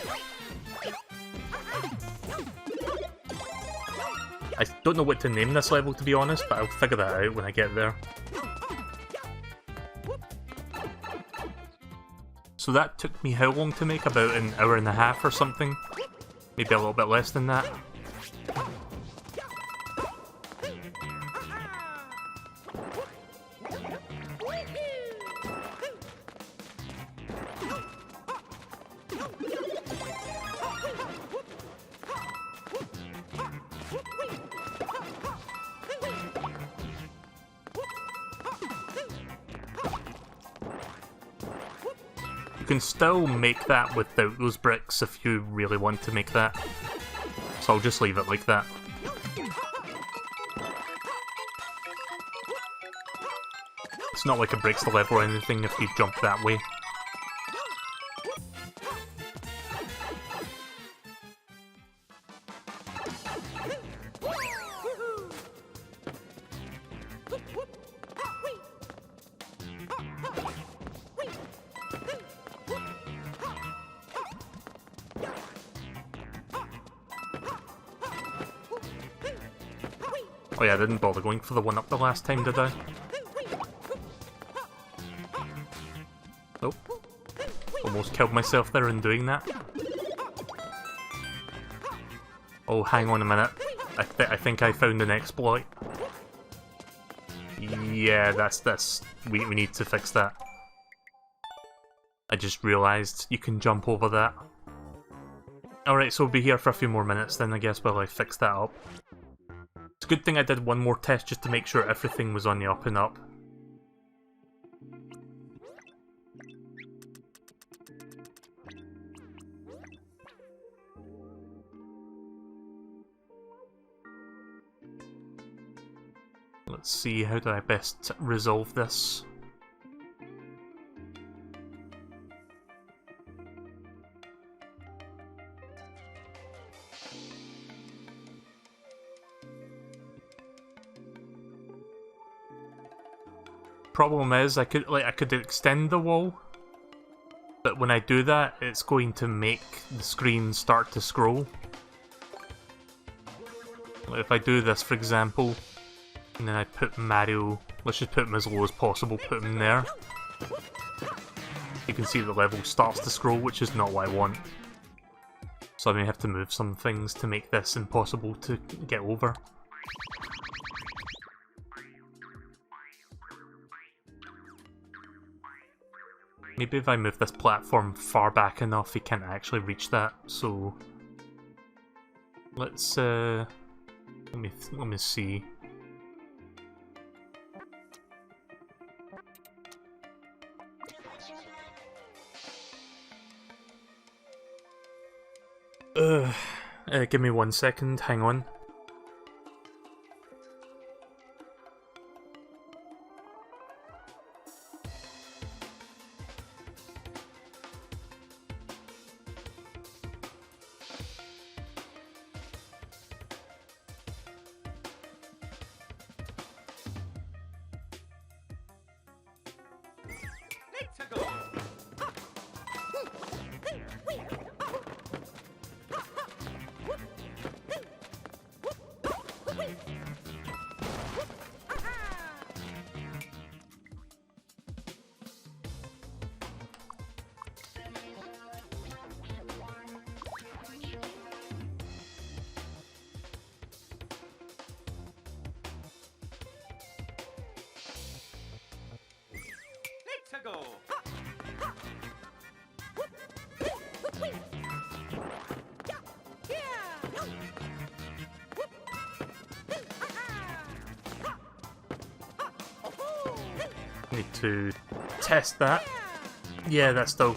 I don't know what to name this level, to be honest, but I'll figure that out when I get there. So that took me how long to make? About an hour and a half or something? Maybe a little bit less than that. You can still make that without those bricks if you really want to make that. So I'll just leave it like that. It's not like it breaks the level or anything if you jump that way. Oh yeah, I didn't bother going for the one up the last time, did I? Nope. Almost killed myself there in doing that. Oh, hang on a minute. I think I found an exploit. Yeah, that's this. We need to fix that. I just realised you can jump over that. Alright, so we'll be here for a few more minutes then, I guess, while I fix that up. It's a good thing I did one more test just to make sure everything was on the up and up. Let's see, how do I best resolve this? Problem is, I could extend the wall, but when I do that, it's going to make the screen start to scroll. If I do this, for example, and then I put Mario, let's just put him as low as possible, put him there. You can see the level starts to scroll, which is not what I want. So I may have to move some things to make this impossible to get over. Maybe if I move this platform far back enough, he can't actually reach that, so... Let's, let me see. Give me 1 second, hang on. Let's go. Let's go. Need to test that. Yeah, that's still.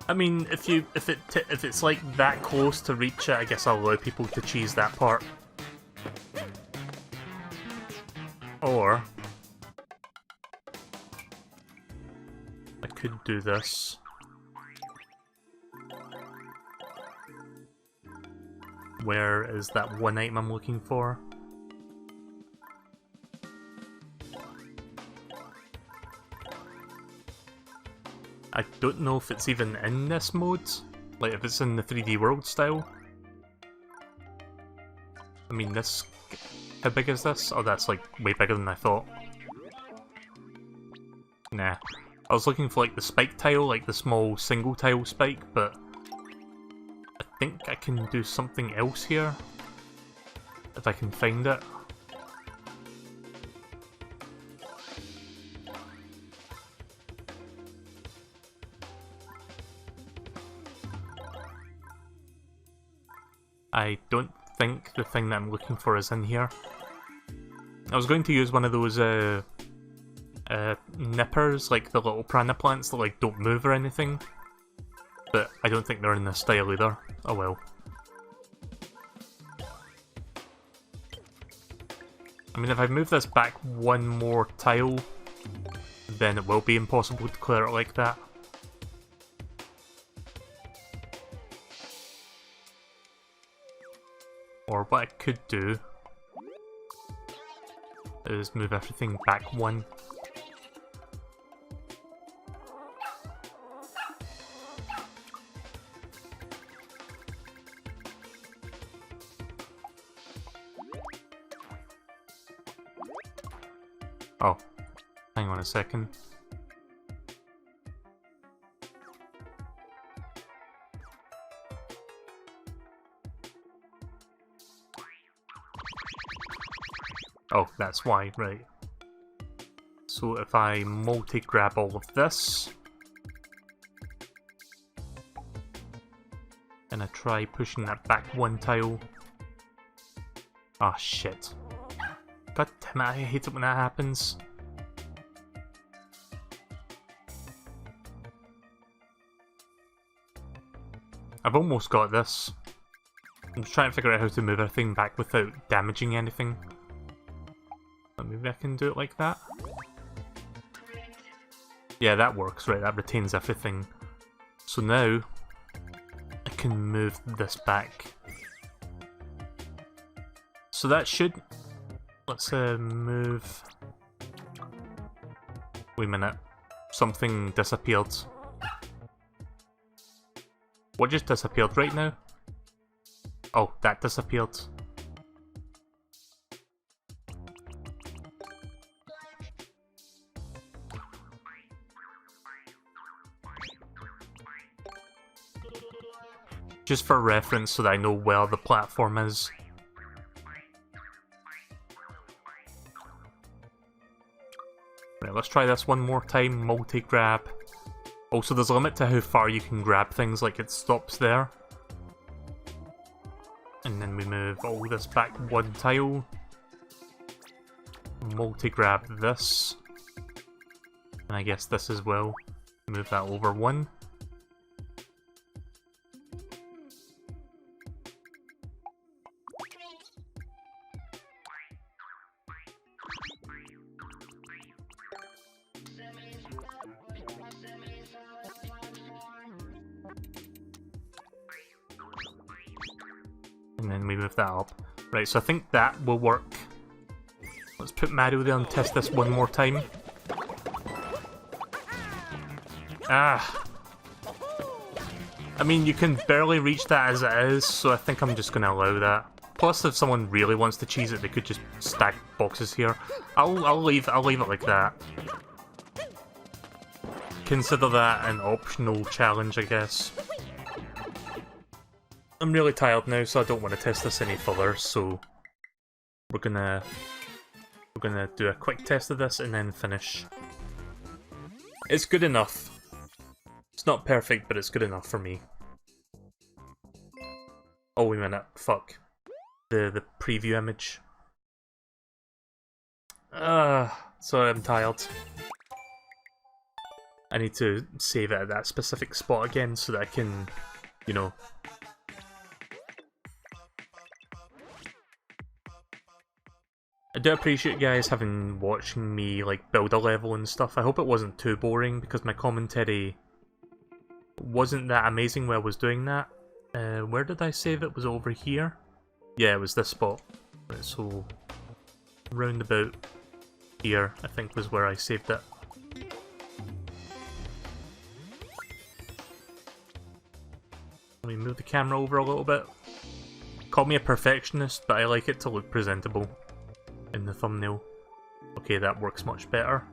I mean, if it's like that close to reach it, I guess I'll allow people to cheese that part. Or I could do this. Where is that one item I'm looking for? I don't know if it's even in this mode, like if it's in the 3D world style. I mean, this... how big is this? Oh, that's like way bigger than I thought. Nah. I was looking for like the spike tile, like the small single tile spike, but I think I can do something else here. If I can find it. I don't think the thing that I'm looking for is in here. I was going to use one of those nippers, like the little piranha plants that like don't move or anything, but I don't think they're in this style either. Oh well. I mean, if I move this back one more tile, then it will be impossible to clear it like that. Or what I could do is move everything back one. Oh, hang on a second. Oh, that's why, right. So if I multi-grab all of this, and I try pushing that back one tile. Ah, shit. God damn it, I hate it when that happens. I've almost got this. I'm just trying to figure out how to move everything back without damaging anything. Maybe I can do it like that? Yeah, that works, right, that retains everything. So now, I can move this back. So that should... let's move... wait a minute. Something disappeared. What just disappeared right now? Oh, that disappeared. Just for reference so that I know where the platform is. Right, let's try this one more time, multi-grab. Also, there's a limit to how far you can grab things, like it stops there. And then we move all this back one tile. Multi-grab this. And I guess this as well. Move that over one. And then we move that up. Right, so I think that will work. Let's put Mario there and test this one more time. Ah! I mean, you can barely reach that as it is, so I think I'm just going to allow that. Plus, if someone really wants to cheese it, they could just stack boxes here. I'll leave it like that. Consider that an optional challenge, I guess. I'm really tired now, so I don't want to test this any further, so we're gonna do a quick test of this and then finish. It's good enough. It's not perfect, but it's good enough for me. Oh, wait a minute. Fuck. The preview image. Sorry, I'm tired. I need to save it at that specific spot again so that I can, you know... I do appreciate you guys watching me like build a level and stuff. I hope it wasn't too boring because my commentary wasn't that amazing while I was doing that. Where did I save it? Was it over here? Yeah, it was this spot. Right, so round about here, I think was where I saved it. Let me move the camera over a little bit. Call me a perfectionist, but I like it to look presentable in the thumbnail. Okay, that works much better.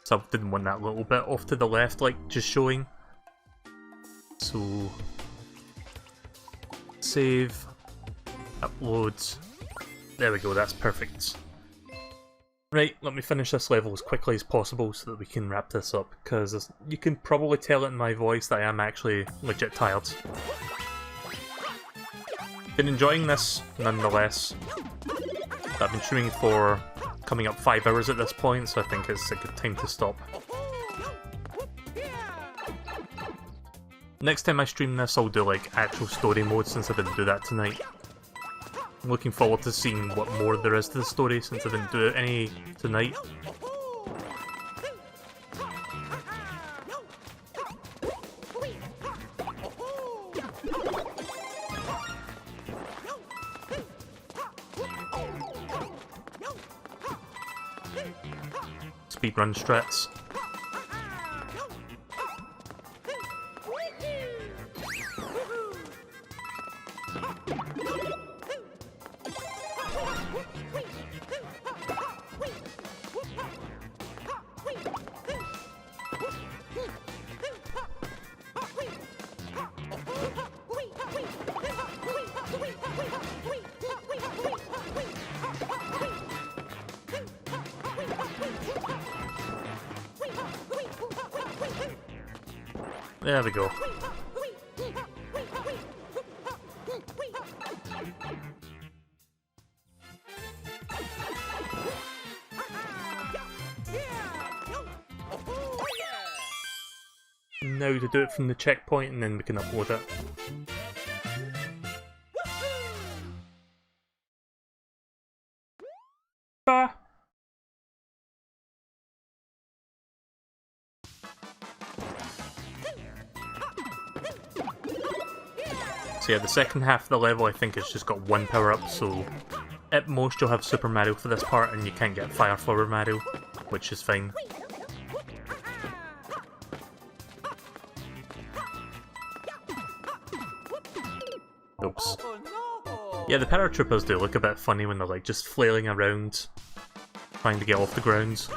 So I didn't want that little bit off to the left, like, just showing. So... save. Upload. There we go, that's perfect. Right, let me finish this level as quickly as possible so that we can wrap this up, because you can probably tell it in my voice that I am actually legit tired. Been enjoying this, nonetheless. I've been streaming for coming up 5 hours at this point, so I think it's a good time to stop. Next time I stream this, I'll do like actual story mode since I didn't do that tonight. I'm looking forward to seeing what more there is to the story since I didn't do any tonight. Speedrun strats. There we go. Now to do it from the checkpoint and then we can upload it. Ah. So yeah, the second half of the level I think has just got one power up, so at most you'll have Super Mario for this part and you can't get Fire Flower Mario, which is fine. Oops. Yeah, the paratroopers do look a bit funny when they're like just flailing around, trying to get off the ground.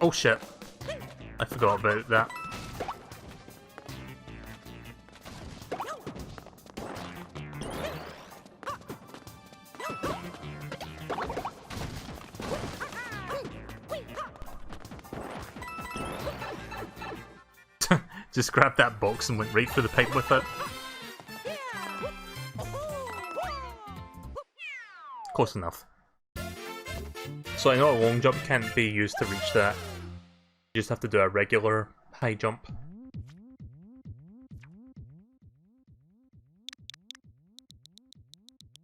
Oh shit, I forgot about that. Just grabbed that box and went right through the pipe with it. Close enough. So I know a long jump can't be used to reach that. You just have to do a regular high jump.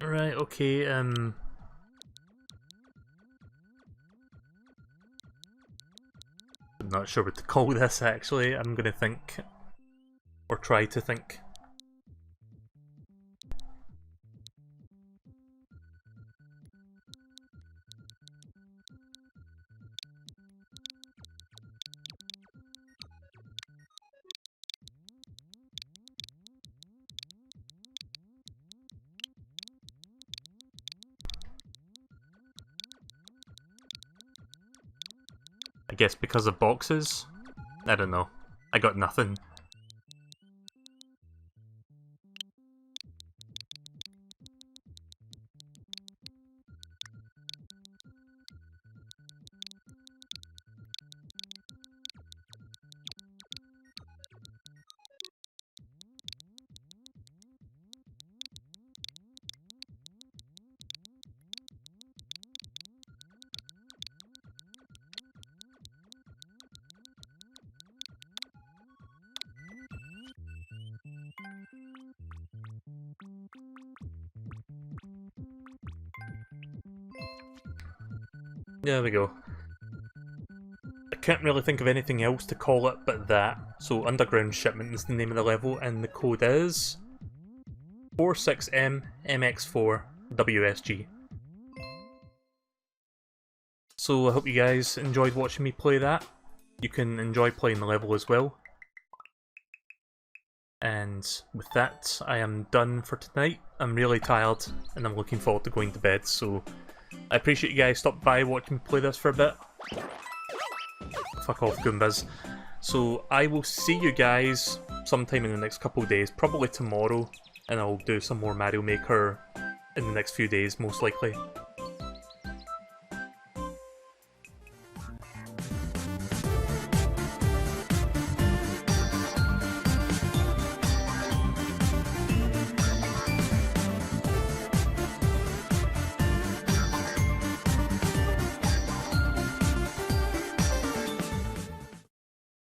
Right, okay, I'm not sure what to call this actually. I'm gonna think. Or try to think. I guess because of boxes? I don't know. I got nothing. There we go. I can't really think of anything else to call it but that. So Underground Shipment is the name of the level, and the code is 46MMX4WSG. So I hope you guys enjoyed watching me play that. You can enjoy playing the level as well. And with that, I am done for tonight. I'm really tired and I'm looking forward to going to bed, so I appreciate you guys stopping by watching me play this for a bit. Fuck off, Goombas. So I will see you guys sometime in the next couple of days, probably tomorrow, and I'll do some more Mario Maker in the next few days, most likely.